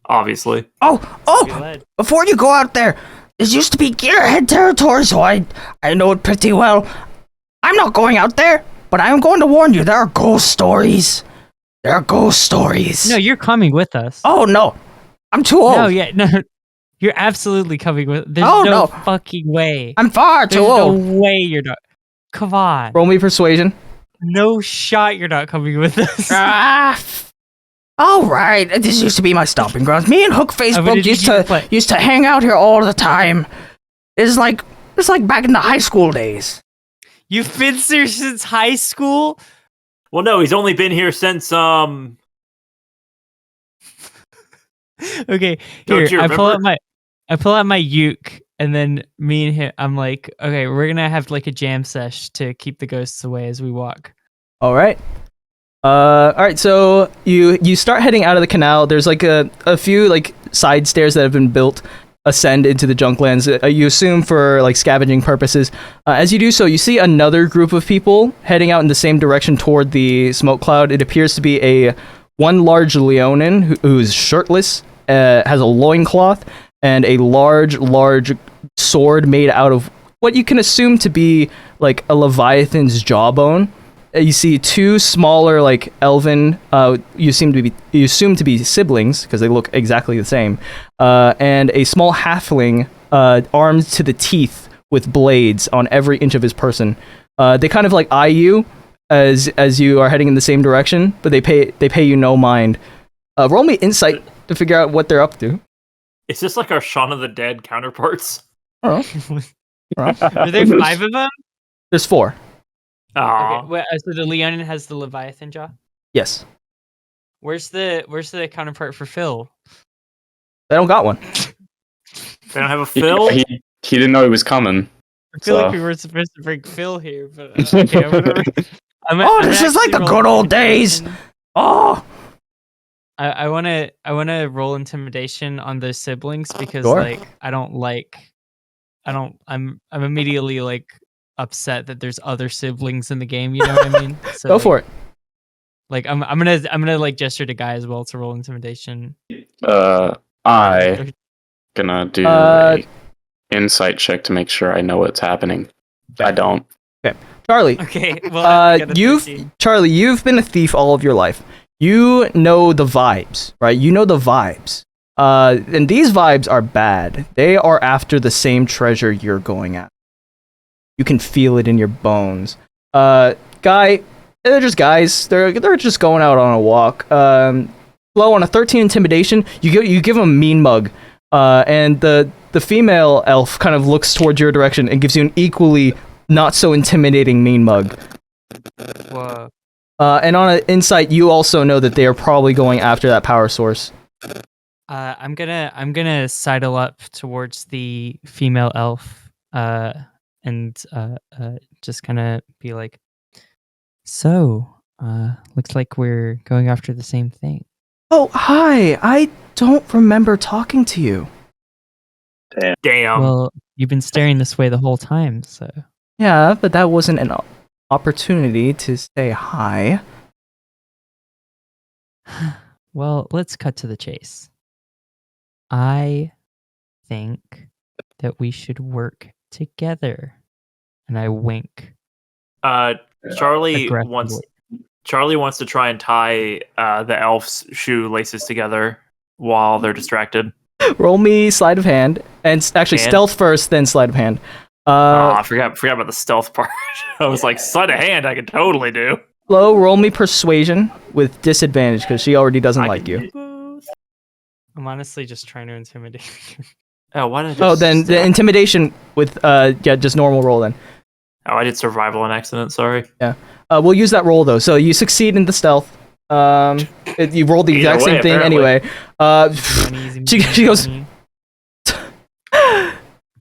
Obviously. Oh, Be led. before you go out there, this used to be Gearhead territory, so I know it pretty well. I'm not going out there, but I am going to warn you, there are ghost stories. There are ghost stories. No, you're coming with us. Oh, no. I'm too old. No, yeah, no. You're absolutely coming with. There's Oh, no no. fucking way. I'm far too There's old. no way you're not. Come on. Roll me persuasion. No shot you're not coming with us. Ah, All right, this used to be my stomping grounds. Me and Hook Facebook used to hang out here all the time. It's like back in the high school days. You've been here since high school? Well, no, he's only been here since Okay, here, I pull out my uke, and then me and him, I'm like, okay, we're gonna have like a jam sesh to keep the ghosts away as we walk. All right. All right. So you start heading out of the canal. There's like a few like side stairs that have been built ascend into the junklands. You assume for like scavenging purposes. As you do so, you see another group of people heading out in the same direction toward the smoke cloud. It appears to be one large Leonin who's shirtless, has a loincloth, and a large sword made out of what you can assume to be like a leviathan's jawbone. You see two smaller, like elven, you assume to be siblings because they look exactly the same, and a small halfling, armed to the teeth with blades on every inch of his person. They kind of like eye you as you are heading in the same direction, but they pay you no mind. Roll me insight to figure out what they're up to. Is this like our Shaun of the Dead counterparts? Oh, Are there 5 of them? there's 4. Okay, wait, so the Leonin has the Leviathan jaw? Yes, Where's the counterpart for Phil? they don't got one. They don't have a Phil? He didn't know he was coming. I feel So- like we were supposed to bring Phil here, but okay, whatever. This is like the good old days. Oh, I wanna roll intimidation on those siblings because Sure. like I'm immediately like upset that there's other siblings in the game, you know what I mean? So, Go for it. Like I'm gonna like gesture to Guy as well to roll intimidation. I gonna do a insight check to make sure I know what's happening. I don't. Charlie. Okay, well I got a 13. Charlie, you've been a thief all of your life. You know the vibes, right? You know the vibes. And these vibes are bad. They are after the same treasure you're going at. You can feel it in your bones. Guy, they're just guys. They're just going out on a walk. Flo, on a 13 intimidation, you give them a mean mug. And the female elf kind of looks towards your direction and gives you an equally not so intimidating mean mug. Whoa. And on an insight, you also know that they are probably going after that power source. I'm gonna sidle up towards the female elf, and just kind of be like, so, looks like we're going after the same thing. Oh, hi! I don't remember talking to you. Damn. Well, you've been staring this way the whole time, so. Yeah, but that wasn't an opportunity to say hi. Well, let's cut to the chase. I think that we should work together. And I wink. Charlie aggressively. wants to try and tie the elf's shoelaces together while they're distracted. Roll me sleight of hand, and actually stealth first, then sleight of hand. I forgot about the stealth part. I was like, sleight of hand, I could totally do. Flo, roll me persuasion with disadvantage because she already doesn't like you. I'm honestly just trying to intimidate you. Oh, why did I Oh, then the intimidation with just normal roll then. Oh, I did survival on accident. Sorry. Yeah. We'll use that roll though. So you succeed in the stealth. You rolled the exact same thing anyway. She goes,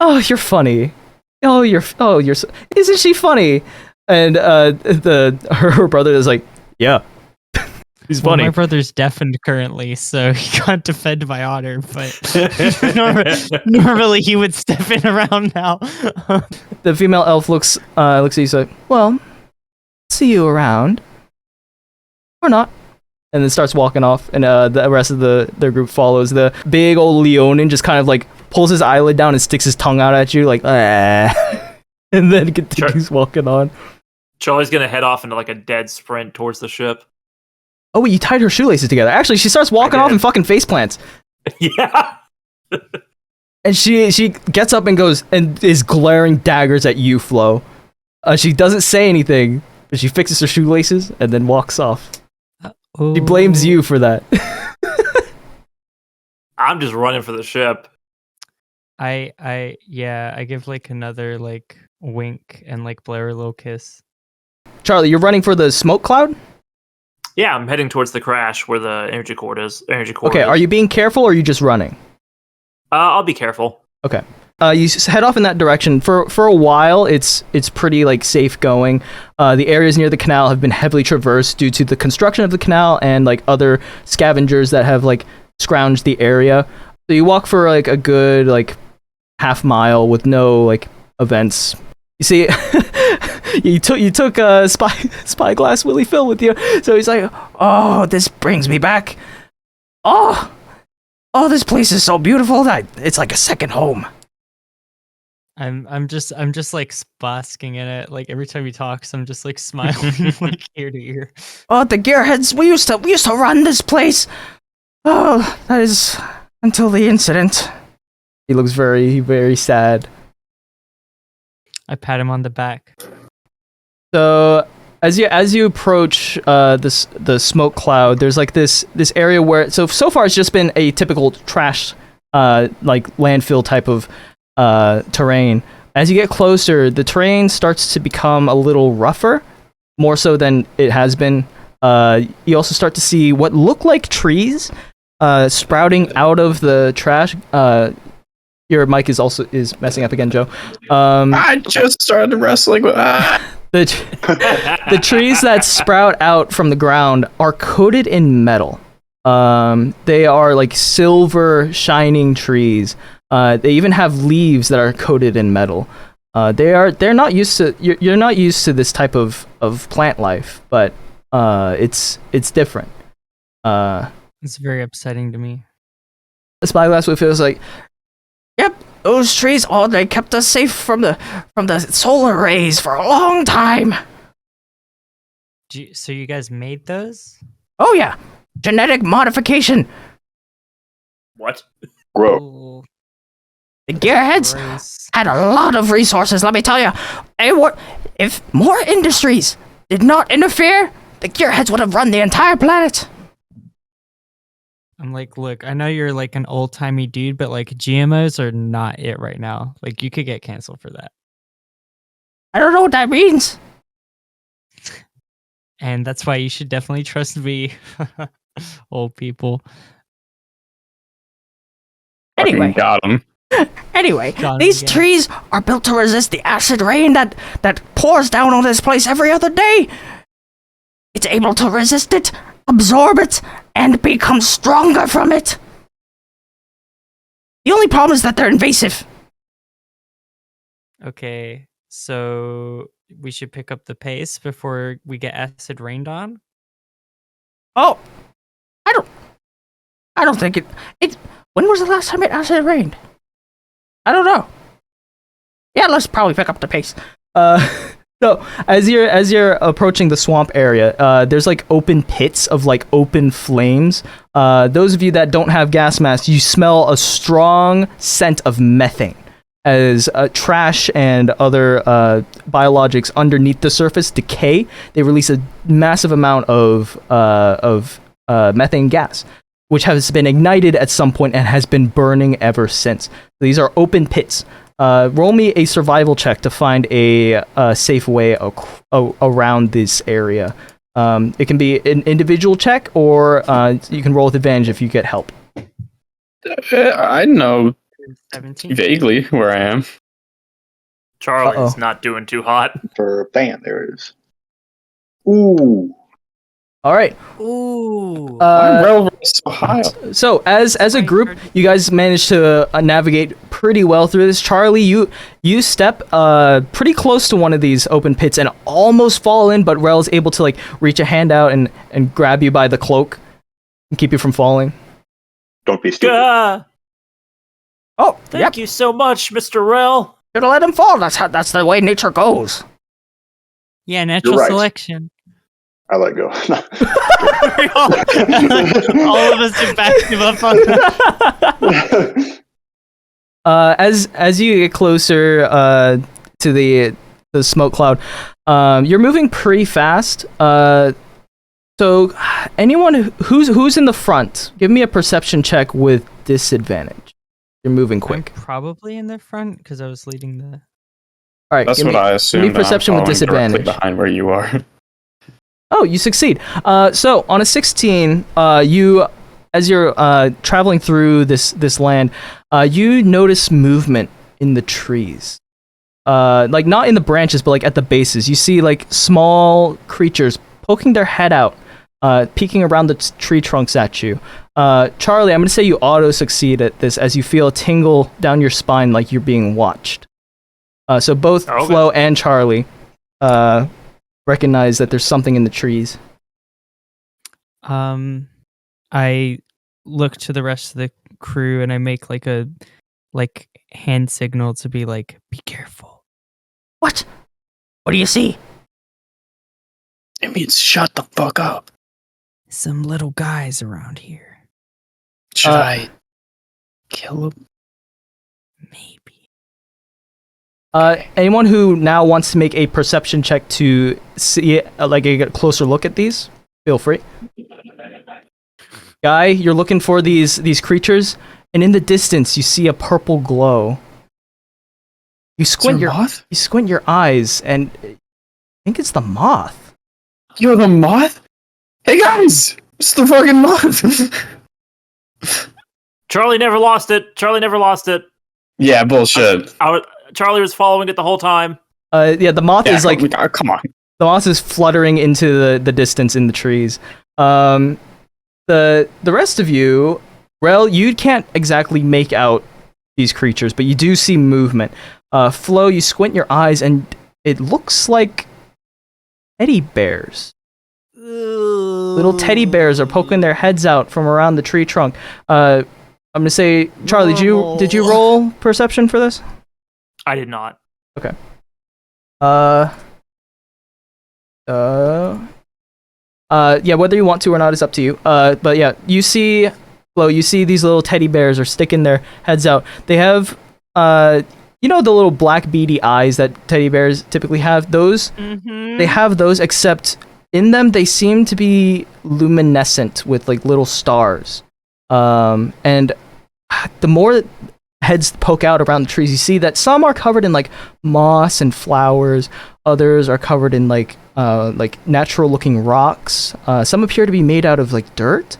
"Oh, you're funny. Isn't she funny?" And her brother is like, "Yeah, he's funny." My brother's deafened currently, so he can't defend my honor. But normally he would step in around now. The female elf looks at you, like, "Well, see you around, or not." And then starts walking off, and the rest of their group follows. The big old Leonin just kind of like pulls his eyelid down and sticks his tongue out at you, like, ah. And then continues walking on. Charlie's gonna head off into like a dead sprint towards the ship. Oh wait, you tied her shoelaces together. Actually, she starts walking off and fucking face plants. Yeah. And she gets up and goes and is glaring daggers at you, Flo. She doesn't say anything, but she fixes her shoelaces and then walks off. She blames you for that. I'm just running for the ship. I give like another like wink and like blare a little kiss. Charlie, you're running for the smoke cloud? Yeah, I'm heading towards the crash where the energy core is. Okay, are you being careful or are you just running? I'll be careful. Okay. You head off in that direction. For a while, it's pretty like safe going. The areas near the canal have been heavily traversed due to the construction of the canal and like other scavengers that have like scrounged the area. So you walk for like a good like half mile with no like events. You see, you took Spyglass Willie Phil with you, so he's like, oh, this brings me back. Oh, this place is so beautiful that it's like a second home. I'm just like basking in it. Like every time he talks, I'm just like smiling like ear to ear. Oh, the gearheads, we used to run this place. Oh, that is until the incident. He looks very, very sad. I pat him on the back. So as you approach the smoke cloud, there's like this area where so far it's just been a typical trash like landfill type of terrain. As you get closer, the terrain starts to become a little rougher, more so than it has been. You also start to see what look like trees sprouting out of the trash. Your mic is messing up again, Joe. I just started wrestling with. The trees that sprout out from the ground are coated in metal. They are like silver shining trees. They even have leaves that are coated in metal. They're not used to you're not used to this type of plant life, but it's different. It's very upsetting to me. Spyglass would feels like, yep, those trees. Oh, they kept us safe from the solar rays for a long time. So you guys made those? Oh yeah, genetic modification. What? Grow. Oh, The gearheads gross. had a lot of resources, let me tell you. If more industries did not interfere, the gearheads would have run the entire planet. I'm like, look, I know you're like an old-timey dude, but like GMOs are not it right now. Like you could get canceled for that. I don't know what that means. And that's why you should definitely trust me. Old people. Anyway. Got him. Anyway, Got him these again. trees are built to resist the acid rain that pours down on this place every other day. It's able to resist it, absorb it, and become stronger from it. The only problem is that they're invasive. Okay, so we should pick up the pace before we get acid rained on. Oh, I don't think it. When was the last time it acid rained? I don't know. Yeah, let's probably pick up the pace. So as you're approaching the swamp area, there's like open pits of like open flames. Those of you that don't have gas masks, you smell a strong scent of methane as trash and other biologics underneath the surface decay. They release a massive amount of methane gas, which has been ignited at some point and has been burning ever since. These are open pits. Roll me a survival check to find a safe way around this area. It can be an individual check, or you can roll with advantage if you get help. I know 17. vaguely where I am. Charlie's not doing too hot. For ban, there it is. Ooh. All right. Ooh. My Rell is so high. So as a group, you guys managed to navigate pretty well through this. Charlie, you step pretty close to one of these open pits and almost fall in, but Rell's able to like reach a hand out and grab you by the cloak and keep you from falling. Don't be stupid. Oh, Thank you so much, Mr. Rell. Should have let him fall. That's the way nature goes. Yeah, natural right. selection. I let go. All of us just backed him up on that. As you get closer to the smoke cloud, you're moving pretty fast. So So, anyone who's in the front, give me a perception check with disadvantage. You're moving quick. I'm probably in the front because I was leading the. All right, That's what I assumed. Give me perception with disadvantage. Behind where you are. Oh, you succeed. So on a 16, you, as you're traveling through this land, you notice movement in the trees. Like not in the branches, but like at the bases. You see like small creatures poking their head out, peeking around the tree trunks at you. Charlie, I'm gonna say you auto succeed at this as you feel a tingle down your spine, like you're being watched. So both Flo and Charlie recognize that there's something in the trees. I look to the rest of the crew and I make like a hand signal to be like, be careful. What? What do you see? It means shut the fuck up. Some little guys around here. Should I kill him? Maybe. Anyone who now wants to make a perception check to see like a closer look at these, feel free. Guy, you're looking for these creatures, and in the distance you see a purple glow. You squint your eyes, and I think it's the moth. You're the moth? Hey guys, it's the fucking moth. Charlie never lost it. Yeah, bullshit. Charlie was following it the whole time. Yeah, the moth is like come on. The moth is fluttering into the distance in the trees. The rest of you, Rell, you can't exactly make out these creatures, but you do see movement. Flo, you squint your eyes, and it looks like teddy bears. Little teddy bears are poking their heads out from around the tree trunk. I'm gonna say, Charlie, did you roll perception for this? I did not. Okay. Yeah, whether you want to or not is up to you. But yeah, you see these little teddy bears are sticking their heads out. They have, you know, the little black beady eyes that teddy bears typically have? Those? Mm-hmm. They have those, except in them they seem to be luminescent with like little stars. And the more heads poke out around the trees, you see that some are covered in like moss and flowers. Others are covered in like natural looking rocks. Some appear to be made out of like dirt.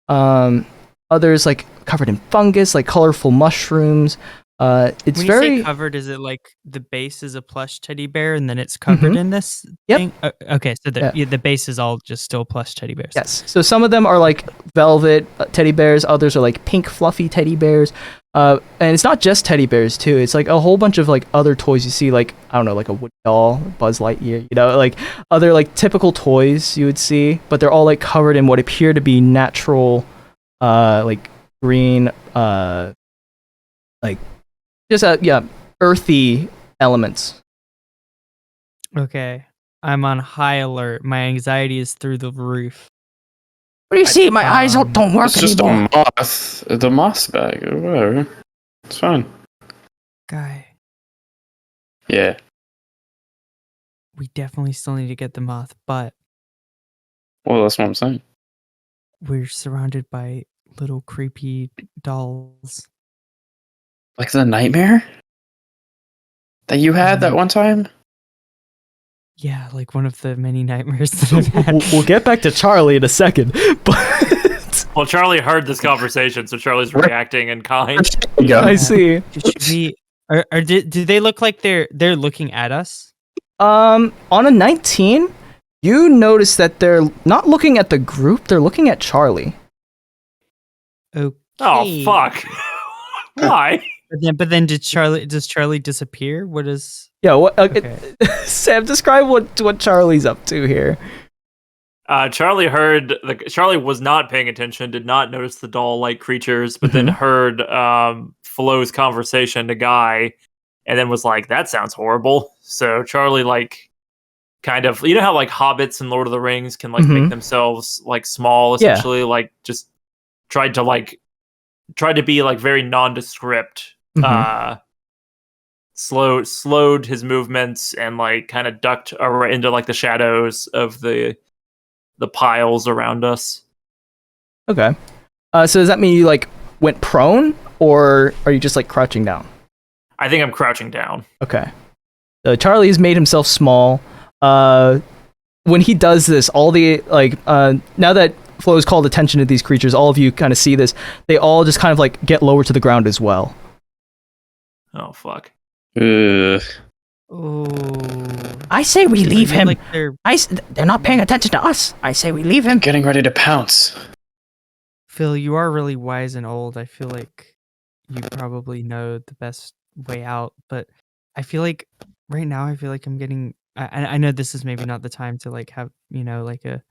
Others like covered in fungus, like colorful mushrooms. It's when very you say covered. Is it like the base is a plush teddy bear and then it's covered in this thing? Okay, so the base is all just still plush teddy bears. Yes. So some of them are like velvet teddy bears. Others are like pink fluffy teddy bears. And it's not just teddy bears too. It's like a whole bunch of like other toys you see, like I don't know, like a wood doll, Buzz Lightyear, you know, like other like typical toys you would see, but they're all like covered in what appear to be natural, like green, like just earthy elements. Okay, I'm on high alert. My anxiety is through the roof. What do you see? My eyes don't work it's anymore. Just a moth. The moth's bag. Whatever. It's fine. Guy. Yeah. We definitely still need to get the moth, but Well, that's what I'm saying. we're surrounded by little creepy dolls. Like the nightmare that you had that one time? Yeah, like one of the many nightmares that I've had. We'll get back to Charlie in a second, but Well, Charlie heard this conversation, so Charlie's reacting in kind. I see. Should we, do they look like they're looking at us? On a 19, you notice that they're not looking at the group; they're looking at Charlie. Okay. Oh fuck! Why? But then does Charlie disappear? What is? Yeah, what? Okay. Sam, describe what Charlie's up to here. Charlie was not paying attention, did not notice the doll-like creatures, but then heard Flo's conversation to Guy, and then was like, "That sounds horrible." So Charlie, like, kind of, you know how like hobbits in Lord of the Rings can like make themselves like small, essentially, like just tried to be like very nondescript. Slowed his movements and like kind of ducked into like the shadows of the the piles around us. Okay. So does that mean you like went prone, or are you just like crouching down? I think I'm crouching down. Okay. Charlie's made himself small. When he does this, all the now that Flo's called attention to these creatures, all of you kind of see this. They all just kind of like get lower to the ground as well. Oh fuck. Ugh. Oh. I say we leave him. Like they're They're not paying attention to us. I say we leave him. Getting ready to pounce. Phil, you are really wise and old. I feel like you probably know the best way out, but I feel like right now I feel like I'm getting I know this is maybe not the time to like have, like a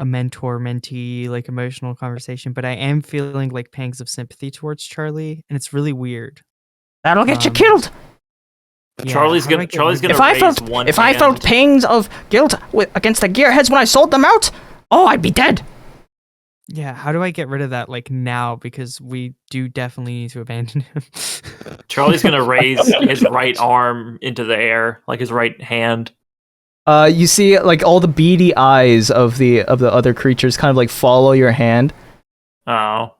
mentor mentee like emotional conversation, but I am feeling like pangs of sympathy towards Charlie, and it's really weird. That'll get you killed. Yeah, Charlie's how do I gonna get rid of raise one If I felt hand. pangs of guilt against the gearheads when I sold them out, oh, I'd be dead. Yeah, how do I get rid of that like now, because we do definitely need to abandon him. Charlie's gonna raise his right arm into the air, like his right hand. You see like all the beady eyes of the other creatures kind of like follow your hand. Oh.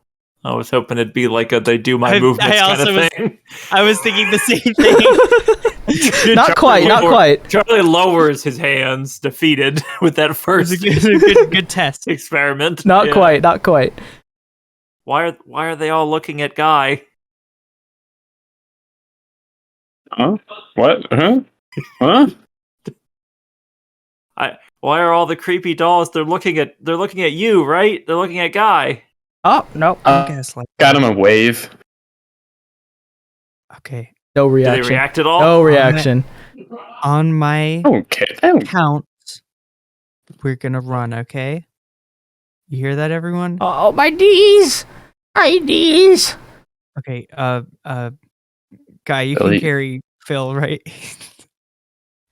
I was hoping it'd be like a they do my I movements kind also of was- thing. I was thinking the same thing. Not quite. Charlie lowers his hands, defeated with that It was first a good test. experiment. Not Yeah. quite. Not quite. Why are they all looking at Guy? Huh? What? Huh? Huh? Why are all the creepy dolls? They're looking at you, right? They're looking at Guy. Oh, no. Uh, Guess like got him a wave. okay. No Do reaction. they react at all? No reaction. On my Okay. That count, we're gonna run, okay? You hear that, everyone? Oh, my knees. My knees. Okay, Guy, you Billy. can carry Phil, right?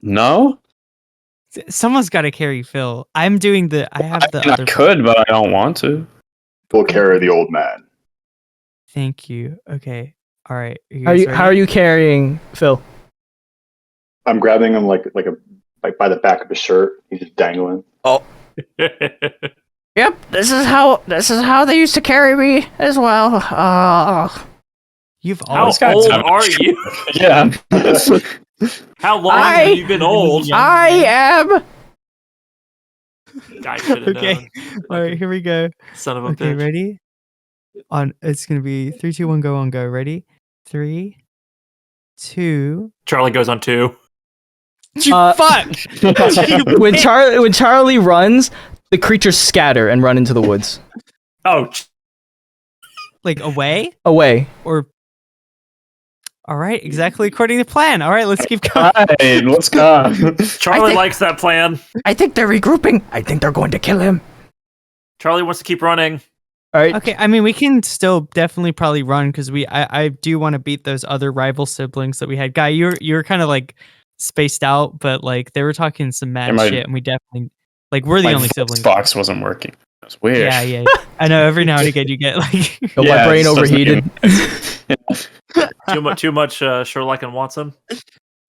No? Someone's gotta carry Phil. I have the I other. could, but I don't want to. We'll carry the old man. Thank you. Okay. All right. How are you carrying Phil? I'm grabbing him like by the back of his shirt. He's just dangling. Yep, this is how they used to carry me as well. You've How always got old time. are you? Yeah. How long have you been old? I am. I should have Okay. known. All right. Here we go. Son of a Okay. bitch. Ready? It's gonna be 3, 2, 1, go on. Go. Ready? 3, 2. Charlie goes on 2. Fuck. When Charlie runs, the creatures scatter and run into the woods. Oh, Like away Away. or. All right. Exactly according to plan. All right. Let's keep going. Alright, let's go. Charlie think- likes that plan. I think they're regrouping. I think they're going to kill him. Charlie wants to keep running. All right. Okay, I mean, we can still definitely probably run because I do want to beat those other rival siblings that we had. Guy, you're kind of like spaced out, but like they were talking some mad Yeah, my- shit, and we definitely like we're the My only voice siblings. box wasn't working. It's weird. Yeah. I know. Every now and again, you get like My Yeah, brain it's so overheated. Too much Sherlock and Watson.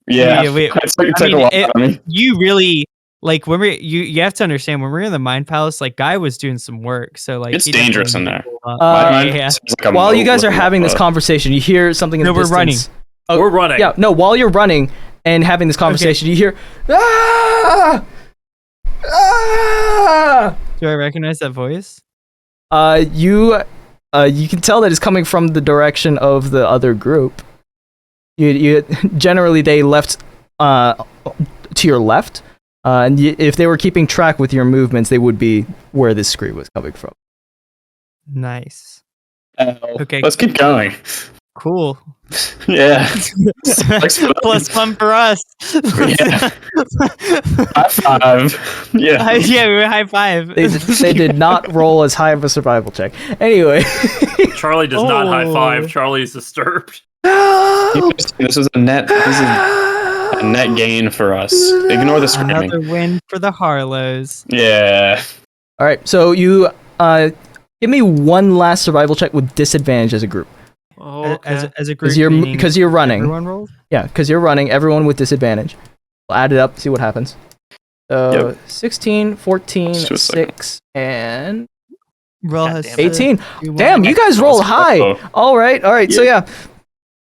Yeah. Yeah, we- It took mean, a lot out of me. you really like when you have to understand when we're in the Mind Palace. Like Guy was doing some work, so like It's he dangerous definitely in needed there. to pull up. My mind yeah. seems like a While you moat guys are with a having this lot. conversation, you hear something in No, the we're distance. running. Oh, We're running. Yeah, no, while you're running and having this conversation, you hear, ah! Ah! Do I recognize that voice? You can tell that it's coming from the direction of the other group. You generally they left to your left, and if they were keeping track with your movements, they would be where this scream was coming from. Nice. Okay. Let's keep going. Cool. Yeah. Plus one for us. Yeah. High five. Yeah. Yeah, we were high five. They did not roll as high of a survival check. Anyway, Charlie does not high Oh. five. Charlie is disturbed. This is a net gain for us. Ignore the screaming. Another win for the Harlows. Yeah. all right. So you give me one last survival check with disadvantage as a group. Oh, okay. As a group, Because you're running. everyone rolled? Yeah, because you're running. Everyone with disadvantage. We'll add it up. See what happens. So 16, 14, Just a second. 6, and Rell God has damn it. 18. you Damn, want- you guys roll high. All right. So yeah,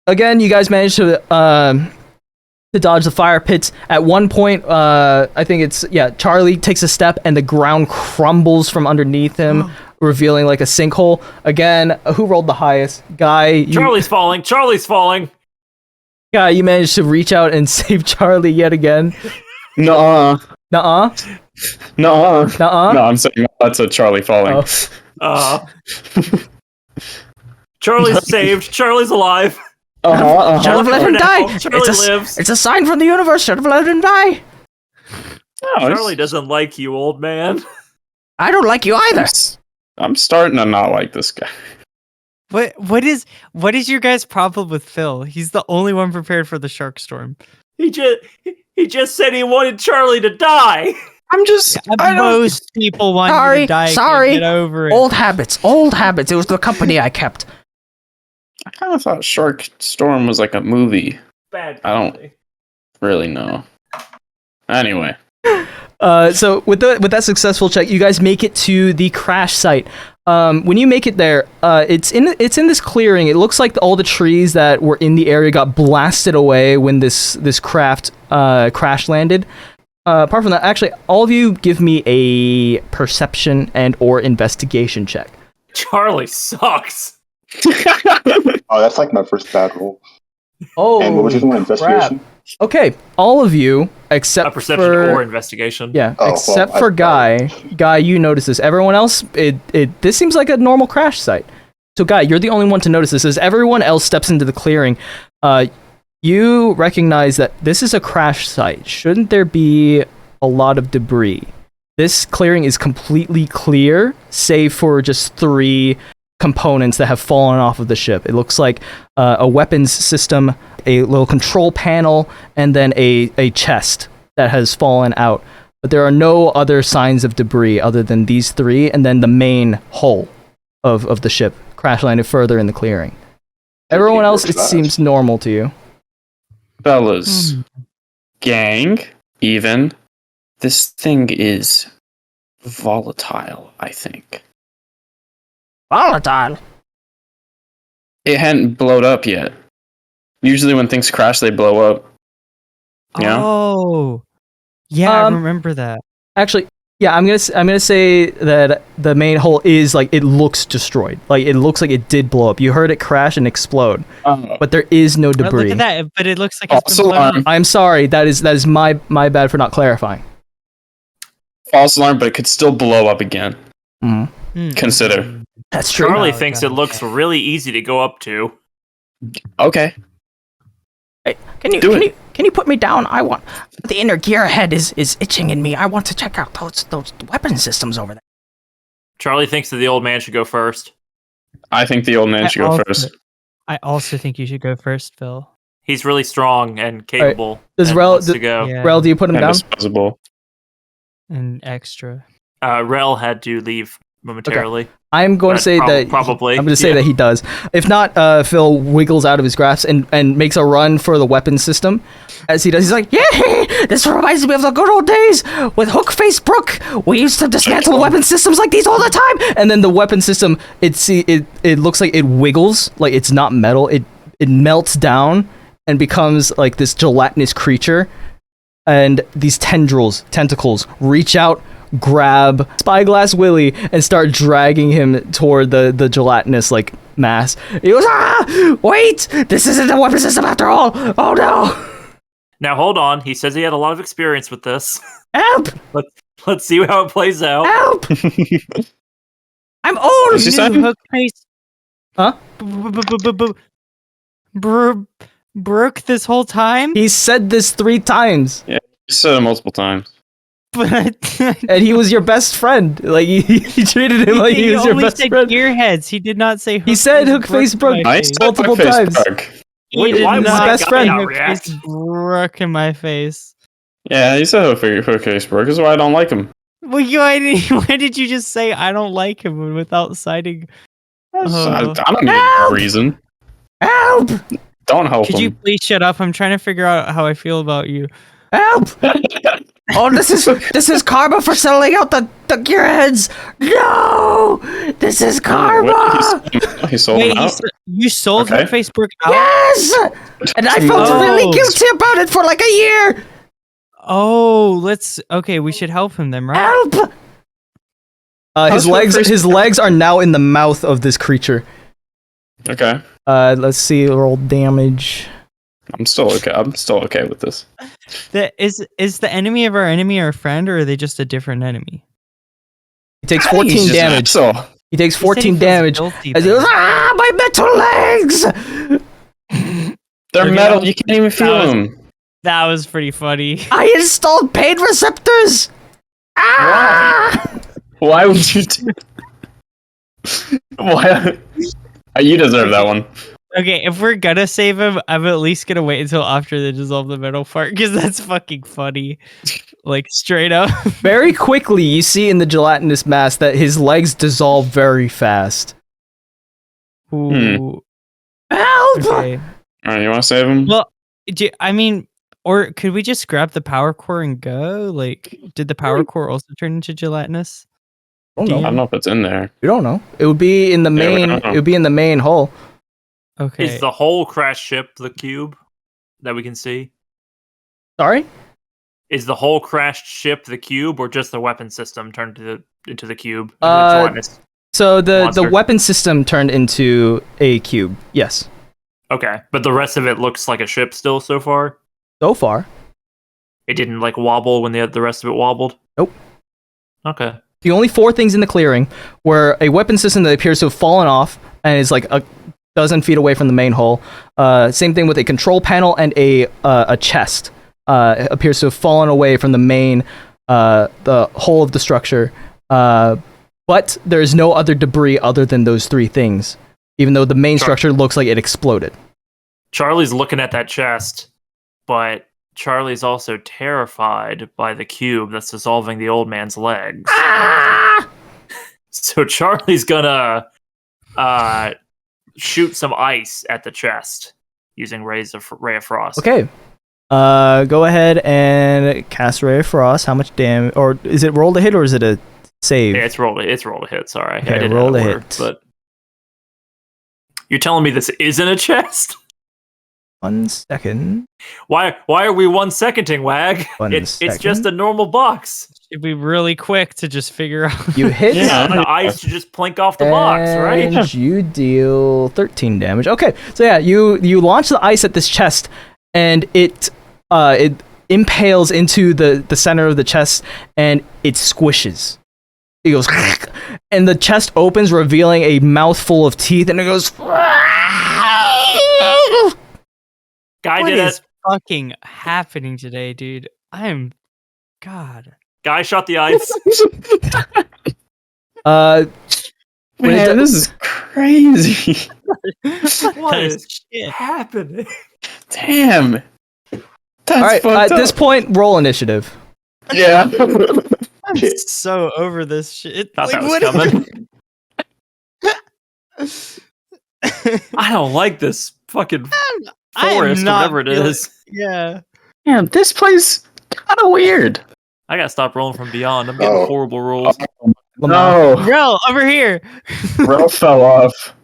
again, you guys managed to dodge the fire pits. At one point, I think it's Charlie takes a step and the ground crumbles from underneath him, revealing like a sinkhole. Again, who rolled the highest? Guy. Charlie's falling. Charlie's falling. Guy, you managed to reach out and save Charlie yet again. Nuh-uh. Nuh-uh. Nuh-uh. Nuh-uh. No, I'm saying that's a Charlie falling. Oh. Charlie's saved. Charlie's alive. Should have let him For die. now, Charlie lives. It's a sign from the universe. Should have let him die. No, Charlie doesn't like you, old man. I don't like you either. I'm starting to not like this guy. What is your guys' problem with Phil? He's the only one prepared for the shark storm. He just said he wanted Charlie to die. I'm just. Most people want you to die. Sorry. Get over it. Old habits. It was the company I kept. I kind of thought Shark Storm was like a movie. Bad. I don't- company. Really, no. Anyway. So with that successful check, you guys make it to the crash site. When you make it there, it's in this clearing. It looks like all the trees that were in the area got blasted away when this craft crash landed. Apart from that, actually, all of you give me a perception and or investigation check. Charlie sucks. Oh, that's like my first bad roll. Oh, And what was your one, investigation? Okay, all of you except A perception for or investigation. yeah, Oh, well, except I- for Guy, you notice this. Everyone else, this seems like a normal crash site. So Guy, you're the only one to notice this. As everyone else steps into the clearing, you recognize that this is a crash site. Shouldn't there be a lot of debris? This clearing is completely clear, save for just 3 components that have fallen off of the ship. It looks like a weapons system, a little control panel, and then a chest that has fallen out. But there are no other signs of debris other than these 3, and then the main hull of the ship crash landed further in the clearing. Everyone else, it seems normal to you. Fellas. Gang. Even. This thing is volatile, I think. Volatile. It hadn't blown up yet. Usually when things crash, they blow up. Yeah. Oh, yeah, I Um, remember that. Actually, yeah, I'm gonna say that the main hull is like it looks destroyed. Like it looks like it did blow up. You heard it crash and explode, but there is no But look debris. at that, but it looks like it's False been blown alarm. up. I'm sorry. That is my bad for not clarifying. False alarm, but it could still blow up again. Hmm. Consider. That's true. Charlie Oh, thinks God. it looks really easy to go up to. Okay. Hey, can you put me down? I want the inner gearhead is itching in me. I want to check out those weapon systems over there. Charlie thinks that the old man should go first. I think the old man should go first. I also think you should go first, Phil. He's really strong and capable. Does and Rell- wants to d- go? Yeah. Rell, do you put him And down? disposable. And extra. Rell had to leave momentarily. I'm going to But say that probably. I'm going to say yeah. that he does. If not, Phil wiggles out of his grasp and makes a run for the weapon system. As he does, he's like, Yeah, this reminds me of the good old days with Hookface Brook. We used to dismantle weapon systems like these all the time. and then the weapon system, it looks like it wiggles, like it's not metal. It melts down and becomes like this gelatinous creature. And these tentacles reach out, grab Spyglass Willie, and start dragging him toward the gelatinous like mass. He goes, Wait, this isn't a weapon system after all. Oh no. Now hold on. He says he had a lot of experience with this. Help! Let's see how it plays out. Help! I'm old! What's he saying? Hook face. Huh? Broke this whole time? he said this 3 times, You said it multiple times. But and he was your best friend. Like he treated him like he was your only best said friend. gearheads. He did not say. He said Hookface Brook. in my I face. said Multiple Hookface times. Brook. He did Why was not best say friend. Hookface Brook in my face. Yeah, he said Hookface Brook. This is why I don't like him. Well, why did you just say I don't like him without citing? I Oh. don't need Help! a reason. Help! Don't help Could him. you please shut up? I'm trying to figure out how I feel about you. Help! Oh, this is karma for selling out the gearheads. No, this is karma. What? He sold Wait, them out? you sold Okay. her Facebook out? Yes, and I felt really Oh. guilty about it for like a year. Oh, okay, we should help him then, right? Help! His legs are now in the mouth of this creature. Okay. Let's see, roll damage. I'm still okay. I'm still okay with this. Is the enemy of our enemy our friend, or are they just a different enemy? He takes I think he's 14 just an damage. asshole. He takes He said he 14 feels damage. guilty As he then. goes, ah, my metal legs! They're Okay, metal. You can't even feel was- them. That was pretty funny. I installed pain receptors. Ah! Why would you do? Why? You deserve that one. Okay, if we're gonna save him, I'm at least gonna wait until after they dissolve the metal part, because that's fucking funny. Like, straight up. Very quickly, you see in the gelatinous mass that his legs dissolve very fast. Ooh. Help! Okay. All right, you want to save him? Well, I mean, or could we just grab the power core and go? Like, did the power core also turn into gelatinous? I I don't know. don't know if it's in there. You don't know. It would be in the Yeah, we main. don't know. It would be in the main hull. Okay. Is the whole crash ship the cube that we can see? Sorry. Is the whole crashed ship the cube, or just the weapon system turned into the cube? So the Monster. weapon system turned into a cube. Yes. Okay, but the rest of it looks like a ship still so far. So far. It didn't like wobble when the rest of it wobbled. Nope. Okay. The only 4 things in the clearing were a weapon system that appears to have fallen off and is like a dozen feet away from the main hull. Same thing with a control panel and a chest. Appears to have fallen away from the main, the whole of the structure. But there is no other debris other than those 3 things, even though the main structure looks like it exploded. Charlie's looking at that chest, but Charlie's also terrified by the cube that's dissolving the old man's legs. So Charlie's gonna shoot some ice at the chest using Ray of Frost. Okay. Go ahead and cast Ray of Frost. How much damage? Or is it roll to hit or is it a save? Yeah, it's roll to hit. Sorry, Okay, I did roll it out to of order, hit. But you're telling me this isn't a chest? 1 second. Why are we 1 seconding, Wag? One It's just second. a normal box. Should be really quick to just figure out. You hit. Yeah, the ice should just plink off the box, right? And you deal 13 damage. Okay, so yeah, you launch the ice at this chest, and it impales into the center of the chest, and it squishes. It goes, and the chest opens, revealing a mouthful of teeth, and it goes. Guy What did is it. fucking happening today, dude? God. Guy shot the ice. When it Man, does- this is crazy. What That is shit. happening? Damn. That's all right, fucked at this up. point, roll initiative. Yeah. I'm so over this shit. Thought that was what- coming. I don't like this fucking I am forest, or not whatever it feeling- is. Yeah. Damn, this place kind of weird. I gotta stop rolling from beyond. I'm getting Oh. horrible rolls. No, Rell, over here. Rell fell off.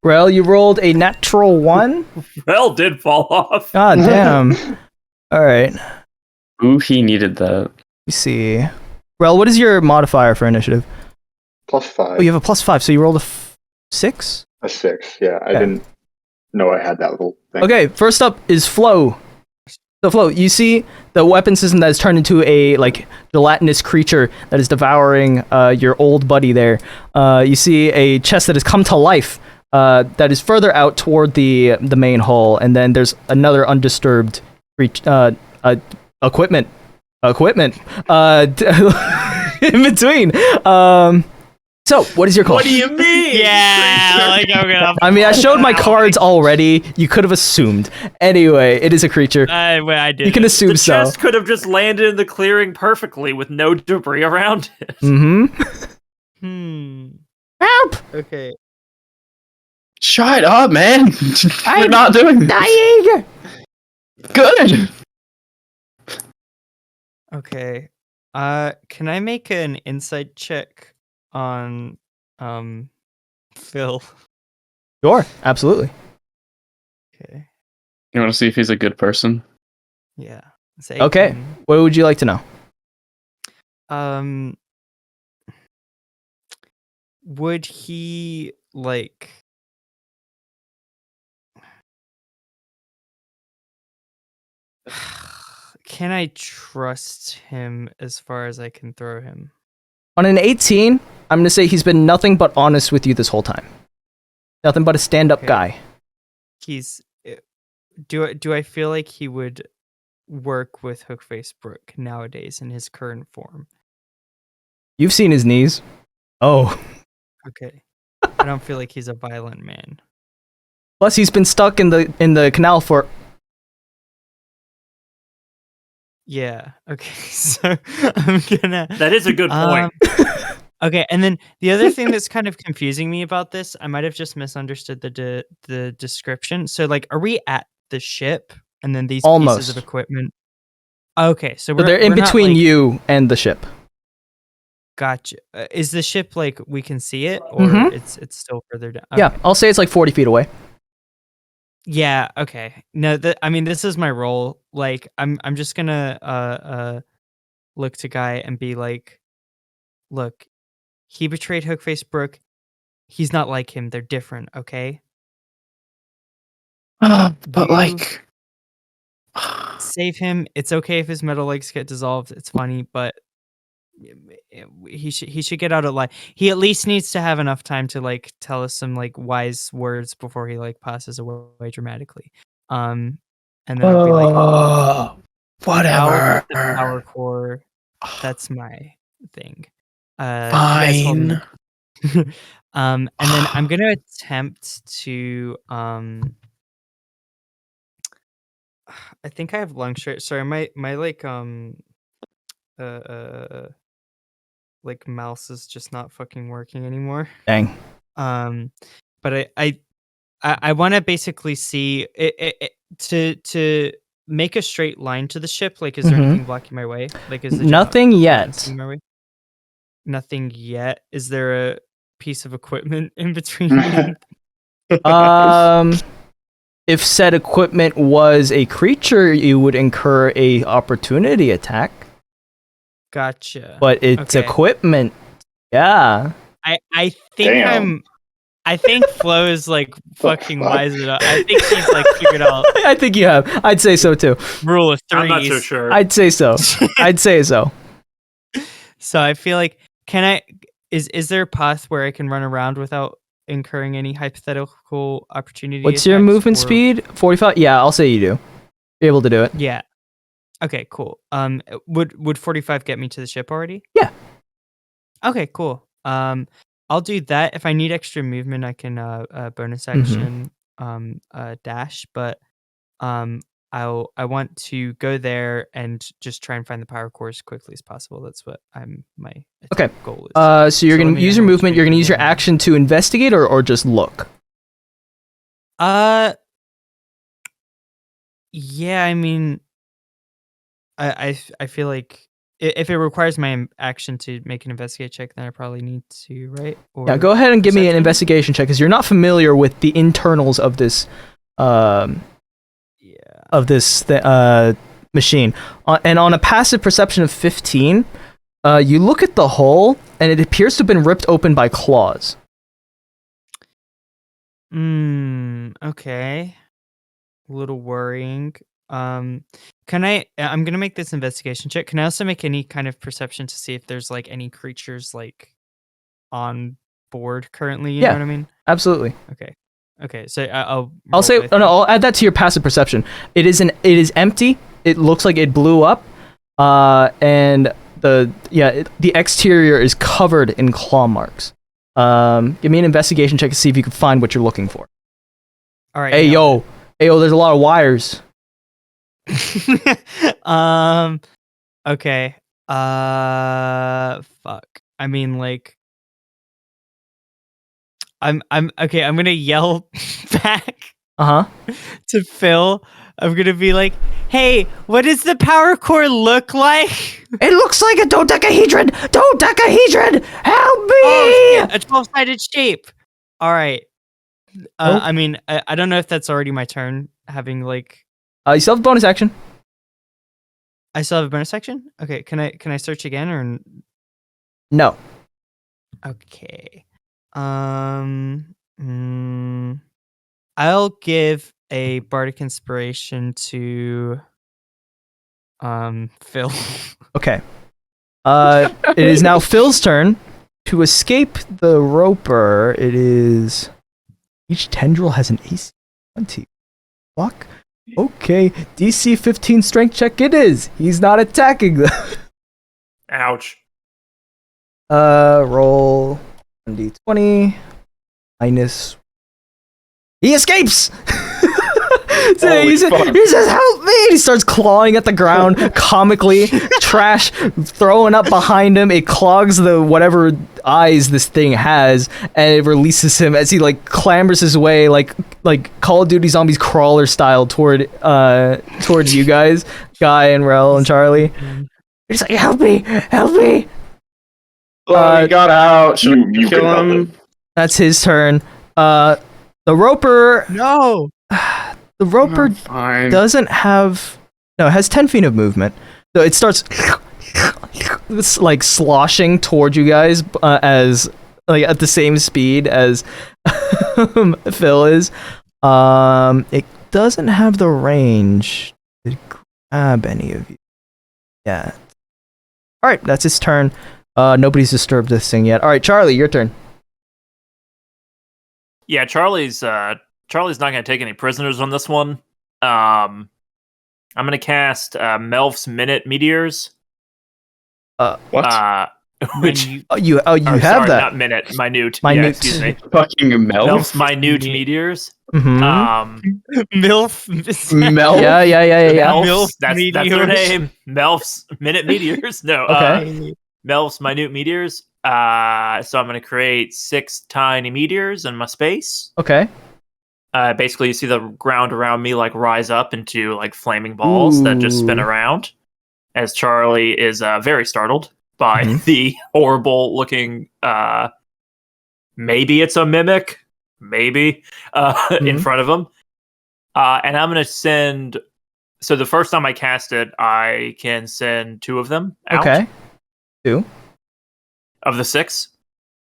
Rell, you rolled a natural 1. Rell did fall off. God damn. All right. Let Ooh, he needed that. me see. Rell, what is your modifier for initiative? +5. Oh, you have a +5, so you rolled a 6? A 6. Yeah, I Okay. didn't know I had that little thing. Okay, first up is Flo. So Flo, you see the weapon system that has turned into a like gelatinous creature that is devouring your old buddy there. You see a chest that has come to life that is further out toward the main hull, and then there's another undisturbed equipment in between. So, what is your call? What do you mean? Yeah, like I'm gonna. I mean, I showed my cards already. You could have assumed. Anyway, it is a creature. I did. You can assume The so. chest could have just landed in the clearing perfectly with no debris around it. Mm-hmm. Help. Okay. Shut up, man. We're not doing Dying! good. Okay. Can I make an insight check on Phil? Sure, absolutely. Okay. You want to see if he's a good person? Yeah. It's Okay. 18. What would you like to know? Would he like can I trust him as far as I can throw him? On an 18, I'm going to say he's been nothing but honest with you this whole time. Nothing but a stand-up Okay. guy. He's do I feel like he would work with Hookface Brook nowadays in his current form? You've seen his knees. Oh. Okay. I don't feel like he's a violent man. Plus, he's been stuck in the canal for... Yeah. Okay. So I'm gonna. That is a good point. Okay, and then the other thing that's kind of confusing me about this, I might have just misunderstood the description. So, like, are we at the ship, and then these pieces Almost. of equipment? Okay, so So they're in we're not, between like, you and the ship. Gotcha. Is the ship like we can see it, or Mhm. it's still further down? Yeah, Okay. I'll say it's like 40 feet away. Yeah. Okay. No, I mean, this is my role. Like, I'm just gonna look to Guy and be like, look, he betrayed Hookface Brook. He's not like him. They're different. Okay. But You like, save him. It's okay if his metal legs get dissolved. It's funny, but he should get out alive. He at least needs to have enough time to like tell us some like wise words before he like passes away dramatically. And then I'll be like, I'll whatever. get the power core. That's my thing. You guys hold Fine. him. And then I'm gonna attempt to I think I have lung shirt. Sorry, my like mouse is just not fucking working anymore. Dang. But I want to basically see it to make a straight line to the ship. Like, is there Mhm. anything blocking my way? Like, is the Nothing yet. advancing my way? Nothing yet. Is there a piece of equipment in between me and If said equipment was a creature, you would incur a opportunity attack. Gotcha. But it's Okay. equipment. Yeah. I think Damn. I think Flo is like fucking wise enough. I think he's like figured out I think you have. I'd say so too. rule of threes. I'm not so sure. I'd say so. I'd say so. So I feel like is there a path where I can run around without incurring any hypothetical opportunity? What's your attacks, movement or- speed? 45? Yeah, I'll say you do. Be able to do it. Yeah. Okay, cool. Would 45 get me to the ship already? Yeah. Okay, cool. I'll do that. If I need extra movement, I can bonus Mm-hmm. action dash, but I want to go there and just try and find the power core as quickly as possible. That's what my Okay. goal is. So you're So let gonna me use know your how much movement. You're gonna use your movement I have. action to investigate, or just look. Yeah. I mean, I feel like if it requires my action to make an investigate check, then I probably need to, right? Or Yeah, go ahead and give me an perception? investigation check, because you're not familiar with the internals of this, Yeah. machine. And on a passive perception of 15, you look at the hull, and it appears to have been ripped open by claws. Okay. A little worrying. I'm gonna make this investigation check. Can I also make any kind of perception to see if there's like any creatures like on board currently? You Yeah. know what I mean? Absolutely. Okay. So I'll I'll say, with oh no, I'll add that to your passive perception. It is empty. It looks like it blew up, and the exterior is covered in claw marks. Give me an investigation check to see if you can find what you're looking for. All right. Hey yo, there's a lot of wires. Okay. Fuck. I mean, like, I'm okay. I'm gonna yell back. to Phil. I'm gonna be like, "Hey, what does the power core look like?" It looks like a dodecahedron. Dodecahedron, help me! Oh, a 12-sided shape. All right. I mean, I don't know if that's already my turn. Having like, You still have a bonus action. I still have a bonus action. Okay, can I search again or No. okay? I'll give a bardic inspiration to Phil. Okay. It is now Phil's turn to escape the roper. It is each tendril has an AC 20. Fuck. Okay, DC 15 strength check it is. He's not attacking them. Ouch. Roll 1d20 minus. He escapes. So he says, "Help me!" He starts clawing at the ground, comically. Trash throwing up behind him. It clogs the whatever eyes this thing has, and it releases him as he like clambers his way, like Call of Duty Zombies crawler style towards you guys, Guy and Rell and Charlie. He's like, "Help me! Help me!" He got out. Should we kill him? That's his turn. The roper. No. The roper Fine. doesn't have. No, it has 10 feet of movement. So it starts it's like sloshing towards you guys as like at the same speed as Phil is. It doesn't have the range to grab any of you. Yeah. All right, that's his turn. Nobody's disturbed this thing yet. All right, Charlie, your turn. Yeah, Charlie's not going to take any prisoners on this one. I'm going to cast Melf's Minute Meteors. What? Which you have sorry, that. not minute, minute. Minute. Yeah, excuse me. Fucking Melf's Melf? Minute Meteors. Mm-hmm. Milf. Melf? Yeah. Melf's, that's their Meteors. name. Melf's Minute Meteors. No. Okay. Melf's Minute Meteors. So I'm going to create 6 tiny meteors in my space. Okay. Basically, you see the ground around me like rise up into like flaming balls that just spin Ooh. around. As Charlie is very startled by the horrible looking. Maybe it's a mimic. Maybe in front of him. And I'm going to send. So the first time I cast it, I can send 2 of them out. Okay. 2 of the 6.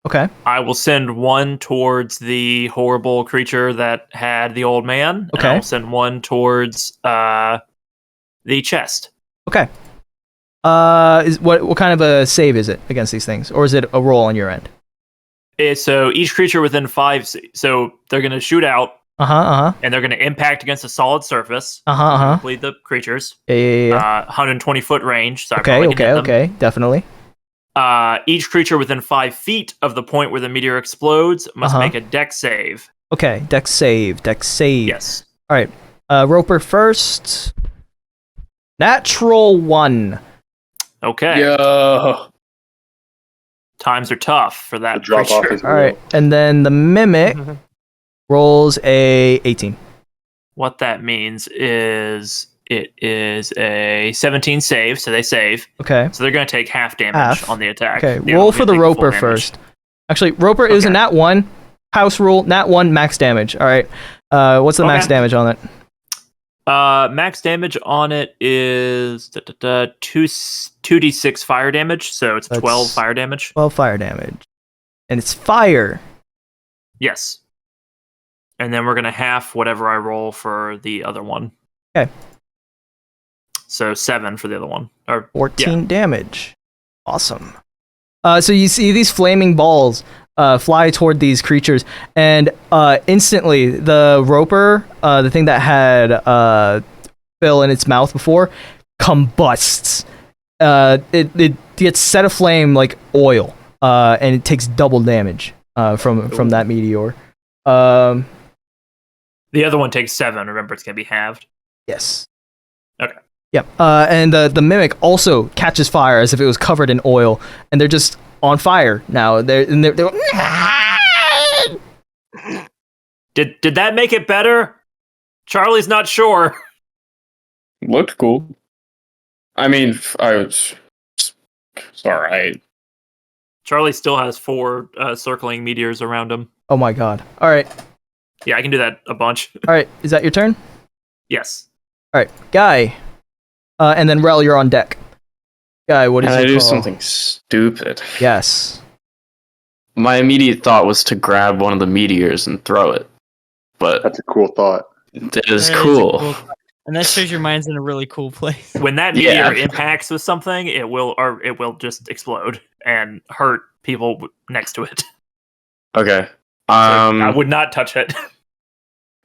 Okay. I will send 1 towards the horrible creature that had the old man. Okay. And I'll send 1 towards the chest. Okay. What kind of a save is it against these things, or is it a roll on your end? So each creature within 5. So they're going to shoot out. And they're going to impact against a solid surface. Complete the creatures. Yeah. 120-foot range. So Okay. Definitely. Each creature within 5 feet of the point where the meteor explodes must make a dex save. Okay, dex save. Yes. All right. Roper first. Natural 1. Okay. Yo. Times are tough for that Drop off creature. his All right, and then the mimic rolls a 18. What that means is it is a 17 save, so they save. Okay. So they're going to take half damage on the attack. Okay, The roll other for the will take full roper damage. first. Actually, roper is a nat 1. House rule, nat 1, max damage. All right. What's the max damage on it? Max damage on it is 2d6 fire damage, so it's 12 fire damage. 12 fire damage. And it's fire. Yes. And then we're going to half whatever I roll for the other one. Okay. So 7 for the other one. Or 14 damage. Awesome. So you see these flaming balls fly toward these creatures, and instantly the roper, the thing that had Phil in its mouth before, combusts. It gets set aflame like oil, and it takes double damage from that meteor. The other one takes 7. Remember, it's going to be halved. Yes. Okay. Yep. And the mimic also catches fire as if it was covered in oil, and they're just on fire now. They're Did that make it better? Charlie's not sure. Looked cool. I mean, I was. It's alright. Charlie still has 4 circling meteors around him. Oh my god. All right. Yeah, I can do that a bunch. All right. Is that your turn? Yes. All right, Guy. And then Rell, you're on deck. Guy, what is Can your I do call? something stupid? Yes. My immediate thought was to grab one of the meteors and throw it. But That's a cool thought. it is That is a cool. thought. And that shows your mind's in a really cool place. When that Yeah. meteor impacts with something, it will just explode and hurt people next to it. Okay. So I would not touch it.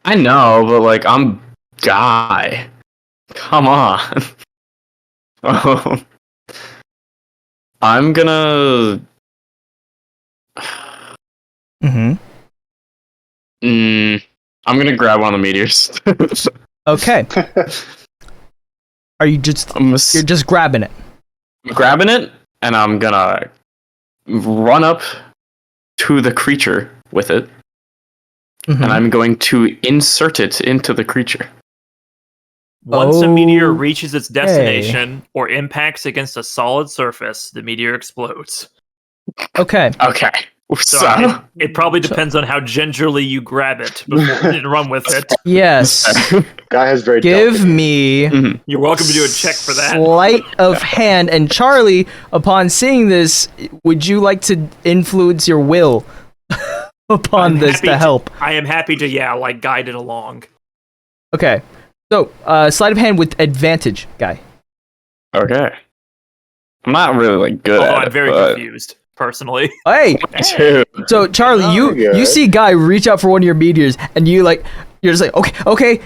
I know, but like I'm Guy. Come on. I'm gonna. Mm-hmm. I'm gonna grab one of the meteors. Okay. Are you just... You're just grabbing it. I'm grabbing it, and I'm gonna run up to the creature with it, Mhm. and I'm going to insert it into the creature. Once a meteor reaches its destination or impacts against a solid surface, the meteor explodes. Okay. Okay. So it probably depends on how gingerly you grab it before you run with it. Yes. Guy has very Give delicate- me You're welcome to do a check for that. sleight of hand. And Charlie, upon seeing this, would you like to influence your will upon I'm this happy to help? I am happy to, guide it along. Okay. So, sleight of hand with advantage, Guy. Okay. I'm not really like good Although at I'm it, very but confused, personally. Hey! Dude. So, Charlie, you see Guy reach out for one of your meteors, and you're just like, okay.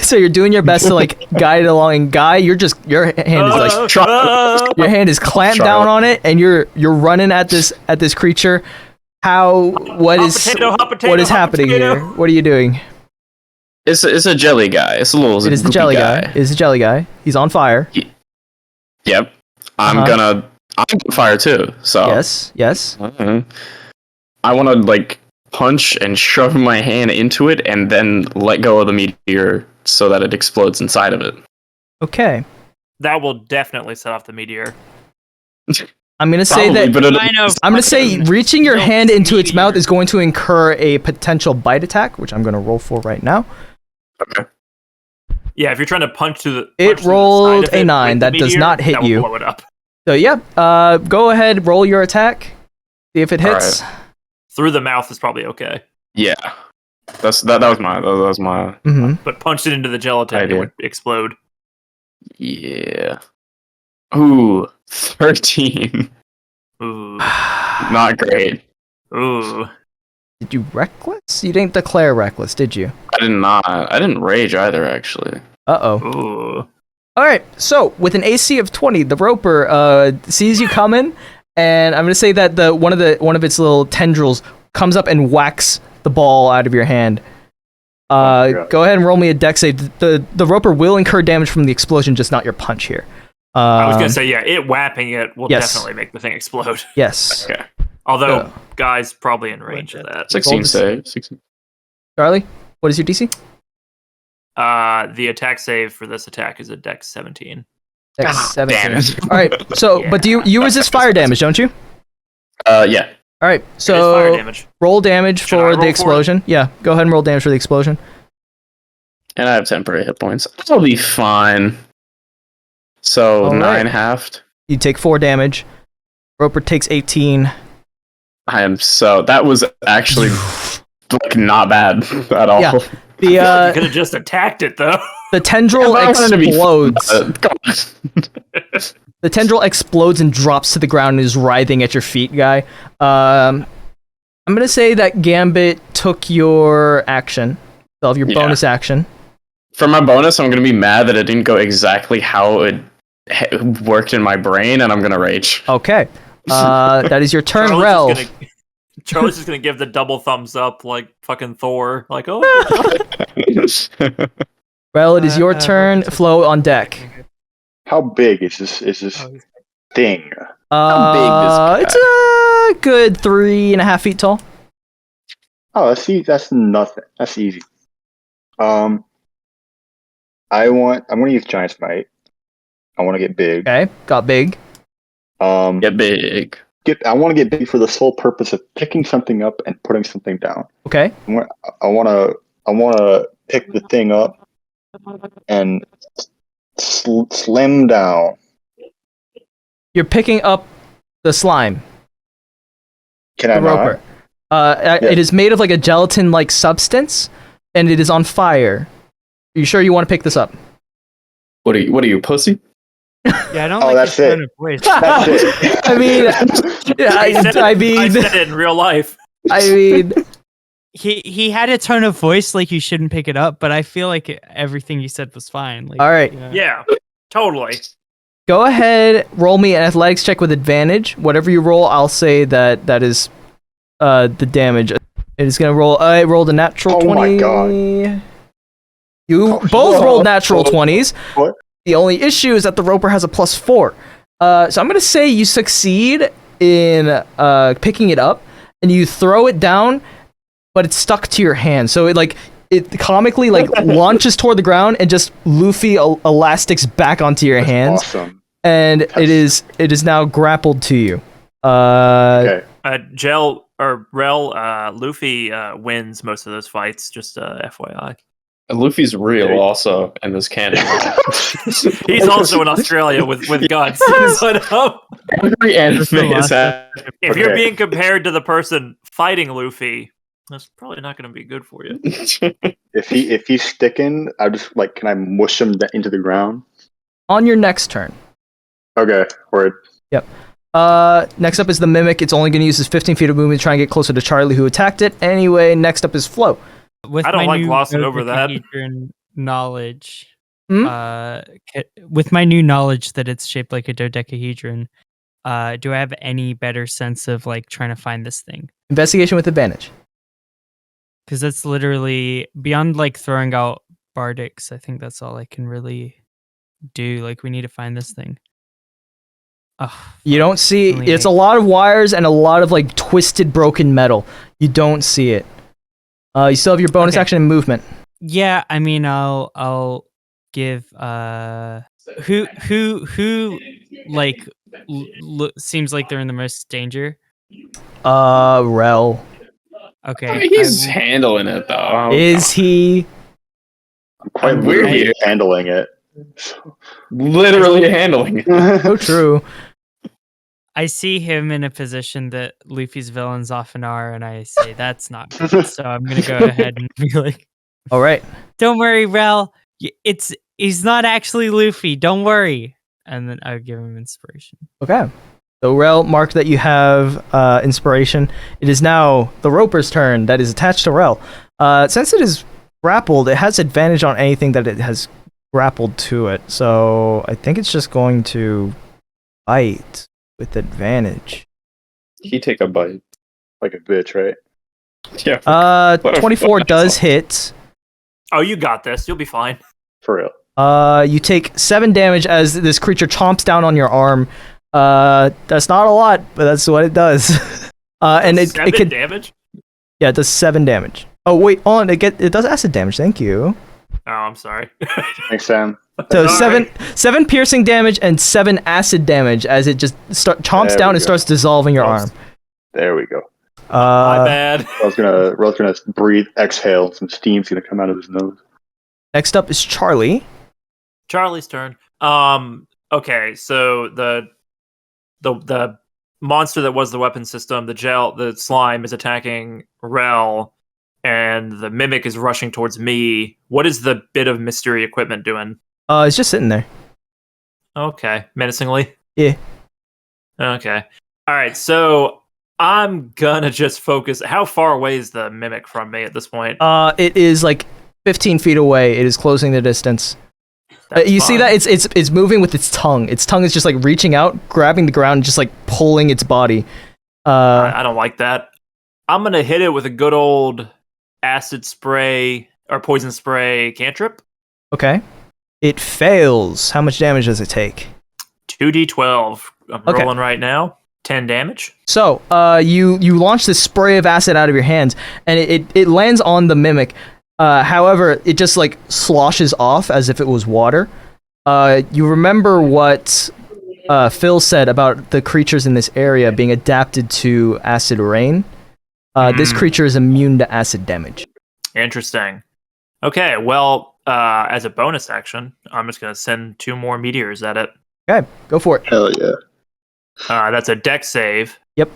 So you're doing your best to like guide it along, and Guy, your hand is like, your hand is clamped down on it, and you're running at this creature. What is happening here? What are you doing? It's a jelly guy. It's a little. It is the goopy jelly guy. It is the jelly guy. He's on fire. Yep. I'm on fire too. So Yes. I want to like punch and shove my hand into it, and then let go of the meteor so that it explodes inside of it. Okay. That will definitely set off the meteor. I'm gonna say Probably, that. but I'm gonna say reaching your hand into its mouth is going to incur a potential bite attack, which I'm gonna roll for right now. Okay. Yeah, if you're trying to punch to the It rolled a 9. with That the does meteor, not hit that will you. blow it up. So yeah, go ahead, roll your attack. See if it hits. Alright. Through the mouth is probably okay, Yeah. That was my Mm-hmm. but punched it into the gelatin, it Idea. would explode. yeah. Ooh, 13. Ooh, Not great. ooh. Did you reckless? You didn't declare reckless, did you? I did not. I didn't rage either, actually. Uh-oh. Ooh. All right, so with an AC of 20, the Roper sees you coming, and I'm gonna say that one of its little tendrils comes up and whacks the ball out of your hand. Go ahead and roll me a dex save. The Roper will incur damage from the explosion, just not your punch here. I was gonna say, it whapping it will yes. definitely make the thing explode. Yes. Okay. Although, Guy's probably in range of that. 16 save. 16. Charlie, what is your DC? The attack save for this attack is a Dex 17. Dex 17. Damn it. All right, so Yeah. but do you resist fire damage, don't you? Yeah. All right, It is so fire damage. roll damage Should I roll for for the it? explosion. Yeah, go ahead and roll damage for the explosion. And I have temporary hit points. I'll be fine. So, All 9 right. halved. You take 4 damage. Roper takes 18. That was actually like not bad at all. Yeah. You The could have just attacked it, though. the tendril I wanted to be- explodes. Come on. The tendril explodes and drops to the ground and is writhing at your feet, Guy. I'm gonna say that Gambit took your action. You'll have your Yeah. bonus action. For my bonus, I'm gonna be mad that it didn't go exactly how it worked in my brain, and I'm gonna rage. Okay. That is your turn, Rell. Charlie's just gonna give the double thumbs up like fucking Thor. Like, oh. Rell, it is your turn. Flo on deck. How big is this thing? How big is It's a good 3.5 feet tall. Oh, that's nothing. That's easy. I'm gonna use Giant Smite. I want to get big. Okay, got big. Get big. I want to get big for the sole purpose of picking something up and putting something down. Okay. I want to pick the thing up and slim down. You're picking up the slime. Can I The roper. It is made of like a gelatin-like substance, and it is on fire. Are you sure you want to pick this up? What are you, pussy? Yeah, I don't Oh, like that's his tone it. of voice. That's it. I mean, I said it in real life. I mean, He had a tone of voice like you shouldn't pick it up, but I feel like everything you said was fine. Like, all right. Yeah, totally. Go ahead, roll me an athletics check with advantage. Whatever you roll, I'll say that is the damage. It is gonna roll. I rolled a natural 20. Oh my god. You both rolled natural 20s. What? The only issue is that the roper has a +4. So I'm gonna say you succeed in picking it up, and you throw it down, but it's stuck to your hand. So it comically launches toward the ground and just Luffy elastics back onto your hands. Awesome. And it is now grappled to you. Okay. Rell, Luffy wins most of those fights. Just FYI. And Luffy's real also in this canon. He's also in Australia with guns. But, Every anime is that. if you're being compared to the person fighting Luffy, that's probably not going to be good for you. If he's sticking, I just can I mush him into the ground? On your next turn. Okay. Word. Yep. Next up is the Mimic. It's only going to use its 15 feet of movement to try and get closer to Charlie, who attacked it. Anyway, next up is Flo. With I don't my like new glossing over that. dodecahedron knowledge, Hmm? with my new knowledge that it's shaped like a dodecahedron, do I have any better sense of trying to find this thing? Investigation with advantage. Because that's literally beyond throwing out Bardix. I think that's all I can really do. We need to find this thing. Ugh, You don't see. Only It's eight. a lot of wires and a lot of twisted, broken metal. You don't see it. You still have your bonus Okay. action and movement. Yeah, I mean, I'll give who seems like they're in the most danger. Rell. Okay, He's handling it though. Is he? I'm quite We're literally here. handling it. Literally handling it. So true. I see him in a position that Luffy's villains often are, and I say that's not good. So I'm gonna go ahead and be like, All right. "Don't worry, Rell. He's not actually Luffy. Don't worry." And then I would give him inspiration. Okay. So Rell, mark that you have inspiration. It is now the Roper's turn that is attached to Rell. Since it is grappled, it has advantage on anything that it has grappled to it. So I think it's just going to bite with advantage. He take a bite. Like a bitch, right? Yeah. What a 24 fucking does asshole. hit. Oh, you got this. You'll be fine. For real. You take 7 damage as this creature chomps down on your arm. That's not a lot, but that's what it does. And it 7 could, damage? yeah, it does 7 damage. Oh wait, it does acid damage. Thank you. Oh, I'm sorry. Thanks, Sam. So Alright. seven piercing damage and 7 acid damage as it just chomps There down we and go. starts dissolving your arm. There we go. My bad. Rell's gonna breathe, exhale. Some steam's gonna come out of his nose. Next up is Charlie. Charlie's turn. Okay, so the monster that was the weapon system, the slime is attacking Rell, and the mimic is rushing towards me. What is the bit of mystery equipment doing? It's just sitting there. Okay, menacingly. Yeah. Okay. All right. So I'm gonna just focus. How far away is the mimic from me at this point? It is 15 feet away. It is closing the distance. That's You see fine. that it's moving with its tongue. Its tongue is just reaching out, grabbing the ground, and just pulling its body. I don't like that. I'm gonna hit it with a good old acid spray or poison spray cantrip. Okay. It fails. How much damage does it take? 2d12. I'm Okay. rolling right now. 10 damage. So, you launch this spray of acid out of your hands, and it lands on the mimic. However, it just like sloshes off as if it was water. You remember what Phil said about the creatures in this area being adapted to acid rain? This creature is immune to acid damage. Interesting. Okay, well, as a bonus action, I'm just gonna send 2 more meteors at it. Okay, go for it. Hell yeah. That's a dex save. Yep.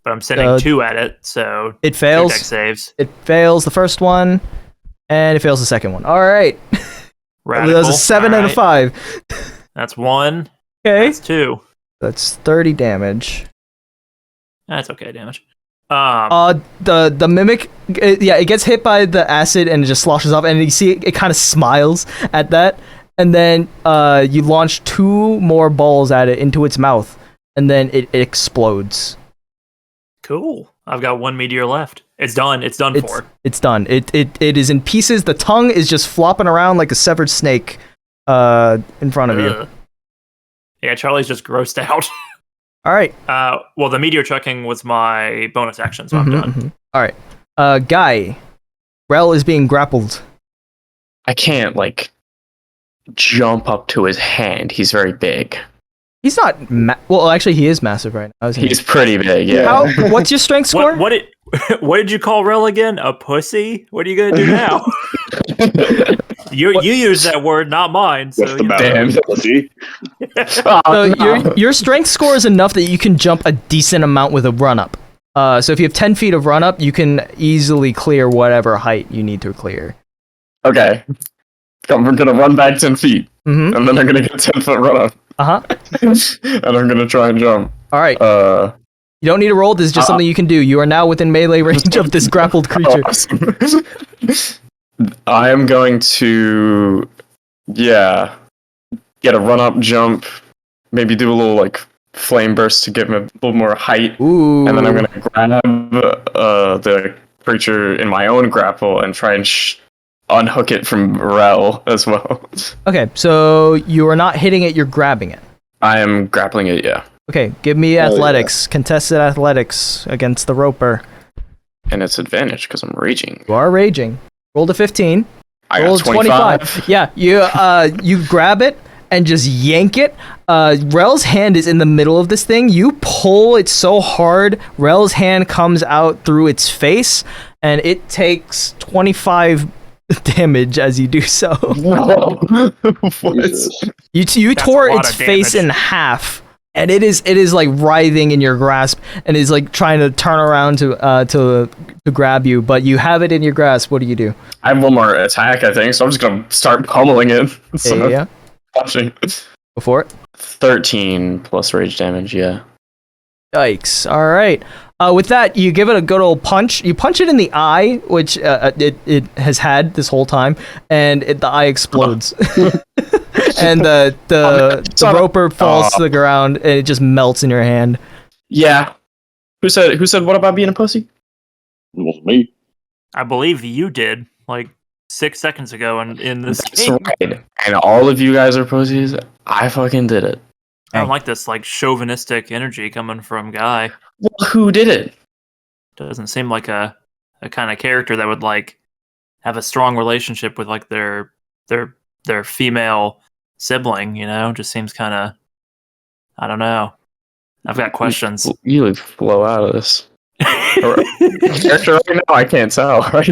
But I'm sending 2 at it, so it 2 fails. dex saves. It fails the first one, and it fails the second one. All right. Radical. That was a 7 and a 5. That's 1. Okay. That's 2. That's 30 damage. That's okay damage. The mimic, it gets hit by the acid and it just sloshes off, and you see it kind of smiles at that, and then you launch 2 more balls at it into its mouth, and then it explodes. Cool. I've got 1 meteor left. It's done. It's done for. It's done. It is in pieces. The tongue is just flopping around like a severed snake in front of you. Yeah, Charlie's just grossed out. All right. Well, the meteor chucking was my bonus action, so I'm done. All right. Guy, Rell is being grappled. I can't like jump up to his hand. He's very big. He's not. Well, actually, he is massive right now. He's pretty big. Yeah. What's your strength score? What did you call Rell again? A pussy? What are you gonna do now? You use that word, not mine. So What's the matter, pussy? So your strength score is enough that you can jump a decent amount with a run up. So if you have 10 feet of run up, you can easily clear whatever height you need to clear. Okay. I'm gonna run back 10 feet, and then I'm gonna get 10-foot run up. And I'm gonna try and jump. All right. You don't need to roll. This is just something you can do. You are now within melee range of this grappled creature. Awesome. I am going to, get a run-up jump, maybe do a little, like, flame burst to give him a little more height. Ooh. And then I'm going to grab the creature in my own grapple and try and unhook it from Rell as well. Okay, so you are not hitting it, you're grabbing it. I am grappling it, yeah. Okay, give me athletics. Contested athletics against the roper. And it's advantage because I'm raging. You are raging. Rolled a 15. I got 25. Yeah, you grab it and just yank it. Rell's hand is in the middle of this thing. You pull it so hard, Rell's hand comes out through its face, and it takes 25 damage as you do so. You tore its face in half, and it is like writhing in your grasp, and is like trying to turn around to grab you, but you have it in your grasp. What do you do? I have one more attack, I think, so I'm just gonna start pummeling it. So, yeah. Go for it. 13 plus rage damage, yeah. Yikes. All right. With that, you give it a good old punch. You punch it in the eye, which it has had this whole time, and the eye explodes. And the roper falls to the ground, and it just melts in your hand. Yeah. Who said what about being a pussy? It was me. I believe you did, like 6 seconds ago in this game. Right. And all of you guys are pussies. I fucking did it. I don't like this like chauvinistic energy coming from Guy. Well, who did it? Doesn't seem like a kind of character that would like have a strong relationship with like their female sibling, you know? Just seems kind of, I don't know. I've got questions. You flow out of this. Character right now, I can't tell. Right?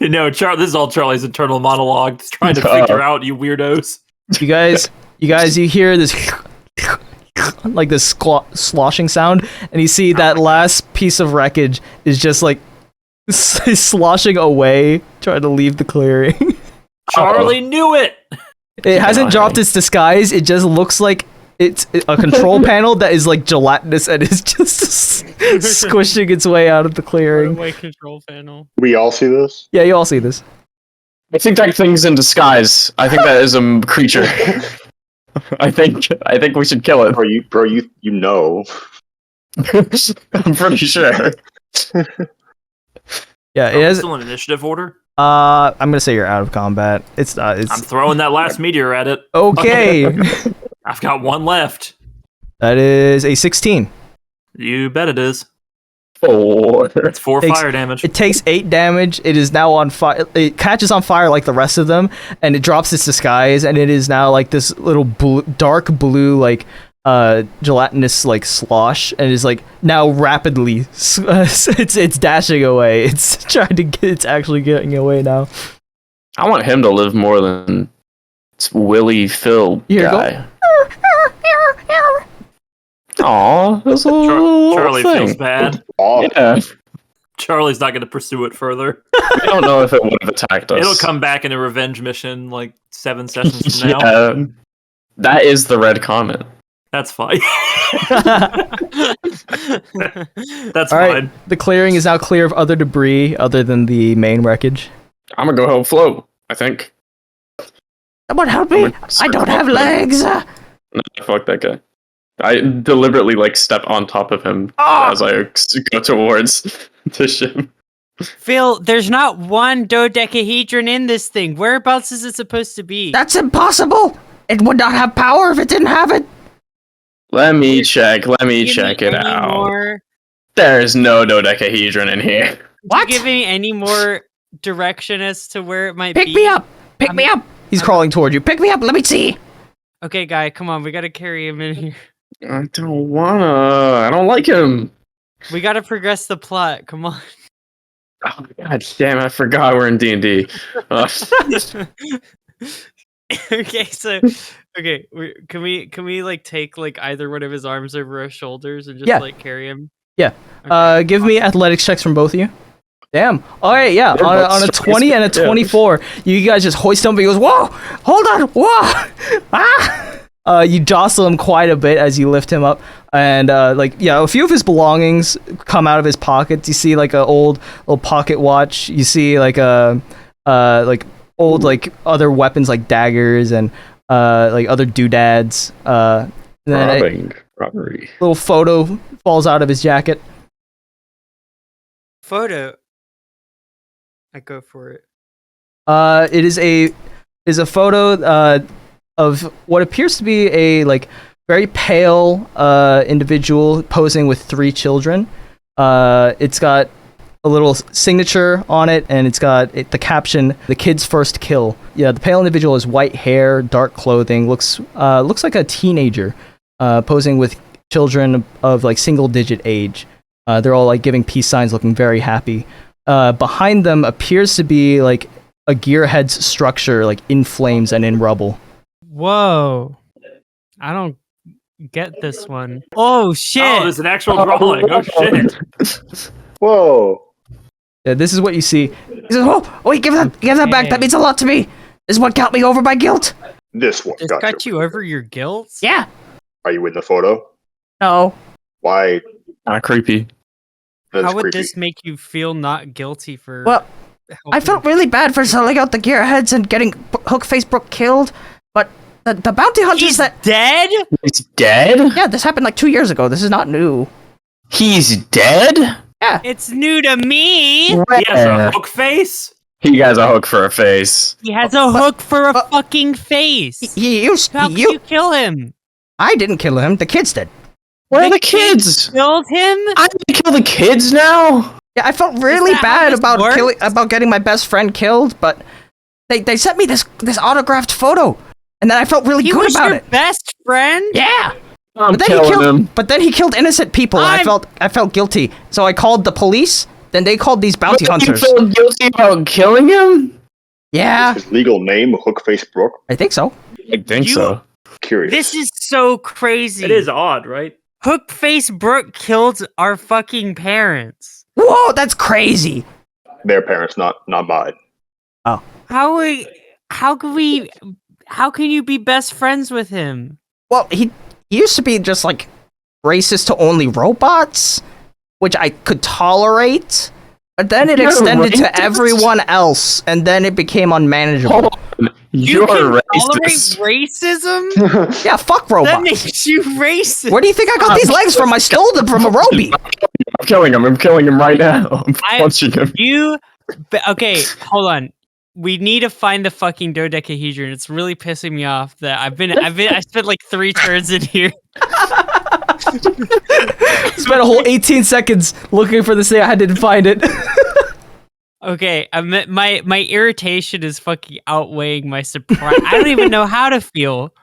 No, this is all Charlie's internal monologue, just trying to figure out you weirdos. You guys, you hear this like this sloshing sound, and you see that last piece of wreckage is just like sloshing away, trying to leave the clearing. Charlie knew it. It hasn't dropped its disguise. It just looks like it's a control panel that is like gelatinous and is just squishing its way out of the clearing. Runaway control panel. We all see this? Yeah, you all see this. I think that thing's in disguise. I think that is a creature. I think we should kill it. Bro, you know. I'm pretty sure. Yeah, it has. Still in initiative order. I'm gonna say you're out of combat. It's. I'm throwing that last meteor at it. Okay. I've got one left. That is a 16. You bet it is. 4. That's 4 Takes- fire damage. It takes 8 damage. It is now on fire. It catches on fire like the rest of them, and it drops its disguise, and it is now like this little dark blue, like gelatinous like slosh, and is like now rapidly. It's dashing away. It's trying to get. It's actually getting away now. I want him to live more than Willie Phil Here, guy. Aw, that's a little Charlie thing. feels bad. Yeah, Charlie's not going to pursue it further. I don't know if it would have attacked us. It'll come back in a revenge mission like 7 sessions from now. Yeah, that is the red comment. That's fine. That's All right, fine. the clearing is now clear of other debris other than the main wreckage. I'm gonna go help Flo, I think. Someone help me! I don't have legs! No, fuck that guy. I deliberately like step on top of him as I go towards the ship. Phil, there's not one dodecahedron in this thing. Whereabouts is it supposed to be? That's impossible! It would not have power if it didn't have it! Let me check it Any out. more- There's no dodecahedron in here. What? Could you give me any more direction as to where it might Pick be? me up! Pick me up! He's crawling toward you. Pick me up, let me see! Okay, guy, come on. We gotta carry him in here. I don't wanna. I don't like him. We gotta progress the plot. Come on. Oh, God damn! I forgot we're in D&D. Okay, so can we like take like either one of his arms over our shoulders and just Yeah. like carry him? Yeah. Okay. Give me athletics checks from both of you. Damn. All right, yeah. They're both On a strong 20 and a as fuck, yeah. 24, you guys just hoist him up. He goes, whoa, hold on, whoa, ah. You jostle him quite a bit as you lift him up, and a few of his belongings come out of his pockets. You see like a old little pocket watch. You see like old like other weapons like daggers and like other doodads. And then Robbery. a little photo falls out of his jacket. Photo. I go for it. It is a photo of what appears to be a like very pale individual posing with 3 children. It's got a little signature on it, and it's got the caption, "The kid's first kill." Yeah, the pale individual has white hair, dark clothing, looks like a teenager, posing with children of like single-digit age. They're all like giving peace signs, looking very happy. Behind them appears to be like a gearhead's structure, like in flames and in rubble. Whoa. I don't get this one. Oh shit. Oh, there's an actual drawing. Oh shit. Whoa. Yeah, this is what you see. He says, oh, wait, give that back, Dang. that means a lot to me! This is what got me over my guilt! This one This got got you. you over your guilt? Yeah! Are you in the photo? No. Why? Not creepy. That's How would creepy. this make you feel not guilty for Well, I helping- felt really bad for selling out the gearheads and getting Hookface Brook killed, but the bounty hunters He's that... dead? He's dead? Yeah, this happened like 2 years ago, this is not new. He's dead? It's new to me. He has Where? a hook face. He has a hook for a face. He has a hook for a fucking face. He used... How could you kill him? I didn't kill him, the kids did. Where are the kids? Killed him? I have to kill the kids now? Yeah, I felt really that how bad this about works? about getting my best friend killed, but they sent me this autographed photo, and then I felt really He good was about your it. best friend? Yeah. I'm But then killing him. But then he killed innocent people. And I'm- I felt guilty, so I called the police. Then they called these bounty You hunters. feel guilty about killing him? Yeah, His legal name, Hookface Brook. I think so. I think You- so. Curious. This is so crazy. It is odd, right? Hookface Brook killed our fucking parents. Whoa, that's crazy. Their parents, not mine. How can you be best friends with him? Well, he used to be just like racist to only robots, which I could tolerate. But then it You're extended to racist? everyone else, and then it became unmanageable. Hold on. You You're can racist. tolerate racism? Yeah, fuck That robots. makes you racist. Where do you think I got these legs from? I stole them from a Roby. I'm killing him. I'm killing him right now. I'm I- punching him. Okay, hold on. We need to find the fucking dodecahedron. It's really pissing me off that I spent like 3 turns in here. Spent a whole 18 seconds looking for this thing. I didn't find it. Okay, my irritation is fucking outweighing my surprise. I don't even know how to feel.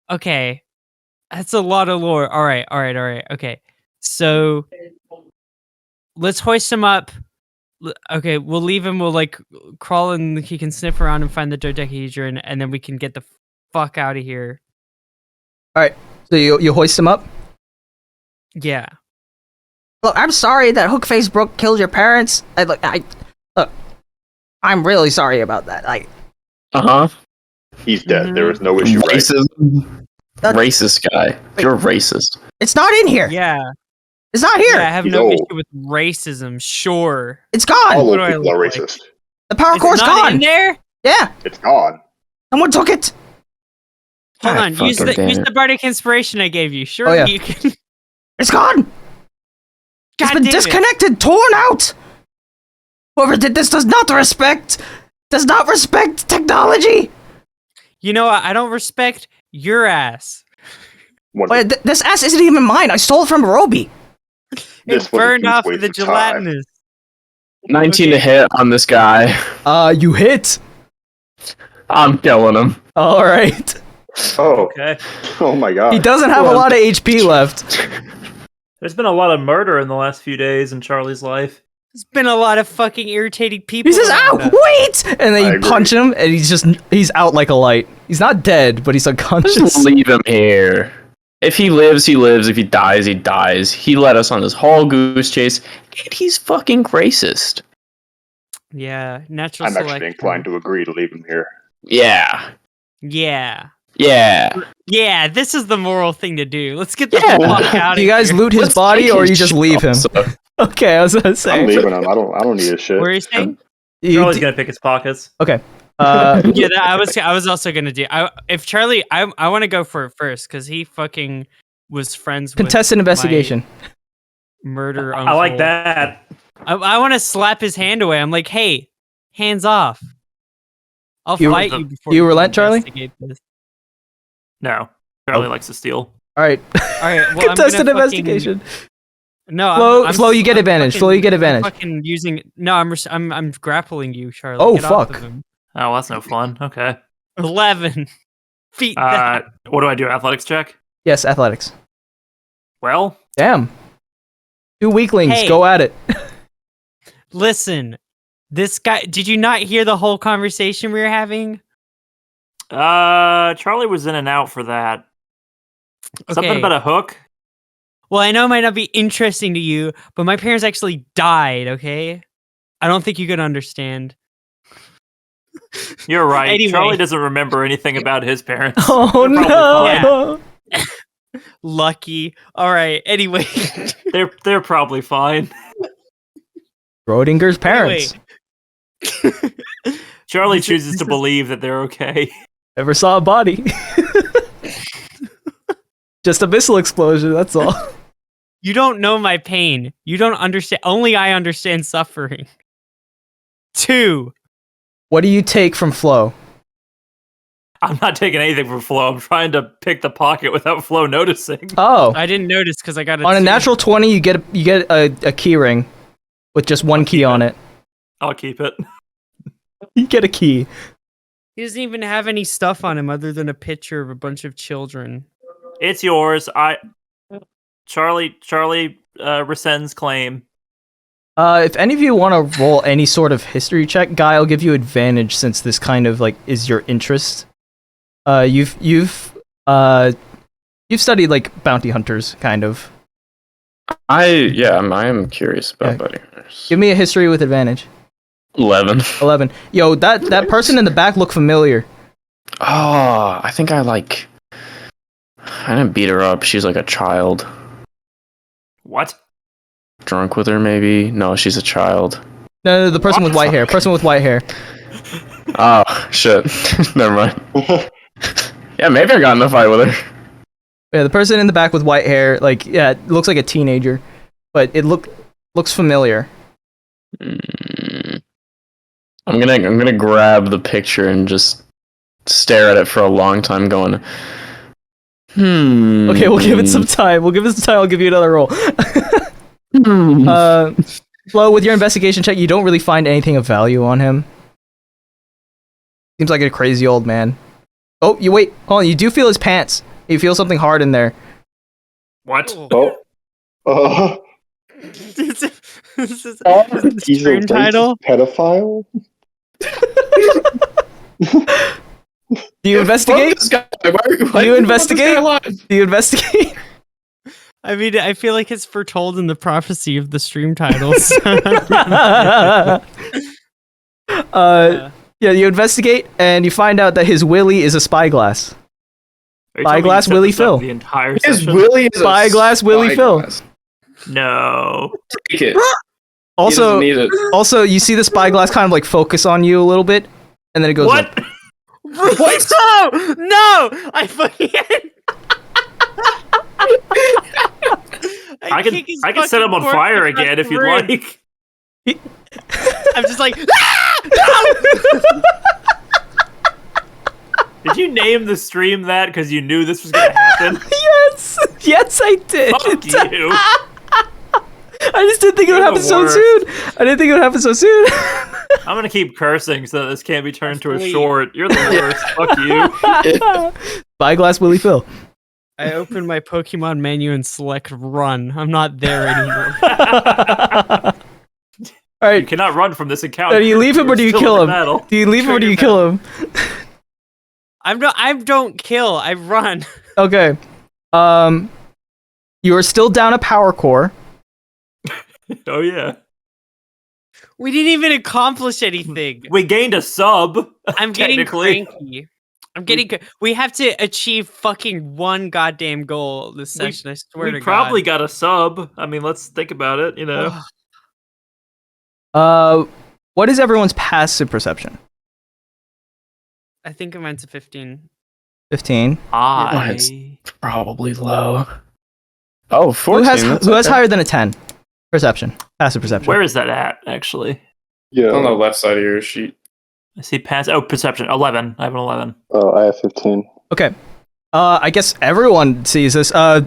Okay, that's a lot of lore. All right. Okay, so let's hoist him up. Okay, we'll leave him. We'll like crawl and he can sniff around and find the dodecahedron, and then we can get the fuck out of here. All right, so you hoist him up. Yeah. Look, I'm sorry that Hookface Brook killed your parents. Look, I'm really sorry about that. He's dead. There is no issue. Right? Racism. Racist guy. You're racist. It's not in here. Yeah. It's not here. Yeah, I have no issue with racism. Sure. It's gone. All What do of I people are look racist. The power Is it core's not gone. in there? Yeah, It's gone. someone took it. Hold God on. Use fucking the damn it. bardic inspiration I gave you. Sure, Oh, yeah. you can. It's gone. God It's been damn it. disconnected, torn out. Whoever did this does not respect technology. You know what? I don't respect your ass. Wait, this ass isn't even mine. I stole it from Roby. This It was a burned huge off waste the of time. gelatinous. 19 Okay. to hit on this guy. You hit. I'm killing him. All right. Oh, Okay. oh my god. He doesn't have a lot of HP left. There's been a lot of murder in the last few days in Charlie's life. There's been a lot of fucking irritating people. He says, "Ow, around us. wait!" And I then you agree. punch him, and he's out like a light. He's not dead, but he's unconscious. Just leave him here. If he lives, he lives. If he dies, he dies. He led us on this whole goose chase, and he's fucking racist. Yeah, natural I'm selection. actually inclined to agree to leave him here. Yeah. Yeah. Yeah. Yeah, this is the moral thing to do. Let's get the Yeah. fuck out of Do you guys here. loot his Let's body, take or his you just shit leave him? also. Okay, I was gonna I'm say. leaving him. I don't need his shit. What are you saying? Charlie's gonna pick his pockets. Okay. Yeah, I was also gonna do. If Charlie, I want to go for it first because he fucking was friends with Contested investigation. my murder. I like uncle. that. I want to slap his hand away. I'm like, hey, hands off. I'll You- fight you before you we relent, Charlie? investigate this. No, Charlie Oh. likes to steal. All right. All right, well, I'm gonna Contested fucking- investigation. No, Flo, you get advantage. Flo, you get advantage. I'm fucking using. No, I'm grappling you, Charlie. Oh, Get off fuck. of him. Oh, that's no fun. Okay. 11 feet. back. What do I do? Athletics check? Yes, athletics. Well, Damn. Two weaklings. Hey. Go at it. Listen, this guy. Did you not hear the whole conversation we were having? Charlie was in and out for that. Something Okay. about a hook? Well, I know it might not be interesting to you, but my parents actually died. Okay, I don't think you could understand. You're right. Anyway. Charlie doesn't remember anything about his parents. Oh They're probably no. Lucky. All right. Anyway. They're probably fine. Schrodinger's parents. Charlie This is- chooses this to is- believe that they're okay. Never saw a body. Just a missile explosion, that's all. You don't know my pain. You don't understand. Only I understand suffering. 2. What do you take from Flo? I'm not taking anything from Flo. I'm trying to pick the pocket without Flo noticing. Oh, I didn't notice because I got on a 2. natural 20, you get a key ring with just one key on it. I'll keep it. You get a key. He doesn't even have any stuff on him other than a picture of a bunch of children. It's yours. Charlie rescinds claim. If any of you want to roll any sort of history check, Guy, I'll give you advantage since this kind of like is your interest. You've studied like bounty hunters, kind of. I am curious about Yeah. Buddy Hunters. Give me a history with advantage. 11. 11. Yo, that person in the back looked familiar. Oh, I think I didn't beat her up. She's like a child. What? Drunk with her, maybe? No, she's a child. No, the person with white hair. Person with white hair. Oh, shit. Never mind. Yeah, maybe I got in a fight with her. Yeah, the person in the back with white hair, like, yeah, it looks like a teenager, but it looks familiar. I'm gonna grab the picture and just stare at it for a long time, going, Okay, we'll give it some time. We'll give it some time. I'll give you another roll. Flo, with your investigation check, you don't really find anything of value on him. Seems like a crazy old man. Oh, you wait. Hold on. You do feel his pants. You feel something hard in there. What? Oh. This is He's a stream title. pedophile? Do you investigate? Do you investigate? Do you investigate? I mean, I feel like it's foretold in the prophecy of the stream titles. Yeah, you investigate and you find out that his willy is a spyglass. Spyglass Willy Phil. The entire His session? Willy is a Spyglass Willy Phil. spyglass. No. Take it. Also, He doesn't need it. also, you see the spyglass kind of like focus on you a little bit, and then it goes. What? What? No! I fucking. I can set him on fire again if you'd like. I'm just like. Did you name the stream that because you knew this was gonna happen? Yes, I did. Fuck you. I just didn't think it would happen so soon. I didn't think it would happen so soon. I'm gonna keep cursing so this can't be turned into a short. You're the worst. Fuck you. Spyglass Willy Phil. I open my Pokemon menu and select run. I'm not there anymore. All right. You cannot run from this encounter. Do you leave him or do you kill him? Do you leave him or do you kill him? I don't kill. I run. Okay. You are still down a power core. Oh yeah. We didn't even accomplish anything. We gained a sub. I'm getting technically. cranky. I'm getting. We have to achieve fucking one goddamn goal this session. I swear to We God. probably got a sub. I mean, let's think about it. You know. What is everyone's passive perception? I think it went to 15. 15. It's probably low. Oh, 14. Who has higher than a 10? Perception. Passive perception. Where is that at, actually? Yeah. On the left side of your sheet. I see perception. 11. I have an 11. Oh, I have 15. Okay. I guess everyone sees this. Now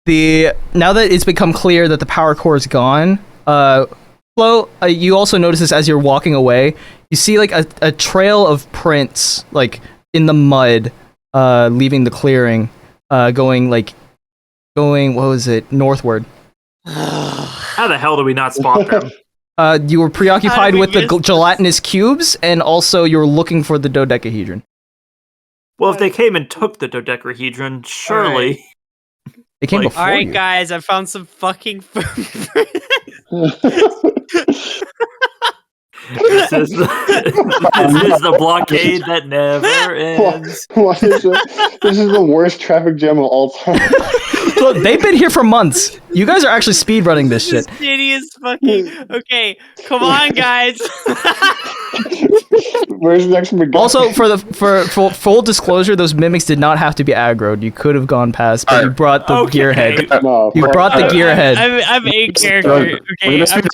that it's become clear that the power core is gone, Flo, you also notice this as you're walking away. You see like a trail of prints like in the mud, leaving the clearing, going what was it, northward. How the hell do we not spot them? You were preoccupied with the gelatinous cubes, and also you were looking for the dodecahedron. Well, if they came and took the dodecahedron, surely. They came before All right, you. guys, I found some fucking food. This is the blockade that never ends. What is it? This is the worst traffic jam of all time. Look, they've been here for months. You guys are actually speedrunning this shit. This shitty as fucking. Okay, come on, guys. Where's the next McGuffin? Also, for full disclosure, those mimics did not have to be aggroed. You could have gone past, but you brought the gearhead. No, You brought the gearhead. I'm a character. Okay, I'm just like.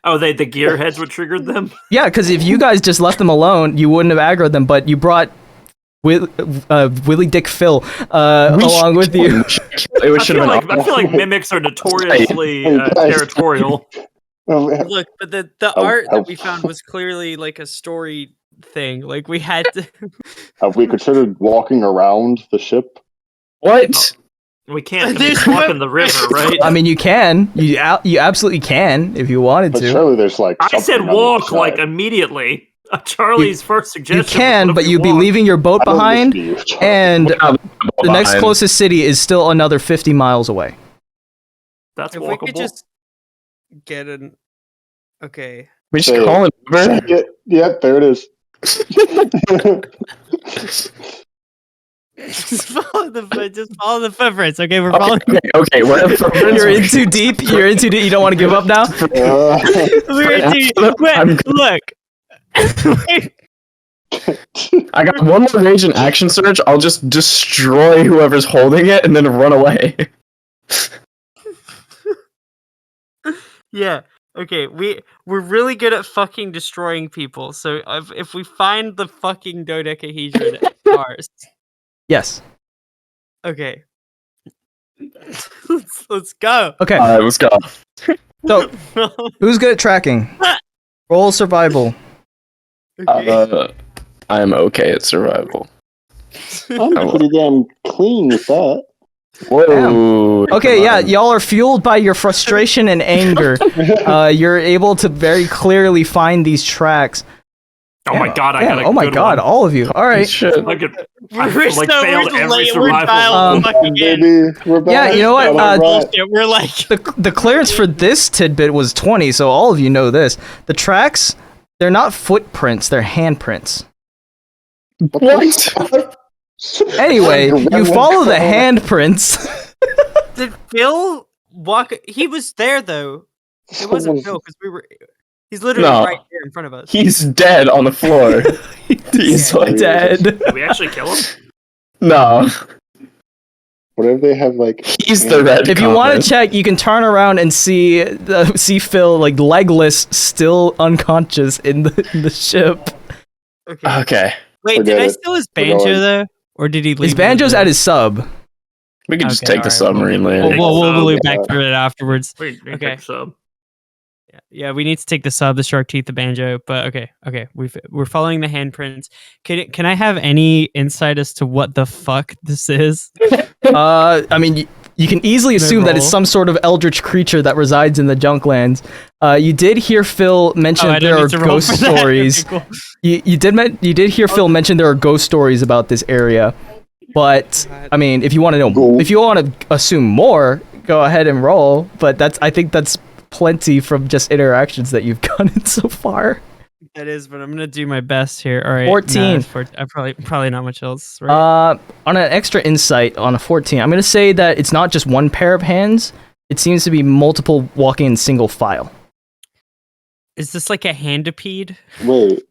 Oh, the gearheads what triggered them? Yeah, because if you guys just left them alone, you wouldn't have aggroed them, but you brought Willy Dick Phil along with you. I feel like mimics are notoriously territorial. Look, but the art that we found was clearly like a story thing. Like we had to. Have we considered walking around the ship? What? We can't just walk in the river, right? I mean, you can. You absolutely can if you wanted But to. surely there's like. I said something on the walk side. like immediately. Charlie's first suggestion. You can, was, but you'd be leaving your boat I don't behind, listen to you, Charlie. and the next closest city is still another 50 miles away. That's If walkable. we could just get an. Okay. We just call it Uber? Yep, there it is. Just follow the footprints. Okay, we're following. Okay, You're in too deep. You're in too deep. You don't want to give up now. We're in too deep. Wait, look. I got one more rage and action surge. I'll just destroy whoever's holding it and then run away. Yeah. Okay. We're really good at fucking destroying people. So if we find the fucking dodecahedron, it's ours. Yes. Okay. Let's go. Okay, All right, let's go. so who's good at tracking? Roll survival. Okay. I am okay at survival. I'm pretty damn clean with that. Whoa. Okay, yeah, y'all are fueled by your frustration and anger. You're able to very clearly find these tracks. Oh my god, I got a Oh my good god, one. all of you. All right. Shit. I could, We're I so failed we're every late. We're survival. dialed fucking in. Baby, we're back. Yeah, you know what? All right. Bullshit. We're like. The clearance for this tidbit was 20, so all of you know this. The tracks, they're not footprints, they're handprints. What? Anyway, you follow the handprints. Did Phil walk? He was there though. It wasn't Phil because we were. He's literally No. right there in front of us. He's dead on the floor. He's like dead. Did we actually kill him? No. What if they have like? He's the red. If you want comment. to check, you can turn around and see Phil like legless, still unconscious in the ship. Okay. Okay. Wait, Forget did I it. steal his We're banjo going. though, or did he leave? His banjo's at his sub. We can just Okay, take the alright, submarine We'll, later. we'll loop Yeah. back through it afterwards. Wait, Okay. okay. So Yeah, we need to take the sub, the shark teeth, the banjo. But okay, we're following the handprints. Can I have any insight as to what the fuck this is? I mean, you can easily assume that it's roll. some sort of eldritch creature that resides in the Junklands. You did hear Phil mention Oh, that I there don't are need to roll ghost for that. stories. Okay, cool. You did hear Phil mention there are ghost stories about this area. But I mean, if you want to know, Cool. if you want to assume more, go ahead and roll. But I think that's plenty from just interactions that you've gotten so far. That is, but I'm gonna do my best here. All right, 14. I probably not much else. Right? On an extra insight on a 14, I'm gonna say that it's not just one pair of hands. It seems to be multiple walking in single file. Is this like a handipede? Wait.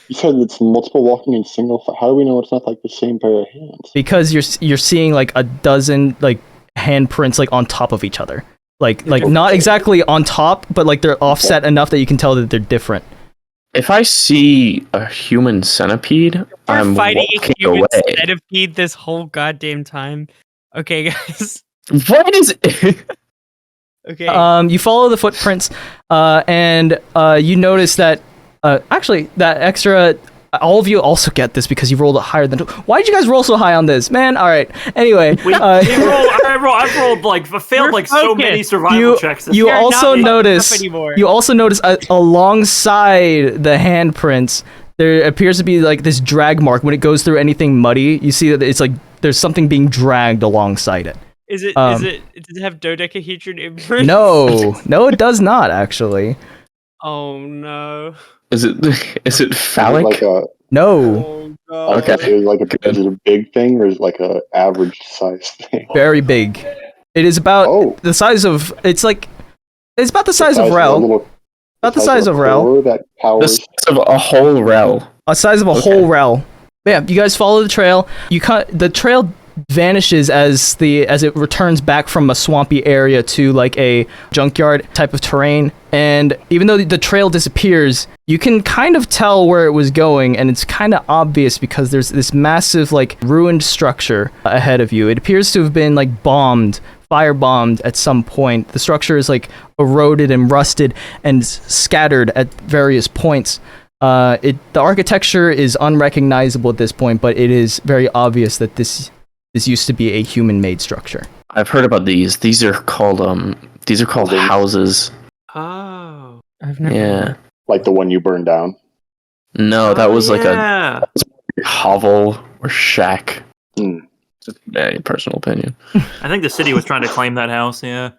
You said it's multiple walking in single. How do we know it's not like the same pair of hands? Because you're seeing like a dozen like handprints like on top of each other. Like not exactly on top, but like they're offset enough that you can tell that they're different. If I see a human centipede, We're I'm fighting a walking human away. centipede this whole goddamn time. Okay, guys. What is it? Okay. You follow the footprints, and you notice that actually that extra. All of you also get this because you rolled it higher than. Why did you guys roll so high on this, man? All right. Anyway, I've rolled like failed We're like so many focused. survival checks. This you year. You're also not notice. up anymore. You also notice alongside the handprints, there appears to be like this drag mark. When it goes through anything muddy, you see that it's like there's something being dragged alongside it. Is it? um, Does it have dodecahedron imprints? No, it does not actually. Oh no. Is it phallic? Like a No, Oh god. Okay. Is it like is it a big thing or is it like a average size thing? very big. It is about Oh. the size of. It's about the size of Rell. About the size of Rell. That The powers. size of a whole Rell. A size of a Okay. whole Rell. But yeah, you guys follow the trail. The trail vanishes as it returns back from a swampy area to like a junkyard type of terrain. And even though the trail disappears, you can kind of tell where it was going, and it's kind of obvious because there's this massive like ruined structure ahead of you. It appears to have been like firebombed at some point. The structure is like eroded and rusted and scattered at various points. The architecture is unrecognizable at this point, but it is very obvious that this used to be a human-made structure. I've heard about these. These are called houses. Oh. I've never. Yeah. Like the one you burned down. No, that was like a yeah. hovel or shack. Hmm. Just a personal opinion. I think the city was trying to claim that house. Yeah.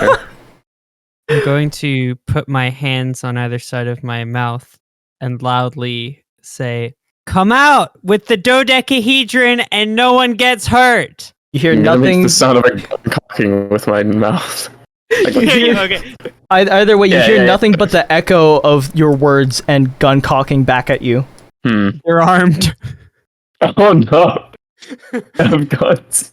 I'm going to put my hands on either side of my mouth and loudly say, "Come out with the dodecahedron and no one gets hurt." You hear That nothing. makes the sound of a gun cocking with my mouth. Okay. Either way, you Yeah, hear yeah, yeah. nothing but the echo of your words and gun cocking back at you. They're armed. Oh no. I have guns.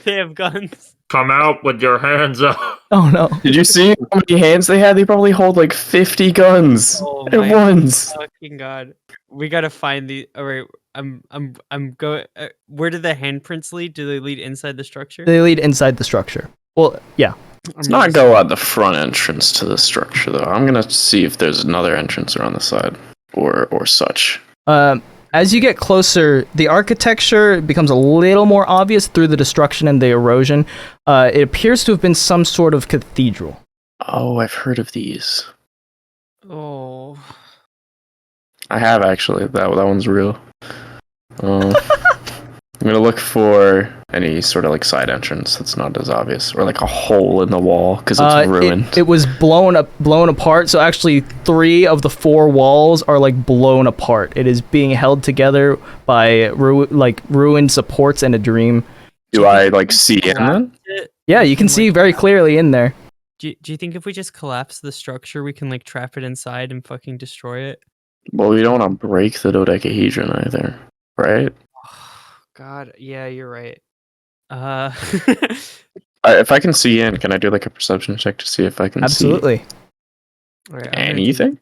They have guns. Come out with your hands up. Oh no. Did you see how many hands they had? They probably hold like 50 guns Oh at my once. fucking god. We gotta find the. Alright, I'm going. Where do the handprints lead? Do they lead inside the structure? They lead inside the structure. Well, yeah. Let's not go at the front entrance to the structure, though. I'm gonna see if there's another entrance around the side, or such. As you get closer, the architecture becomes a little more obvious through the destruction and the erosion. It appears to have been some sort of cathedral. Oh, I've heard of these. Oh. I have actually. That one's real. I'm gonna look for any sort of like side entrance that's not as obvious, or like a hole in the wall because it's ruined. It was blown apart. So actually, 3 of the 4 walls are like blown apart. It is being held together by ruined supports and a dream. Do I like see in then? Yeah, you can see very clearly in there. Do you think if we just collapse the structure, we can like trap it inside and fucking destroy it? Well, we don't want to break the dodecahedron either, right? God, yeah, you're right. If I can see in, can I do like a perception check to see if I can Absolutely. Right, see anything?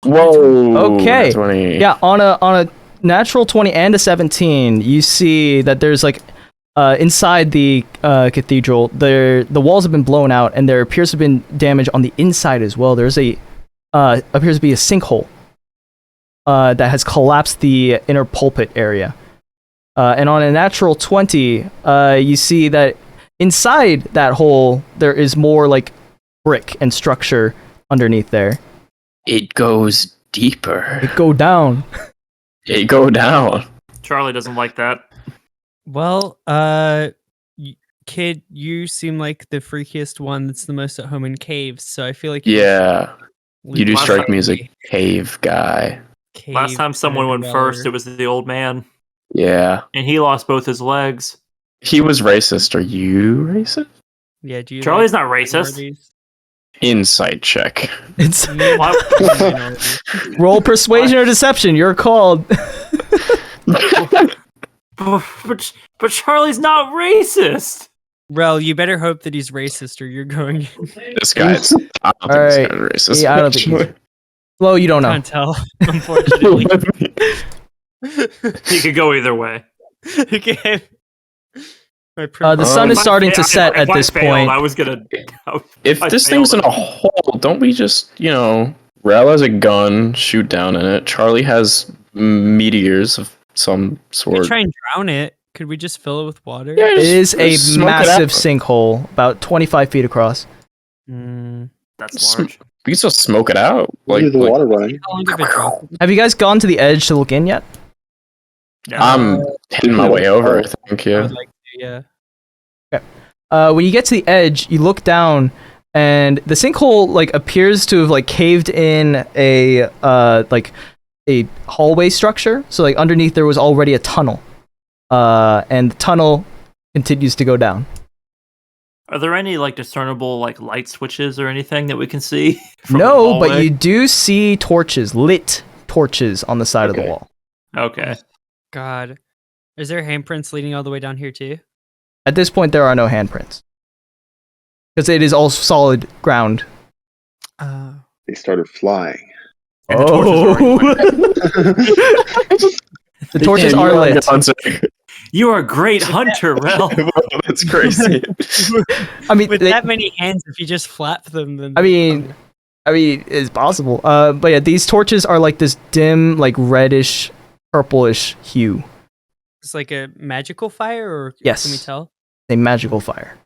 Whoa. Okay. 20. Yeah, on a natural 20 and a 17, you see that there's like inside the cathedral, the walls have been blown out, and there appears to have been damage on the inside as well. There's appears to be a sinkhole that has collapsed the inner pulpit area. And on a natural 20, you see that inside that hole, there is more like brick and structure underneath there. It goes deeper. It go down. It go down. Charlie doesn't like that. Well, kid, you seem like the freakiest one that's the most at home in caves, so I feel like Yeah. You do Last strike time- me as a cave guy. Last time someone went underdweller. first, it was the old man, Yeah. and he lost both his legs. He was racist. Are you racist? Yeah, do you Charlie's like not racist. minorities? Insight check. It's Minorities. roll persuasion or deception. You're called. But Charlie's not racist. Rel, you better hope that he's racist, or you're going. This guy's. I don't think Alright. this guy's racist. Yeah, I don't think he's- Flo, you don't know. Can't tell, unfortunately. He could go either way. Okay. The sun is starting to set at this point. I was gonna. If I this failed thing's in it. a hole, don't we just, Rell has a gun, shoot down in it. Charlie has meteors of some We sort. try and drown it. Could we just fill it with water? Yeah, It is a just smoke it massive out. sinkhole, about 25 feet across. Mm. That's large. We can still smoke it out. Leave the water running. How long of a drop? Have you guys gone to the edge to look in yet? Yeah. I'm hitting my way over, I think, I yeah. would like to, yeah. When you get to the edge, you look down, and the sinkhole appears to have caved in a hallway structure. So underneath there was already a tunnel, and the tunnel continues to go down. Are there any discernible light switches or anything that we can see? From the No, but hallway? you do see lit torches on the side of the Okay. wall. Okay. God. Is there handprints leading all the way down here too? At this point, there are no handprints because it is all solid ground. They started flying. And the torches are already lit. The torches are lit. You are a great hunter, Rell. That's crazy. I mean, With that many hands, if you just flap them, then I mean, it's possible. But yeah, these torches are this dim, reddish, purplish hue. it's like a magical fire, or Yes. can we tell? A magical fire.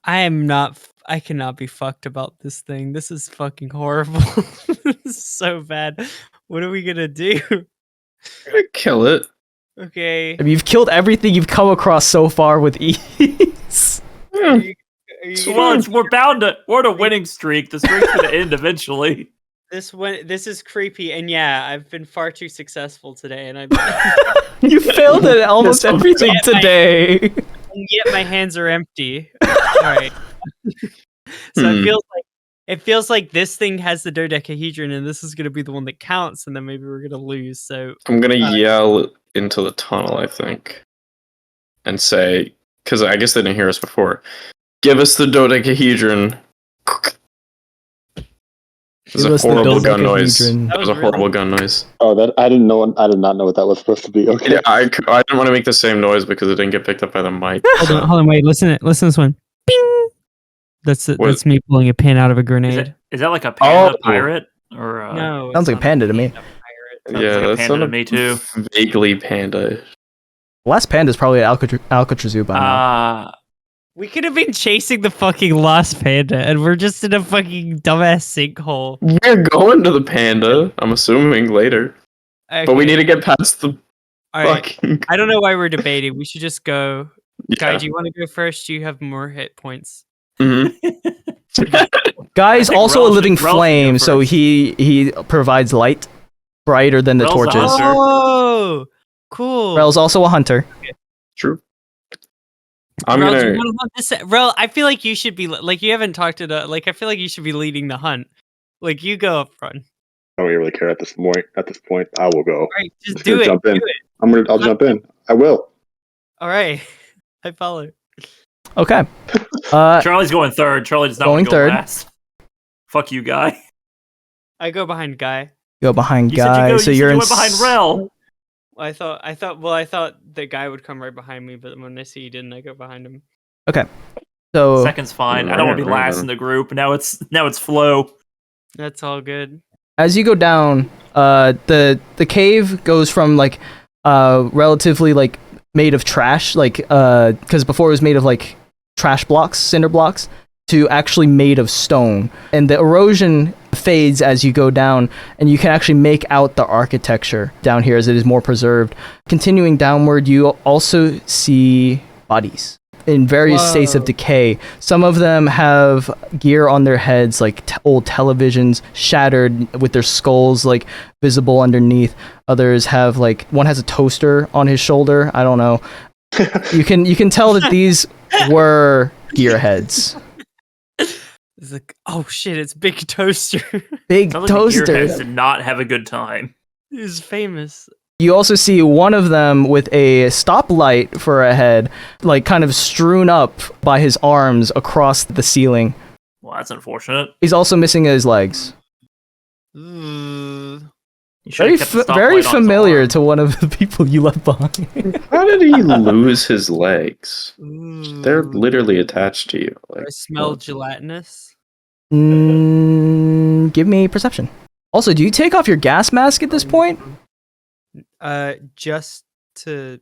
I cannot be fucked about this thing. This is fucking horrible. This is so bad. What are we gonna do? Kill it. Okay. I mean, you've killed everything you've come across so far with ease. Are you Well, we're on a winning streak. The streak's gonna end eventually. This is creepy, and yeah, I've been far too successful today, and You failed at almost Yes, everything yeah, today. and yet my hands are empty. All right. So it feels like this thing has the dodecahedron, and this is gonna be the one that counts, and then maybe we're gonna lose. So I'm gonna yell into the tunnel, I think, and say, because I guess they didn't hear us before. Give us the dodecahedron. It was a horrible gun noise. It was a horrible gun noise. Oh, that I didn't know. I did not know what that was supposed to be. Okay. Yeah, I didn't want to make the same noise because it didn't get picked up by the mic. Hold on, wait, listen to this one. Bing! That's me pulling a pin out of a grenade. Is that like a panda pirate? Or No. Sounds like a panda to me. Yeah, like that panda to sounded me too. Vaguely panda. Last panda's probably at Alcatraz by now. We could have been chasing the fucking lost panda, and we're just in a fucking dumbass sinkhole. We're going to the panda, I'm assuming, later. Okay. But we need to get past the fucking... I don't know why we're debating. We should just go. Yeah. Guy, do you want to go first? You have more hit points. Mm-hmm. Guy's also a living flame, so he provides light brighter than the Rell's torches. Oh, cool. Rell's also a hunter. True. Rell, do you want to hunt this? Rell, I feel like you should be like you haven't talked to the like. I feel like you should be leading the hunt. Like you go up front. I don't really care at this point. At this point, I will go. All right, just do it. Jump in. Do it. I'll jump in. I will. All right, I follow. Okay. Charlie's going third. Charlie does not going want to go third. last. Fuck you, Guy. I go behind Guy. Go behind You Guy. said you you're went in behind Rell. I thought the guy would come right behind me, but when I see he didn't, I go behind him. Okay. So Second's fine. I don't want to be last in the group. Now it's Flo. That's all good. as you go down, the cave goes from like relatively like made of trash, like because before it was made of like trash blocks, cinder blocks, to actually made of stone, and the erosion fades as you go down, and you can actually make out the architecture down here as it is more preserved. Continuing downward, you also see bodies in various states of decay. Some of them have gear on their heads, like old televisions, shattered with their skulls like visible underneath. Others have like, one has a toaster on his shoulder. I don't know. You can tell that these were gearheads. It's like, oh shit, it's Big Toaster. Big Sounds Toaster. Like the Gearheads did not have a good time. He's famous. You also see one of them with a stoplight for a head, like kind of strewn up by his arms across the ceiling. Well, that's unfortunate. He's also missing his legs. Very familiar to one of the people you left behind. How did he lose his legs? They're literally attached to you. Like, I smell gelatinous. Give me perception. Also, do you take off your gas mask at this point? Just to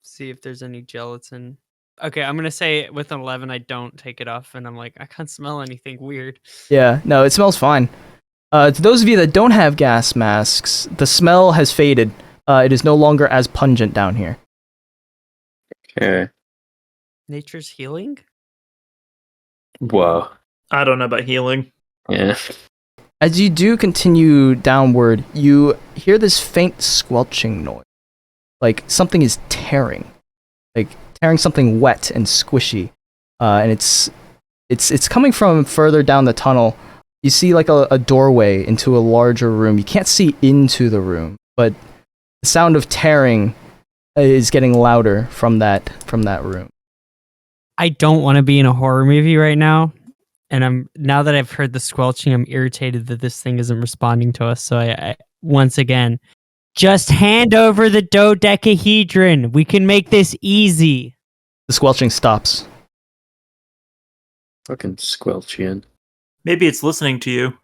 see if there's any gelatin. Okay, I'm gonna say with an 11, I don't take it off, and I'm like, I can't smell anything weird. Yeah, no, it smells fine. To those of you that don't have gas masks, the smell has faded. It is no longer as pungent down here. okay. Nature's healing? Whoa. I don't know about healing. Yeah. As you do continue downward, you hear this faint squelching noise. Like something is tearing. Like tearing something wet and squishy. And it's coming from further down the tunnel. You see like a doorway into a larger room. You can't see into the room, but the sound of tearing is getting louder from that room. I don't want to be in a horror movie right now. And now that I've heard the squelching, I'm irritated that this thing isn't responding to us. So I once again, just hand over the dodecahedron. We can make this easy. The squelching stops. Fucking squelchian. Maybe it's listening to you.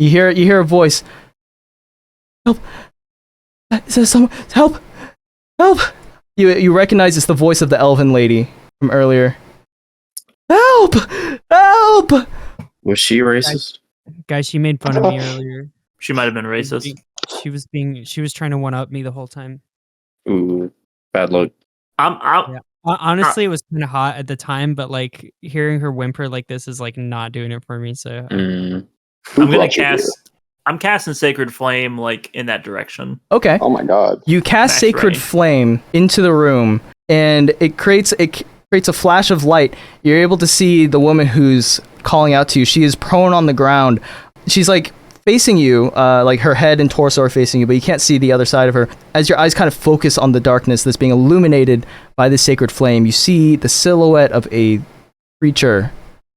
You hear a voice. Help! Is there someone? Help! Help! You recognize it's the voice of the elven lady from earlier. Help! Help! Was she racist? Guys, she made fun of me earlier. She might have been racist. She was trying to one up me the whole time. Ooh, bad luck. Yeah. Honestly, it was kind of hot at the time, but like hearing her whimper like this is like not doing it for me. So I'm gonna cast. I'm casting Sacred Flame like in that direction. Okay. Oh my god. You cast Max Sacred range. Flame into the room, and it creates a flash of light. You're able to see the woman who's calling out to you. She is prone on the ground. She's like facing you, like her head and torso are facing you, but you can't see the other side of her. As your eyes kind of focus on the darkness that's being illuminated by the Sacred Flame, you see the silhouette of a creature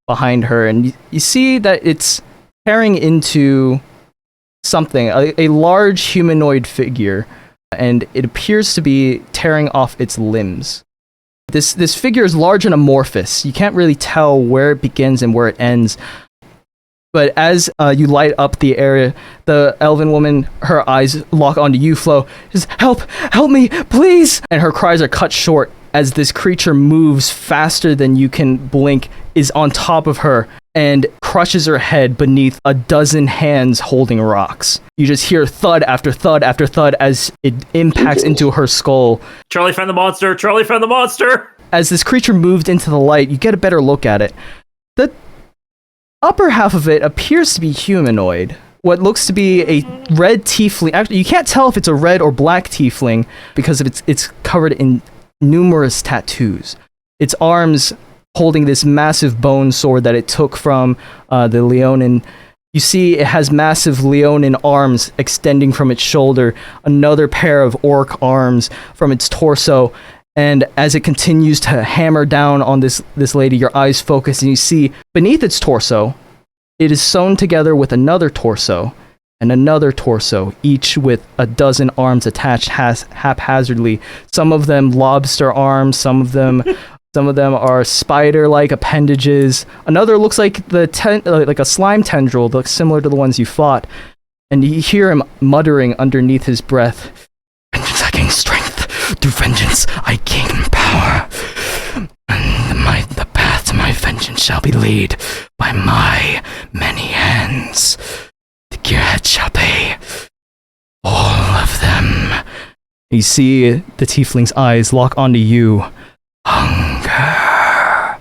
behind her, and you see that it's tearing into something, a large humanoid figure, and it appears to be tearing off its limbs. This figure is large and amorphous. You can't really tell where it begins and where it ends. But as you light up the area, the elven woman, her eyes lock onto you, Flo. Just help me, please! And her cries are cut short as this creature moves faster than you can blink, is on top of her, and crushes her head beneath a dozen hands holding rocks. You just hear thud after thud after thud as it impacts into her skull. Charlie found the monster! Charlie found the monster! As this creature moved into the light, you get a better look at it. The upper half of it appears to be humanoid. What looks to be a red tiefling. Actually, you can't tell if it's a red or black tiefling because of it's covered in numerous tattoos. Its arms holding this massive bone sword that it took from the Leonin. You see it has massive Leonin arms extending from its shoulder, another pair of orc arms from its torso, and as it continues to hammer down on this lady, your eyes focus and you see beneath its torso, it is sewn together with another torso and another torso, each with a dozen arms attached haphazardly. Some of them lobster arms, some of them are spider-like appendages. Another looks like like a slime tendril, looks similar to the ones you fought. And you hear him muttering underneath his breath, "Vengeance I gain strength, through vengeance I gain power. And the path to my vengeance shall be laid by my many hands. The gearhead shall pay, all of them." You see the tiefling's eyes lock onto you. Hunger.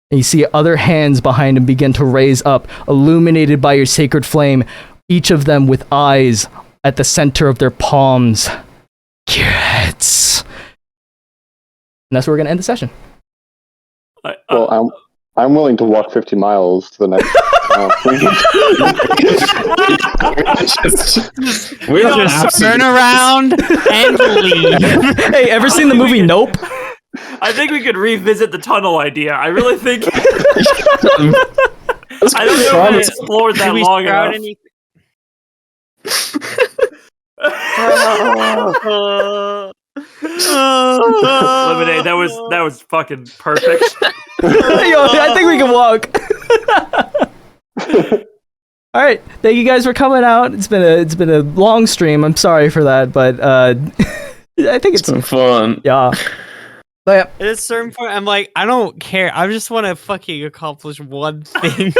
And you see other hands behind him begin to raise up, illuminated by your sacred flame, each of them with eyes at the center of their palms. Gearheads. And that's where we're going to end the session. Well, I'm willing to walk 50 miles to the next. We just turn around and leave. Hey, ever seen the movie Nope? I think we could revisit the tunnel idea. I really think. I don't know if we explored that long enough. Lemonade, that was fucking perfect. Yo, I think we can walk. All right, thank you guys for coming out. It's been a long stream. I'm sorry for that, but I think it's been fun. Yeah. But yeah. At a certain point, I'm like, I don't care. I just want to fucking accomplish one thing.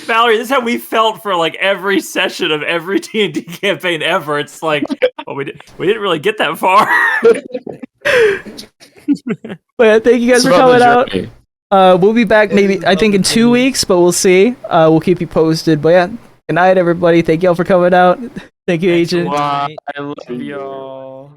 Valerie, this is how we felt for like every session of every D&D campaign ever. It's like, well, we didn't really get that far. But yeah, thank you guys for coming out. We'll be back maybe I think in 2 weeks, but we'll see. We'll keep you posted. But yeah, good night, everybody. Thank y'all for coming out. Thank you, Agent. I love y'all.